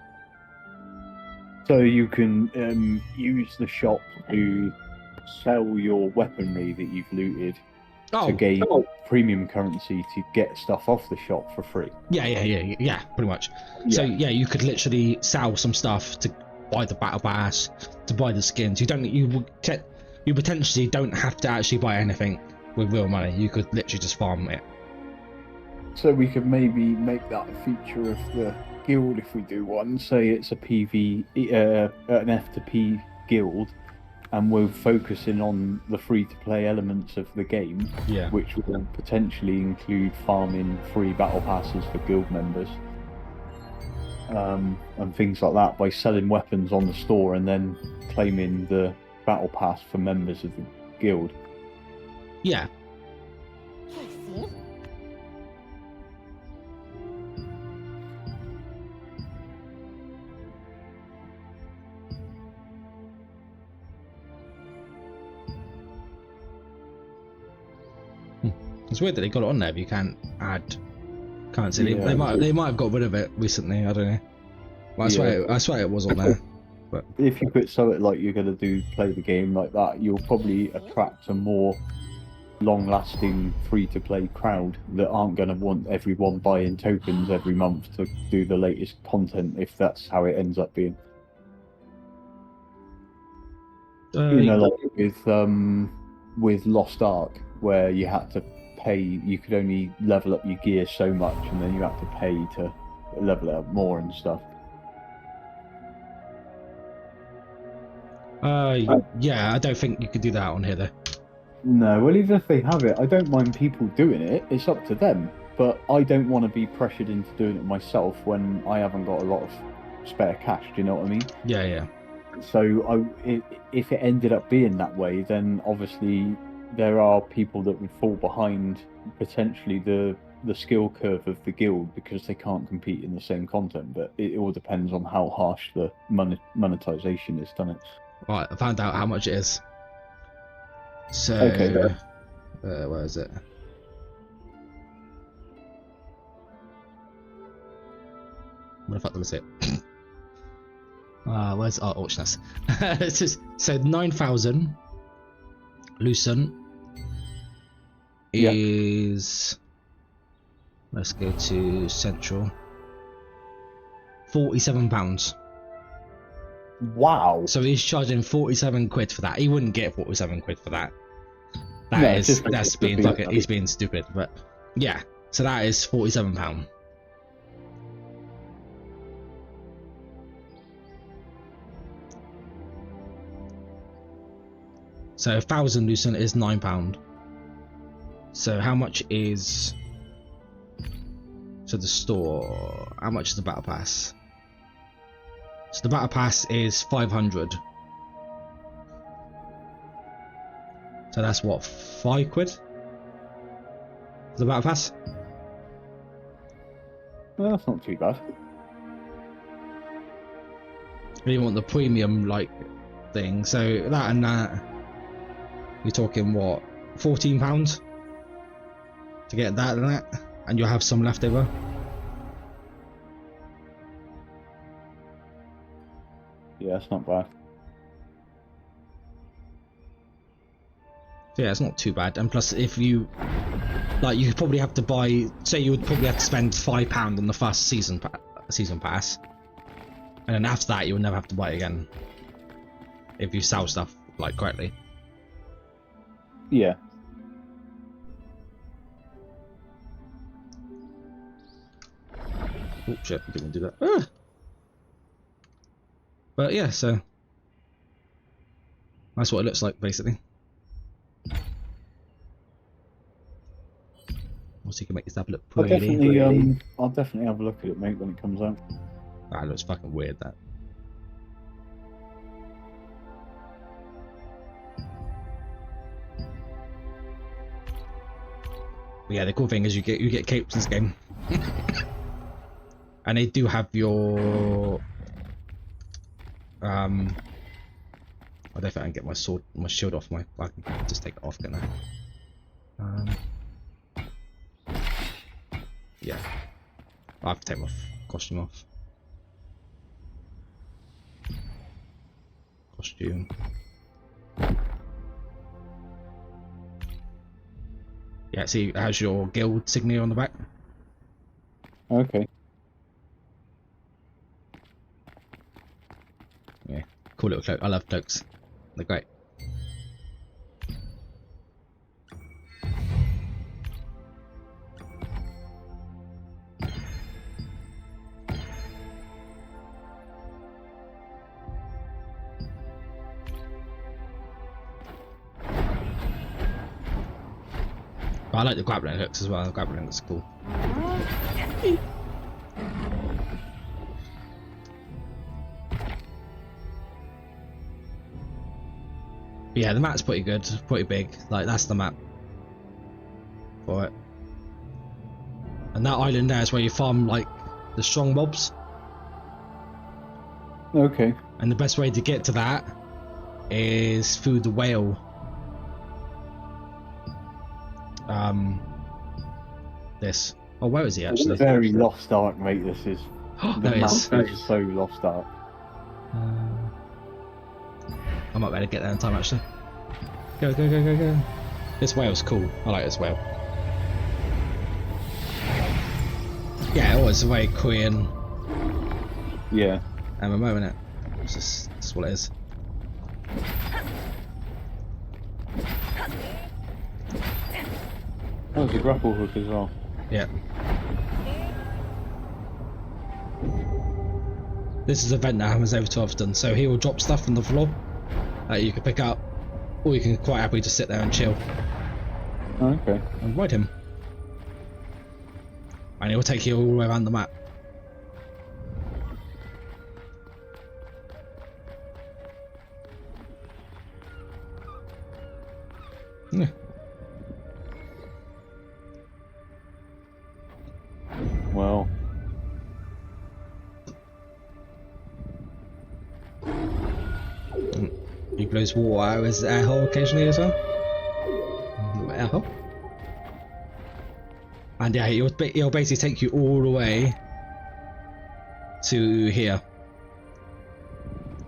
So you can use the shop to sell your weaponry that you've looted Oh, to gain premium currency to get stuff off the shop for free. yeah, pretty much. So yeah, you could literally sell some stuff to buy the battle pass, to buy the skins. You potentially don't have to actually buy anything with real money. You could literally just farm it. So we could maybe make that a feature of the guild if we do one. Say it's a PV, an F to P guild, and we're focusing on the free-to-play elements of the game, Yeah. which will potentially include farming free battle passes for guild members, and things like that, by selling weapons on the store and then claiming the battle pass for members of the guild. Yeah. It's weird that they got it on there, but you can't add currency. Yeah. They might have got rid of it recently. I don't know. Well, I swear it was on there. But If you put something like you're going to play the game like that, you'll probably attract a more long-lasting free-to-play crowd that aren't going to want everyone buying tokens every month to do the latest content, if that's how it ends up being. You know, like with Lost Ark, where you had to pay, you could only level up your gear so much, and then you had to pay to level it up more and stuff. Yeah, I don't think you could do that on here though. No, well, even if they have it, I don't mind people doing it. It's up to them. But I don't want to be pressured into doing it myself when I haven't got a lot of spare cash. Do you know what I mean? Yeah. So if it ended up being that way, then obviously there are people that would fall behind potentially the skill curve of the guild because they can't compete in the same content. But it all depends on how harsh the monetization is done. Right, I found out how much it is. So, Okay, where is it? Where the fuck did I see it? Where's auctioners? It's just, so 9,000 Lucent is, let's go to Central, £47. Wow. So he's charging 47 quid for that. He wouldn't get 47 quid for that. No, That's being fucking, he's being stupid. But yeah, so that is £47. So 1,000 Lucent is £9. So how much is So the store, how much is the battle pass? So the battle pass is 500. So that's what, £5? The battle pass? Well, that's not too bad. And you want the premium like thing, so that and that, you're talking what, £14 to get that and that, and you'll have some left over. Yeah, that's not bad. So yeah, it's not too bad. And plus, if you like, you could probably have to buy. Say you would probably have to spend £5 on the first season pass, and then after that, you will never have to buy it again if you sell stuff like correctly. Yeah. Oh shit! I didn't do that. Ah! But yeah, so that's what it looks like basically. Also, you can make this stuff look I'll pretty. definitely have a look at it, mate, when it comes out. That looks fucking weird. That. But yeah, the cool thing is you get capes in this game, and they do have your I don't think I can get my shield off my. I can just take it off, can I? Yeah, I have to take my costume off. Costume. Yeah, see, it has your guild signature on the back. Okay. Yeah, cool little cloak. I love cloaks. They're great. But I like the grappling hooks as well. The grappling hooks are cool. But yeah, the map's pretty good, pretty big. Like, that's the map for it. And that island there is where you farm like the strong mobs. Okay. And the best way to get to that is through the whale. This. Oh, where is he actually? Very Lost Ark, mate. This is. There he map is. is so Lost Ark. I might be able to get there in time actually. Go, go, go, go, go. This whale's cool. I like this whale. Yeah, it was a very Korean Yeah. MMO, isn't it? It's just, that's what it is. Oh, there's a grapple hook as well. Yeah. This is an event that happens every so often, so he will drop stuff on the floor that you can pick up, or you can quite happily just sit there and chill Oh, okay. and ride him. And he'll take you all the way around the map. Yeah. Well. He blows water out of his air hole occasionally as well. Air hole. And yeah, he'll basically take you all the way to here.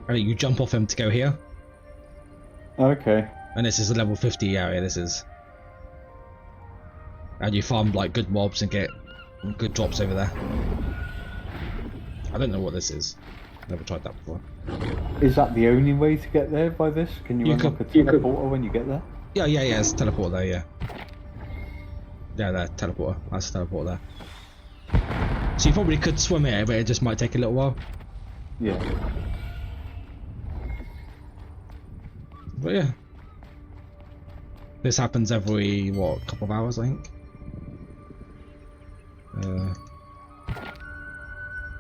And you jump off him to go here. Okay. And this is a level 50 area, this is. And you farm like good mobs and get good drops over there. I don't know what this is. Never tried that before. Is that the only way to get there by this? Can you unlock a teleporter when you get there? Yeah, it's a teleporter there, yeah. Yeah, there, teleporter. That's a teleporter there. So you probably could swim here, but it just might take a little while. Yeah. But yeah. This happens every, what, couple of hours, I think?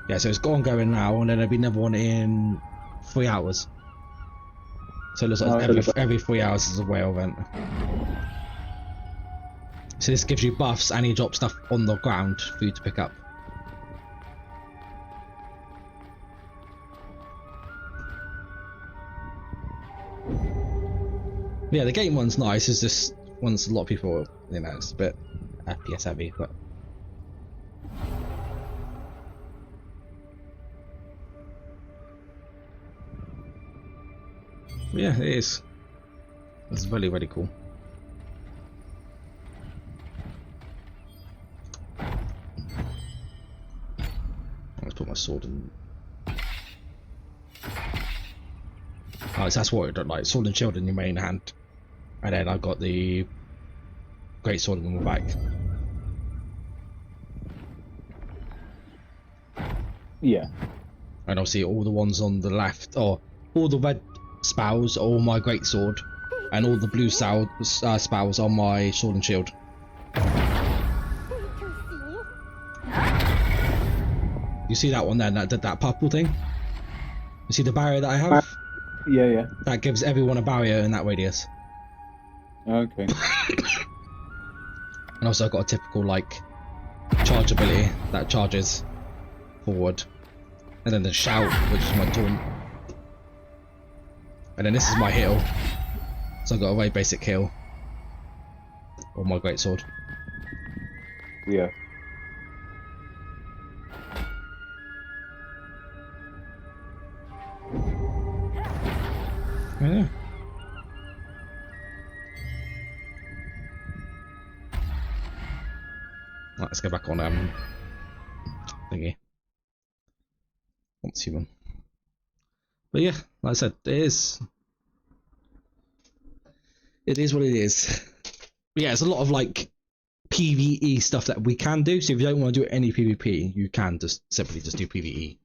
Yeah, so it's ongoing now, and then there'll be another one in 3 hours. So it looks like every 3 hours is a whale event. So this gives you buffs, and you drop stuff on the ground for you to pick up. Yeah, the game one's nice. It's just one's a lot of people, you know, it's a bit FPS heavy, but. Yeah, it is. It's really, really cool. Let's put my sword in. Oh, that's what I don't like. Sword and shield in your main hand. And then I've got the great sword in my back. Yeah. And obviously all the ones on the left, or all the red spows are all my great sword, and all the blue spows are my sword and shield. You see that one there, that purple thing? You see the barrier that I have? Yeah, yeah. That gives everyone a barrier in that radius. Okay. And also I've got a typical like charge ability that charges forward. And then the shout, which is my taunt. And then this is my heal. So I've got a very basic heal. Or my greatsword. Yeah. Yeah. Right, let's go back on thingy. Once human. But yeah, like I said, it is what it is. But yeah, it's a lot of like PvE stuff that we can do. So if you don't want to do any PvP, you can just simply just do PvE.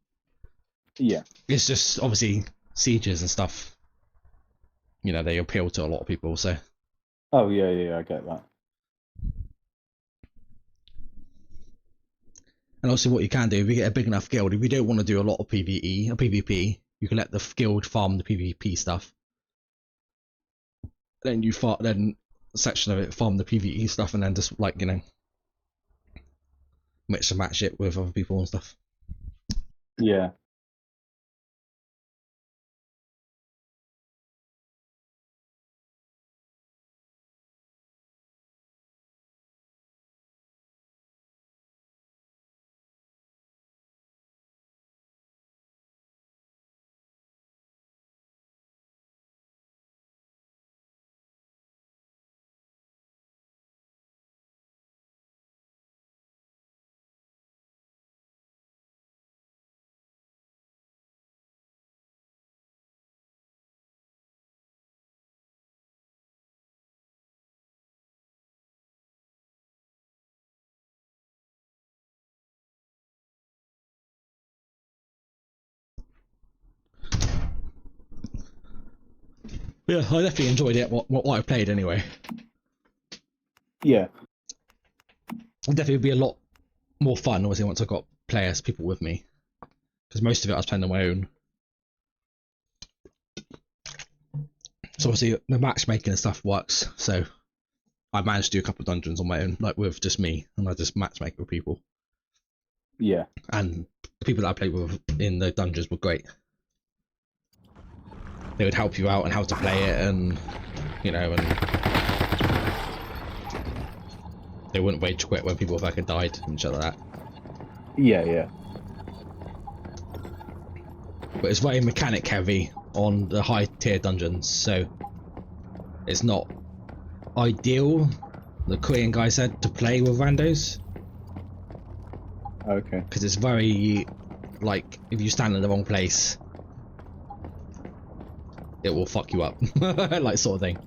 Yeah. It's just obviously sieges and stuff. You know, they appeal to a lot of people. So. Oh yeah, yeah, I get that. And also what you can do, if you get a big enough guild, if you don't want to do a lot of PvE or PvP, you can let the guild farm the PvP stuff. Then you then a section of it farm the PvE stuff, and then just like, you know, mix and match it with other people and stuff. Yeah. Yeah, I definitely enjoyed it. What I played anyway. Yeah. It'll definitely be a lot more fun, obviously, once I've got people with me. Because most of it I was playing on my own. So obviously the matchmaking and stuff works. So I managed to do a couple of dungeons on my own, like with just me, and I just matchmake with people. Yeah. And the people that I played with in the dungeons were great. They would help you out on how to play it, and you know, and they wouldn't rage quit when people fucking died and shit like that. Yeah, yeah. But it's very mechanic heavy on the high tier dungeons, so it's not ideal, the Korean guy said, to play with randos. Okay. Because it's very, like, if you stand in the wrong place, it will fuck you up, like, sort of thing.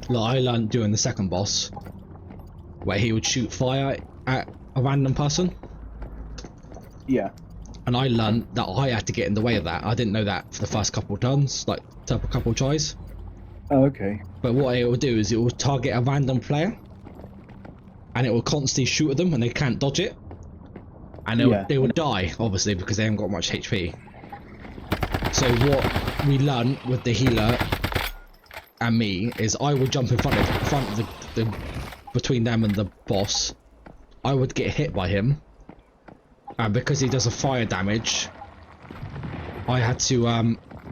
Like, I learned doing the second boss, where he would shoot fire at a random person. Yeah. And I learned that I had to get in the way of that. I didn't know that for the first couple of turns, like a couple of tries. Oh, okay. But what it will do is it will target a random player, and it will constantly shoot at them, and they can't dodge it. And they will die, obviously, because they haven't got much HP. So what we learned with the healer and me is I would jump in front of the between them and the boss. I would get hit by him, and because he does a fire damage, I had to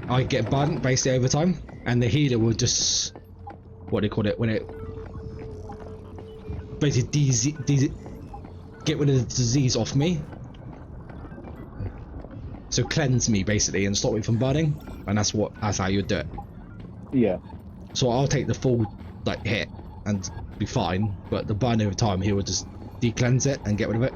I get burnt basically over time, and the healer would just, what do you call it, when it basically get rid of the disease off me, so cleanse me basically and stop me from burning, and that's how you do it. Yeah. So I'll take the full like hit and be fine, but the burn over time he would just de-cleanse it and get rid of it.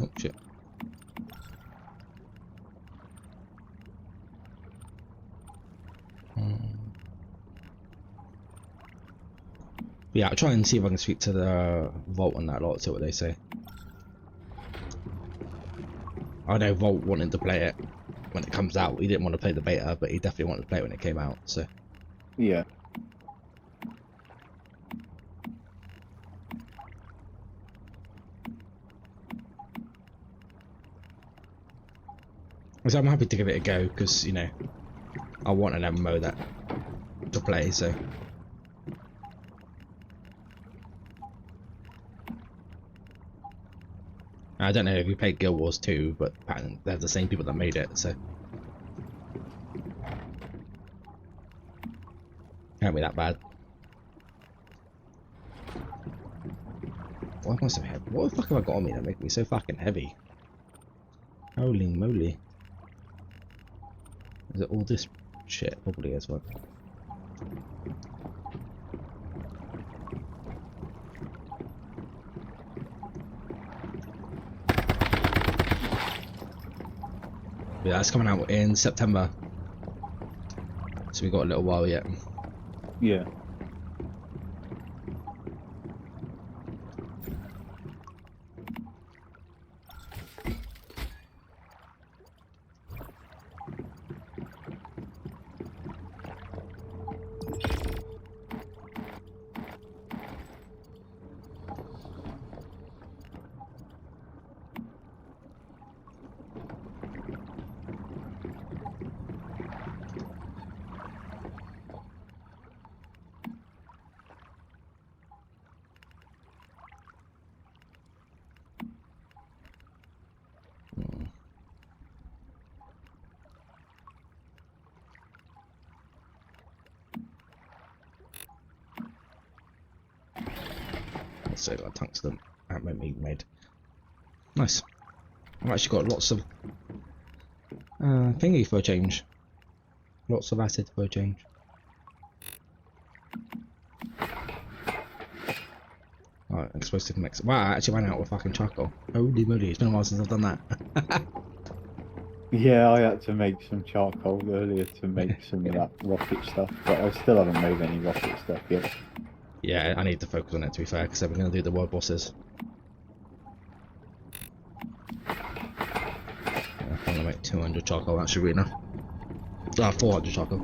Oh shit. Yeah, I'll try and see if I can speak to the Vault on that lot, see what they say. I know Vault wanted to play it when it comes out. He didn't want to play the beta, but he definitely wanted to play it when it came out, so. Yeah. So I'm happy to give it a go, because, you know, I want an MMO that to play, so. I don't know if you played Guild Wars 2, but apparently they're the same people that made it, so. Can't be that bad. Why am I so heavy? What the fuck have I got on me that makes me so fucking heavy? Holy moly. Is it all this shit? Probably as well. Yeah, that's coming out in September. So we got a little while yet. Yeah. So got tungsten ammo made. Nice. I've actually got lots of thingy for a change. Lots of acid for a change. Alright, explosive mix. Wow, I actually ran out of fucking charcoal. Holy moly, it's been a while since I've done that. Yeah, I had to make some charcoal earlier to make some of that rocket stuff, but I still haven't made any rocket stuff yet. Yeah, I need to focus on it, to be fair, because we're going to do the world bosses. Yeah, I'm going to make 200 charcoal, that should be enough. 400 charcoal.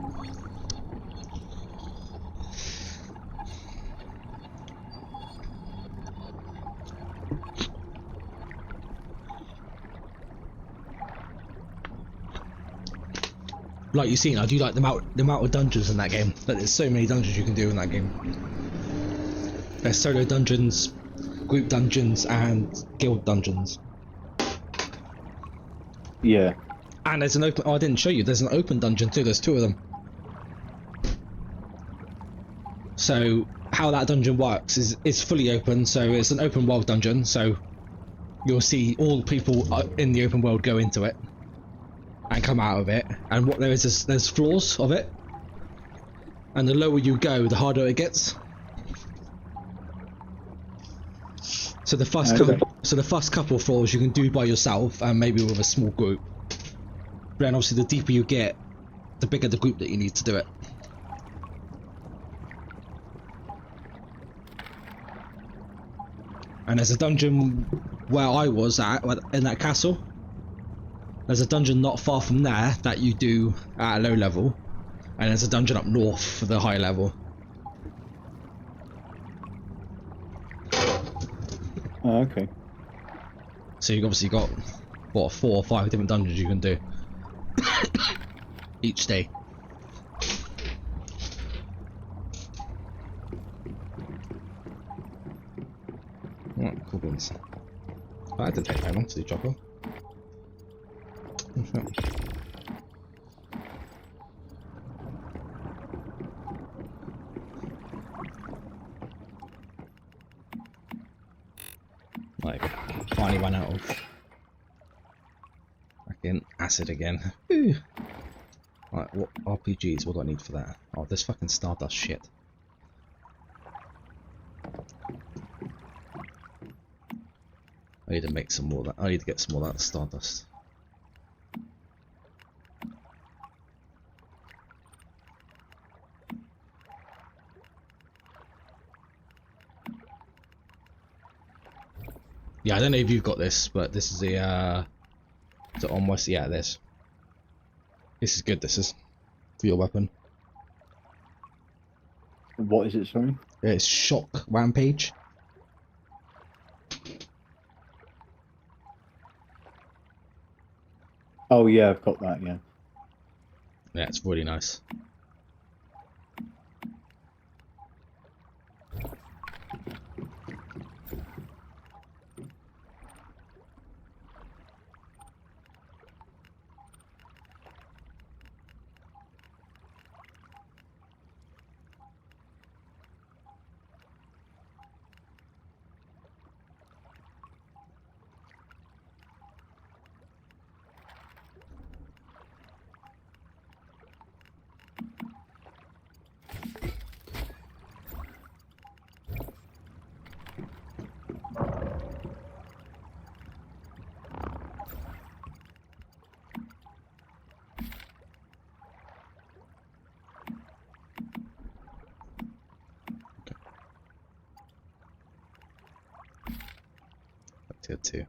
Like you've seen, I do like the amount of dungeons in that game. Like, there's so many dungeons you can do in that game. There's solo dungeons, group dungeons, and guild dungeons. Yeah. And there's an open. Oh, I didn't show you. There's an open dungeon too. There's 2 of them. So how that dungeon works is it's fully open. So it's an open world dungeon. So you'll see all people in the open world go into it. and come out of it. And what there is there's floors of it, and the lower you go, the harder it gets. So the first couple floors you can do by yourself and maybe with a small group. But then obviously the deeper you get, the bigger the group that you need to do it. And there's a dungeon where I was at, in that castle. There's a dungeon not far from there that you do at a low level. And there's a dungeon up north for the high level. Oh, okay. So you've obviously got, what, 4 or 5 different dungeons you can do. Each day. Right, cool beans. Oh, that didn't take very long to do Jocko. Like, finally ran out of fucking acid again. Ooh. Right, what RPGs? What do I need for that? Oh, this fucking Stardust shit. I need to make some more of that. I need to get some more of that Stardust. Yeah, I don't know if you've got this, but this is the is it almost, yeah, this is good. This is for your weapon. What is it, sorry? It's Shock Rampage. Oh yeah, I've got that, yeah. Yeah, it's really nice. Tier 2.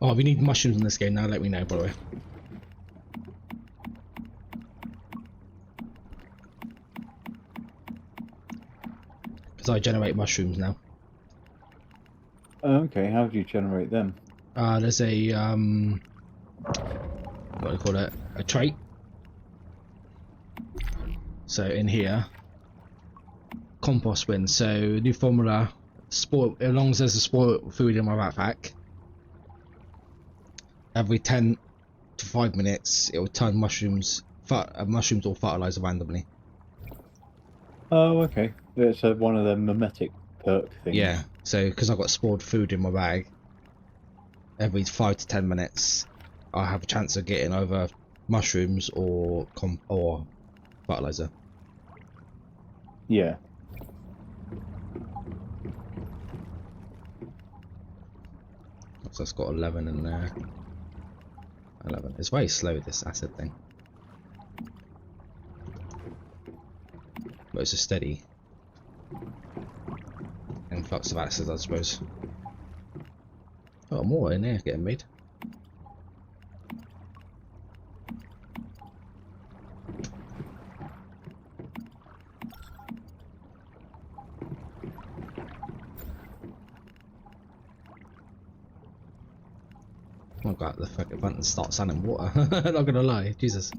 Oh, if you need mushrooms in this game now, let me know, by the way. Because I generate mushrooms now. Oh, okay, how do you generate them? There's a, what do you call it? A trait. So in here, compost bin. So new formula, spoil, as long as there's a spoiled food in my backpack, every 10 to 5 minutes it will turn mushrooms or fertilizer randomly. Oh, okay. It's one of the mimetic perk things. Yeah, so because I've got spoiled food in my bag, every 5 to 10 minutes I have a chance of getting either mushrooms or fertilizer. Yeah. So it's got 11 in there. 11. It's very slow, this acid thing. But it's a steady. Influx of acid, I suppose. Oh, more in there getting made. Oh god, the fucking button starts sounding water. Not gonna lie, Jesus.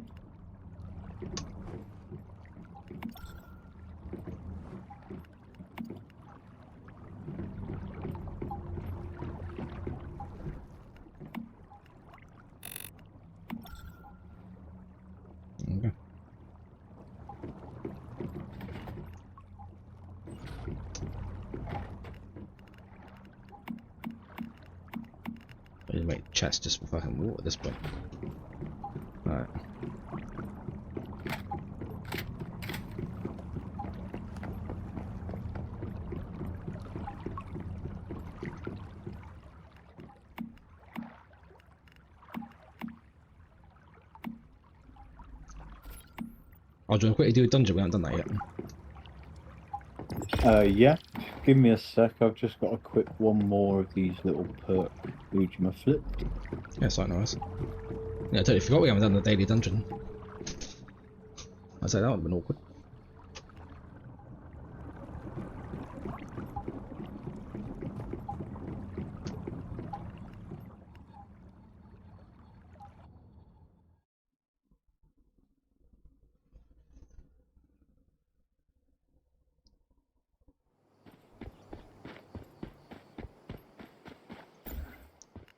Okay. I need to make chests just for fucking water at this point. Alright. I'll just quickly do a dungeon, we haven't done that yet. Yeah. Give me a sec. I've just got to equip one more of these little perk Ujima flip. Yeah, it's like nice. Yeah, I totally forgot we haven't done the daily dungeon. I'd say that would have been awkward.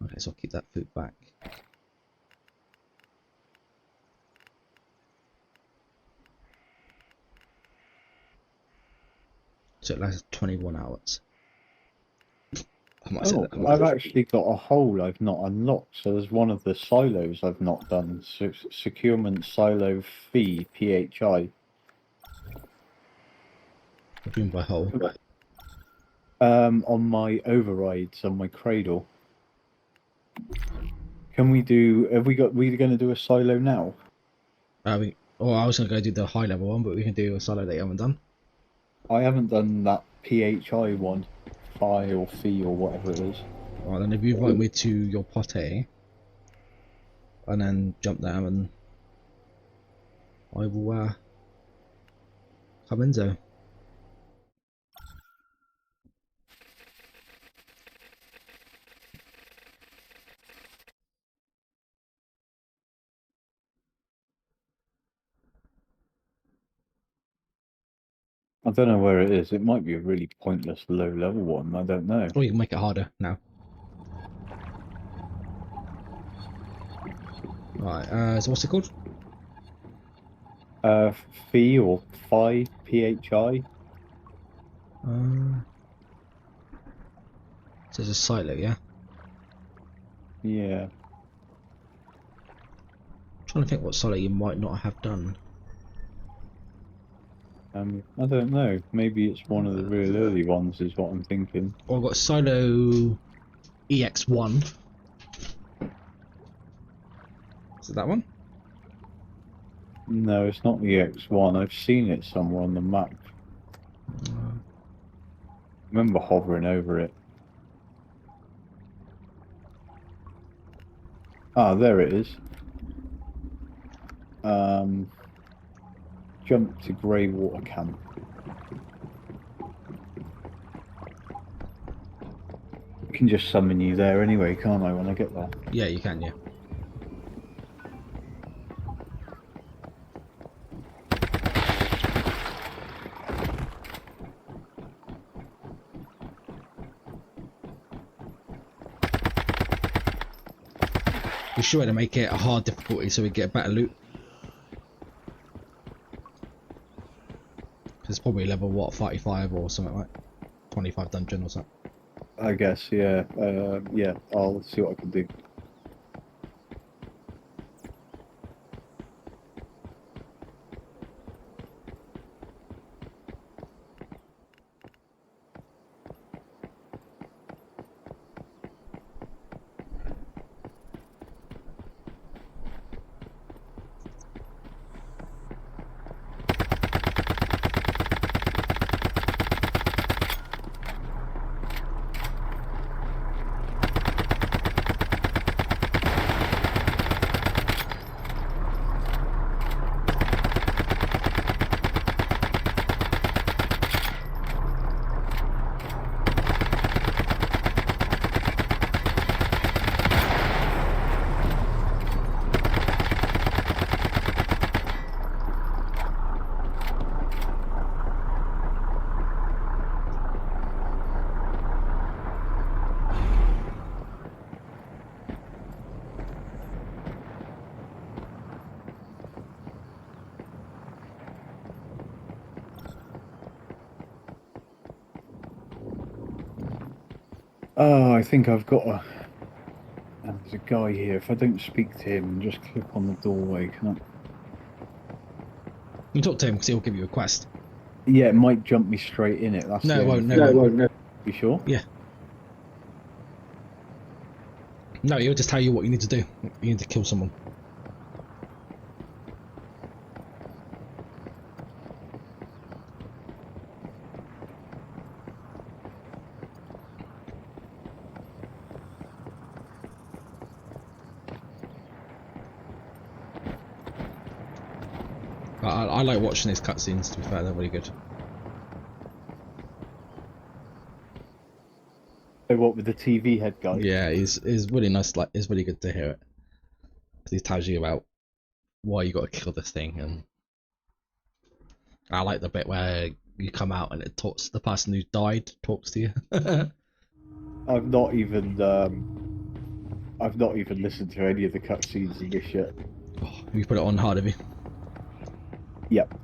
Okay, so I'll keep that food back. So it lasts 21 hours. I might say Oh, that. I've actually got a hole I've not unlocked. So there's one of the silos I've not done. Securement silo fee PHI. What do you mean by hole? On my overrides on my cradle. Can we do? Have we got? We're going to do a silo now. I was gonna go do the high level one, but we can do a solo that you haven't done. I haven't done that PHI one, phi or fee or whatever it is. Alright, then if you invite me to your potty, and then jump down, and I will come in there. I don't know where it is. It might be a really pointless low level one. I don't know. Or you can make it harder now. Right, so what's it called? Fee or phi PHI. So there's a silo, yeah? Yeah. I'm trying to think what silo you might not have done. I don't know. Maybe it's one of the real early ones, is what I'm thinking. Or I've got silo EX1. Is it that one? No, it's not the X1. I've seen it somewhere on the map. I remember hovering over it. Ah, there it is. Jump to Grey Water Camp. I can just summon you there anyway, can't I, when I get there? Yeah, you can, yeah. We're sure to make it a hard difficulty so we get better loot. It's probably level, what, 35 or something like 25 dungeon or something. I guess, yeah. Yeah, I'll see what I can do. Oh, I think I've got a. There's a guy here. If I don't speak to him and just click on the doorway, can I? You talk to him because he'll give you a quest. Yeah, it might jump me straight in it. That's No, the it only won't. No, thing. it won't. No. You sure? Yeah. No, he'll just tell you what you need to do. You need to kill someone. I like watching his cutscenes, to be fair, they're really good. So what with the TV head guy? Yeah, he's really nice. Like, it's really good to hear it. 'Cause he tells you about why you got to kill this thing, and I like the bit where you come out and it talks. The person who died talks to you. I've not even listened to any of the cutscenes in this yet. Oh, you put it on hard, have you? Yep.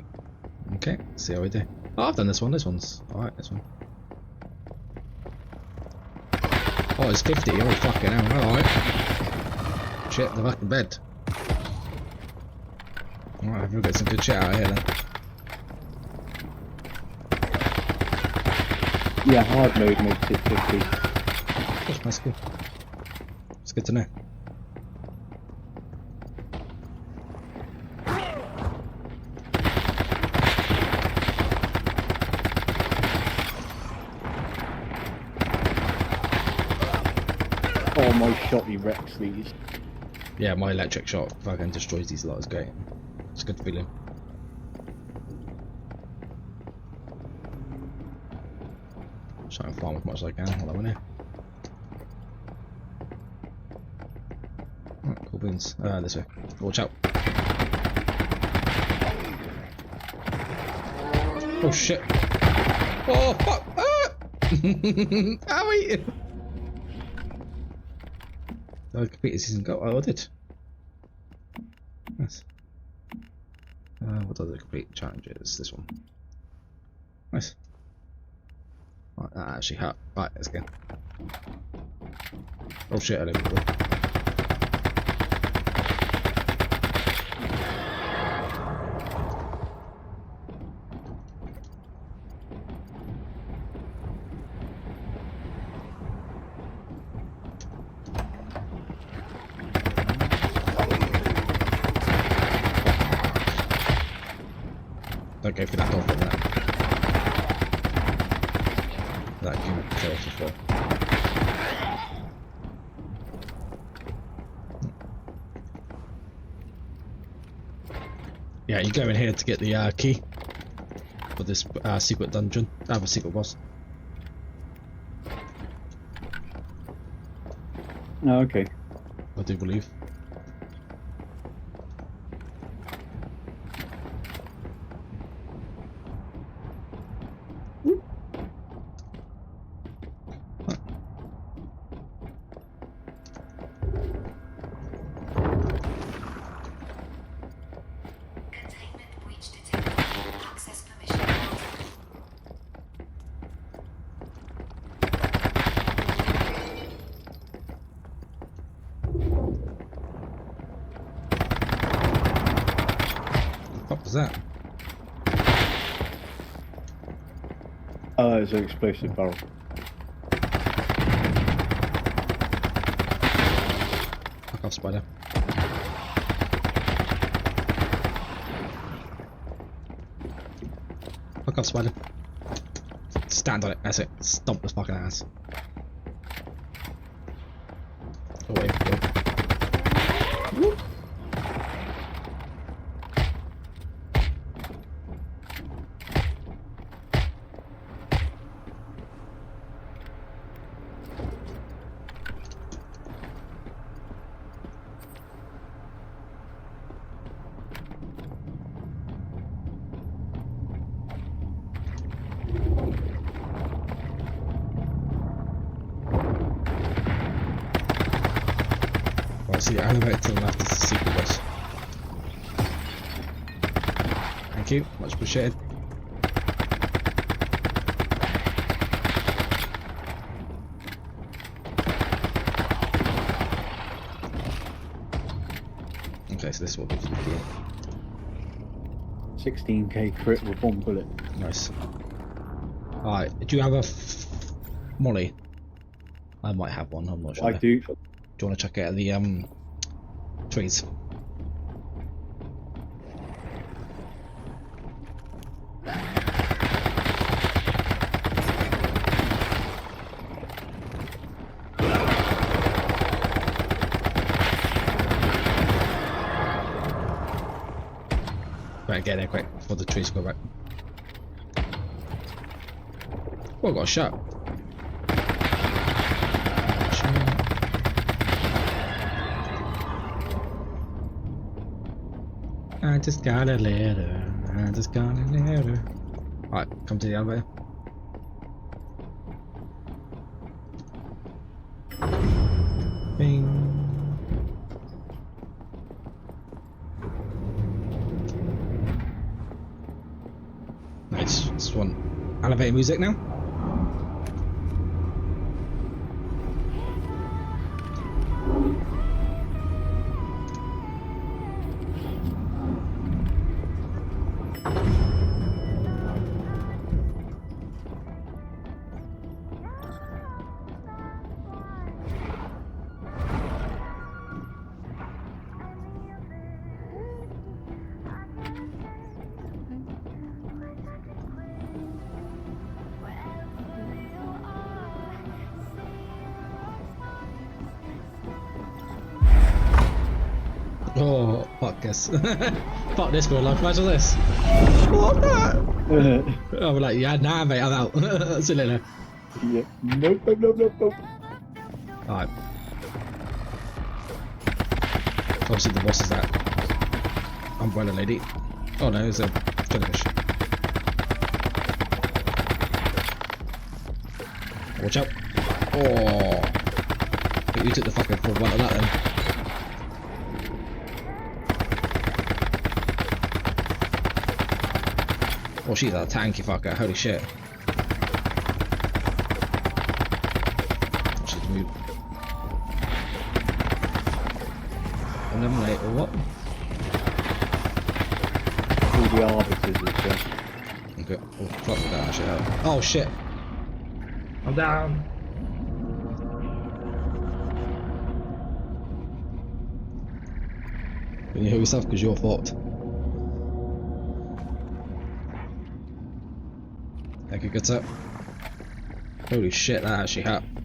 Okay, see how we do. Oh, I've done this one. This one's alright. This one. Oh, it's 50. Oh, fucking hell. Alright. Shit, the fucking bed. Alright, we've got some good shit out here then. Yeah, hard mode makes it 50. That's good. It's good to know. Oh, my shotty wrecks these. Yeah, my electric shock fucking destroys these lot. It's great. It's a good feeling. Try and farm as much as I can while I'm in here. Alright, cool beans. This way. Watch out. Oh shit. Oh fuck! Ah! Owie! I completed season go. Oh, I did. Nice. What does it complete? Challenges. This one. Nice. Right, that actually hurt. Right, let's go. Oh shit! I didn't. Don't go for that door for that. That can kill us before. Yeah, you go in here to get the key for this secret dungeon. The secret boss. Oh, okay. I do believe. What was that? Oh, it's an explosive barrel. Fuck off, spider. Fuck off, spider. Stand on it, that's it. Stomp this fucking ass. Away, away. Woo. See, the elevator to the left is the secret boss. Thank you, much appreciated. Okay, so this will be fucking 16k crit with 1 bullet. nice. Alright, do you have a molly? I might have one, I'm not sure. I do. Do you want to check out the trees? Right, get there quick before the trees go back. Oh, I got a shot. I just got a letter. I just got a letter. Alright, come to the elevator. Bing. Nice. Just one elevator music now. Oh, fuck this. Fuck this real life, imagine this. What that? I'm like, yeah, nah mate, I'm out. See you later. Yeah. Nope, nope, nope, nope, nope. Alright. Obviously the boss is that umbrella lady. Oh no, it's a jellyfish. Watch out. Oh. But you took the fucking full one of that then. Oh, she's a tanky fucker, holy shit. She's moved. Eliminate or what? All the arbiters is just. Okay, oh fuck that shit out. Oh shit! I'm down! Can you heal yourself? Because you're fucked. Thank you, good up. Holy shit, that actually happened.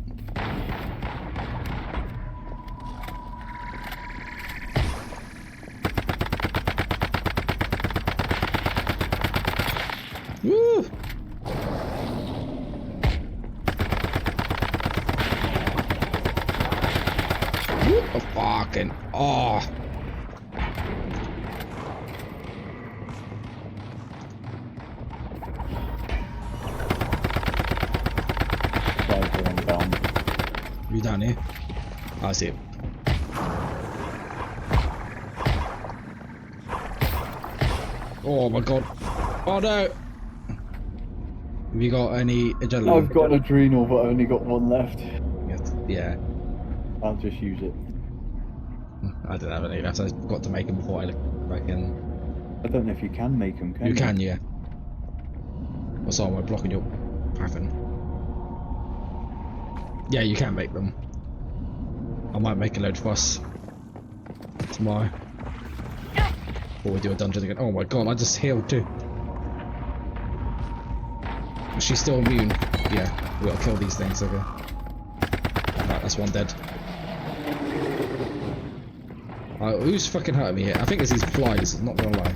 Woo! Woo! Oh, fucking. Oh! You down here? I see it. Oh my god. Oh no! Have you got any adrenaline? I've got an adrenal, but I only got one left. Yeah. I'll just use it. I don't have any left. I forgot to make them before I look back in. I don't know if you can make them, can you? You can, yeah. What's on? We're blocking your pattern. Yeah, you can make them. I might make a load for us tomorrow. Or we do a dungeon again. Oh my god, I just healed too. Is she still immune? Yeah, we gotta kill these things, okay. Right, that's one dead. Who's fucking hurting me here? I think it's these flies, not gonna lie.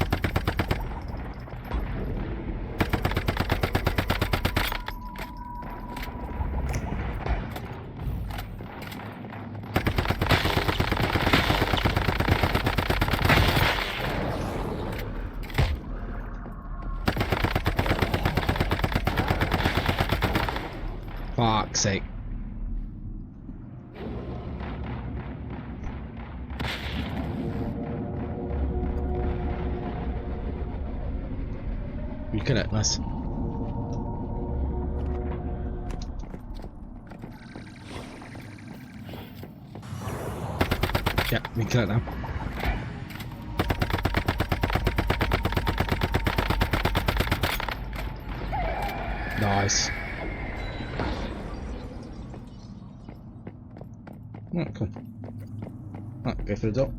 Fuck's sake. You kill it, nice. Yeah, we kill it now. Nice. Right, cool. Right, go for the door.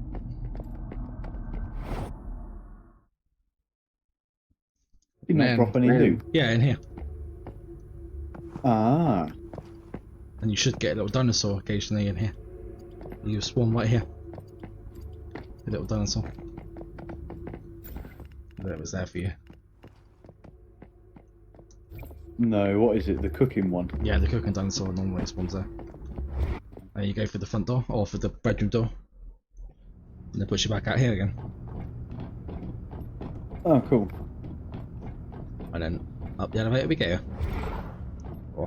Did not drop any loot. Yeah, in here. Ah. And you should get a little dinosaur occasionally in here. You spawn right here. A little dinosaur. That was there for you. No, what is it? The cooking one? Yeah, the cooking dinosaur normally spawns there. And you go for the front door, or for the bedroom door. And it puts you back out here again. Oh, cool. And then up the elevator we go. Oh.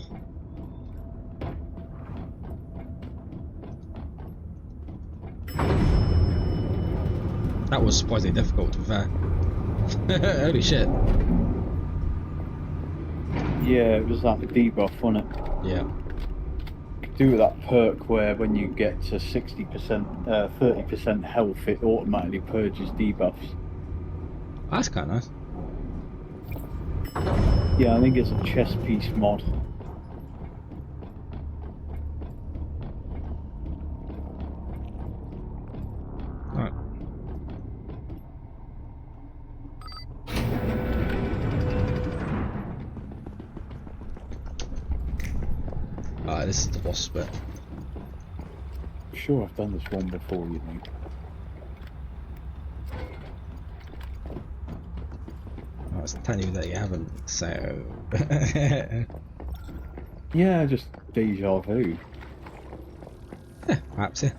That was surprisingly difficult, to be fair. Holy shit. Yeah, it was like a debuff, wasn't it? Yeah. Do that perk where when you get to 60%, 30% health, it automatically purges debuffs. That's kind of nice. Yeah, I think it's a chess piece mod. Alright. Alright, this is the boss bit. I'm sure I've done this one before, you know. I was telling you that you haven't, so... Yeah, just deja vu. Yeah, perhaps, yeah.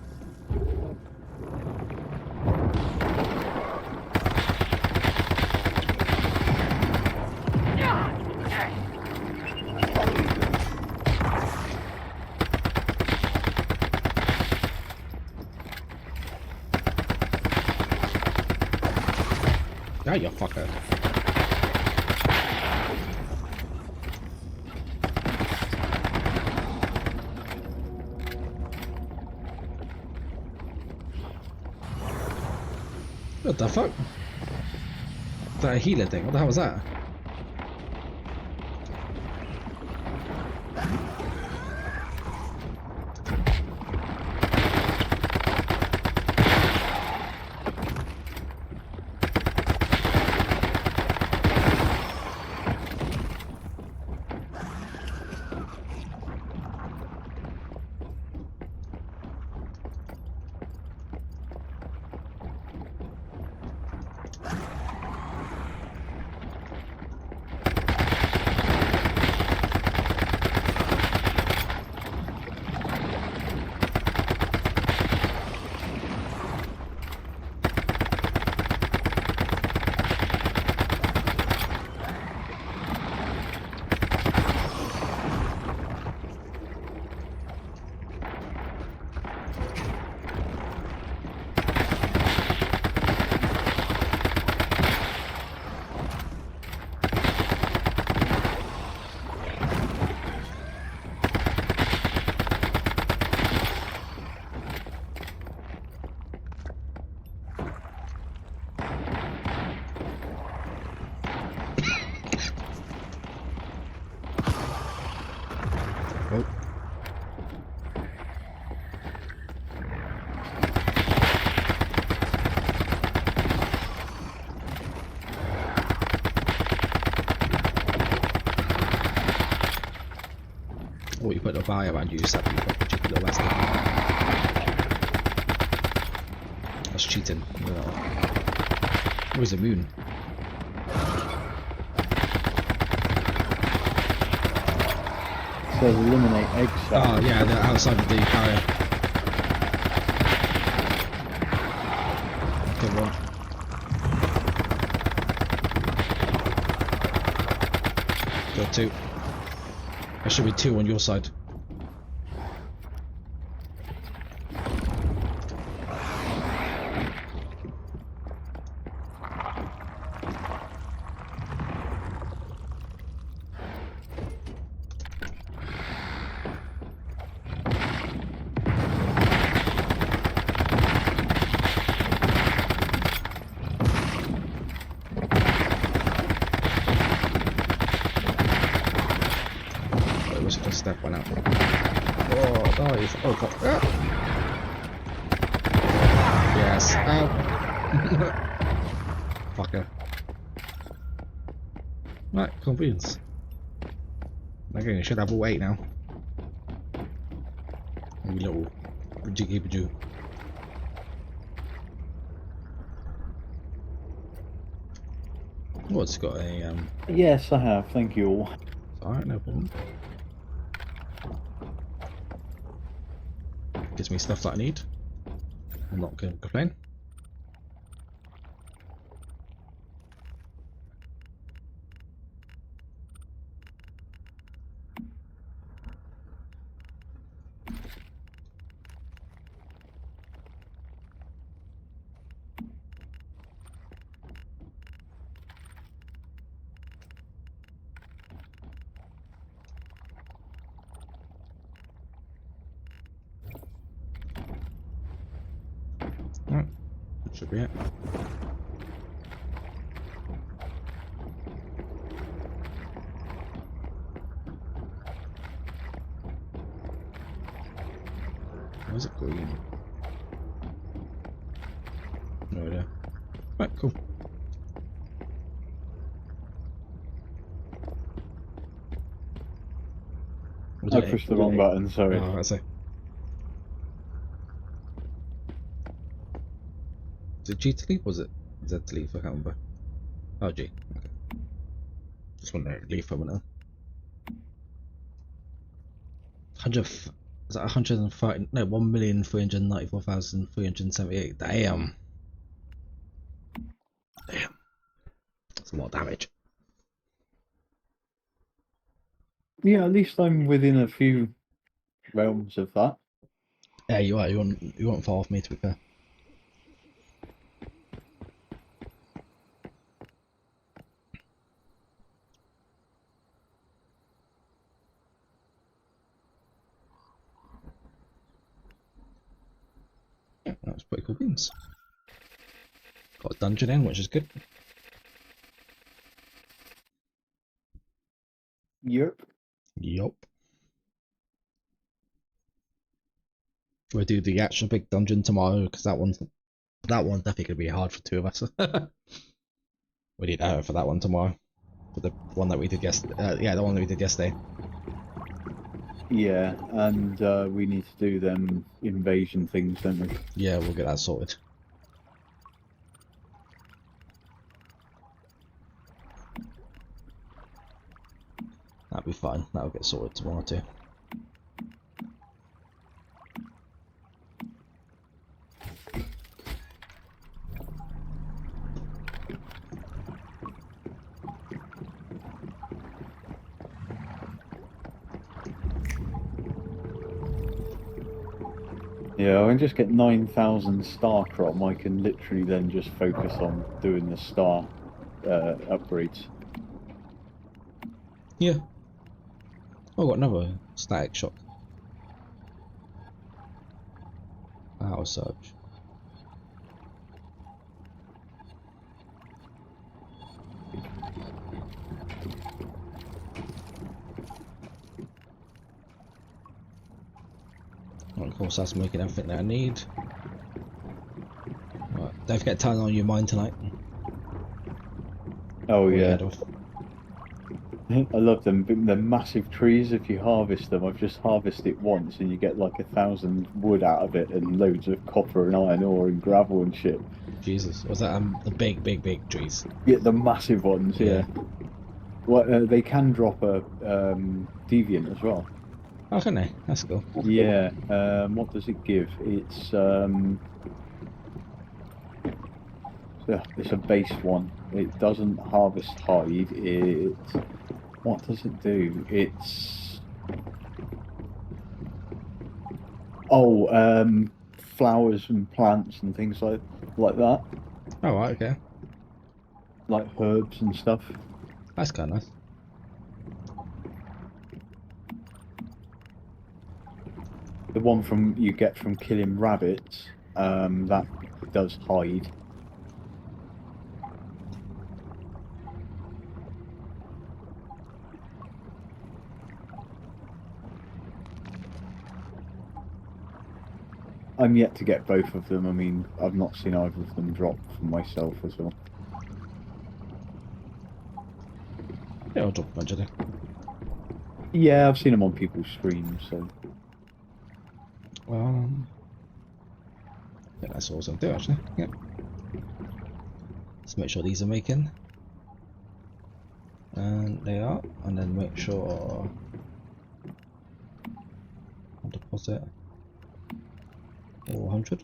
Yeah, you fucker. What the fuck? Is that a healer thing? What the hell was that? Oh. Oh, you put a wire around you, so you got cheeky little bastard. That's cheating. Where's the moon? It says eliminate egg sacs. Oh yeah, they're outside of the barrier. Good one. Got two. There should be two on your side. Oh, oh god. Ah. Yes. Ow. Fucker. Right, convenience. Okay, you should have all 8 now. You little jiggy bajoo. Oh, it's got a Yes, I have. Thank you all. alright, no problem. Gives me stuff that I need. I'm not going to complain. Alright, that should be it. Why is it green? No idea. Right, cool. I pushed the wrong button, sorry. Oh, that's it. Is it G to leave or was it Z to leave? I can't remember. Oh, G. Okay. Just want to leave for a minute. 100. Is that 130? No, 1,394,378. Damn. Damn. That's a lot of damage. Yeah, at least I'm within a few realms of that. Yeah, you are. You weren't far off me, to be fair. Yeah, that was pretty cool beans. Got a dungeon in, which is good. Yep. Yup. We'll do the actual big dungeon tomorrow because that one's definitely gonna be hard for 2 of us. We need for that one tomorrow. For the one that we did yesterday. Yeah, the one that we did yesterday. Yeah, and we need to do them invasion things, don't we? Yeah, we'll get that sorted. That'll be fine. That'll get sorted tomorrow too. Yeah, I can just get 9,000 star crom. I can literally then just focus on doing the star upgrades. Yeah. Oh, I got another static shock. Power surge. Well, of course, that's making everything that I need. Right, don't forget to turn on your mine tonight. Oh We're yeah, ahead of. I love them. They're massive trees. If you harvest them, I've just harvested it once, and you get like 1,000 wood out of it, and loads of copper and iron ore and gravel and shit. Jesus, was that the big trees? Yeah, the massive ones. Yeah. Well, they can drop a deviant as well. Oh, can they? That's cool. Yeah. What does it give? It's it's a base one. It doesn't harvest hide. What does it do? It's flowers and plants and things like that, Oh, right, okay. like herbs and stuff. That's kind of nice. The one you get from killing rabbits, that does hide. I'm yet to get both of them. I mean, I've not seen either of them drop for myself as well. Yeah, I'll drop a bunch of them. Yeah, I've seen them on people's streams, so... Yeah, that's all I'll do actually. Yep. Let's make sure these are making. And they are. And then make sure... I'll deposit 400.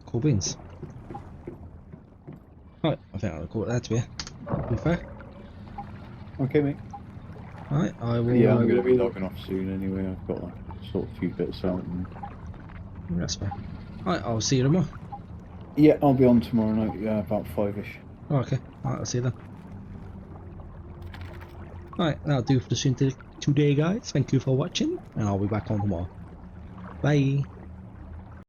Cool beans. Right, I think I'll call it there to be fair. Okay, mate. Alright, I will. Yeah, I'm going to be logging off soon anyway. I've got to sort a few bits out. And... That's fair. Alright, I'll see you tomorrow. Yeah, I'll be on tomorrow night, yeah, about 5ish. Oh, okay, alright, I'll see you then. Alright, that'll do for the stream today, guys. Thank you for watching, and I'll be back on tomorrow. Bye.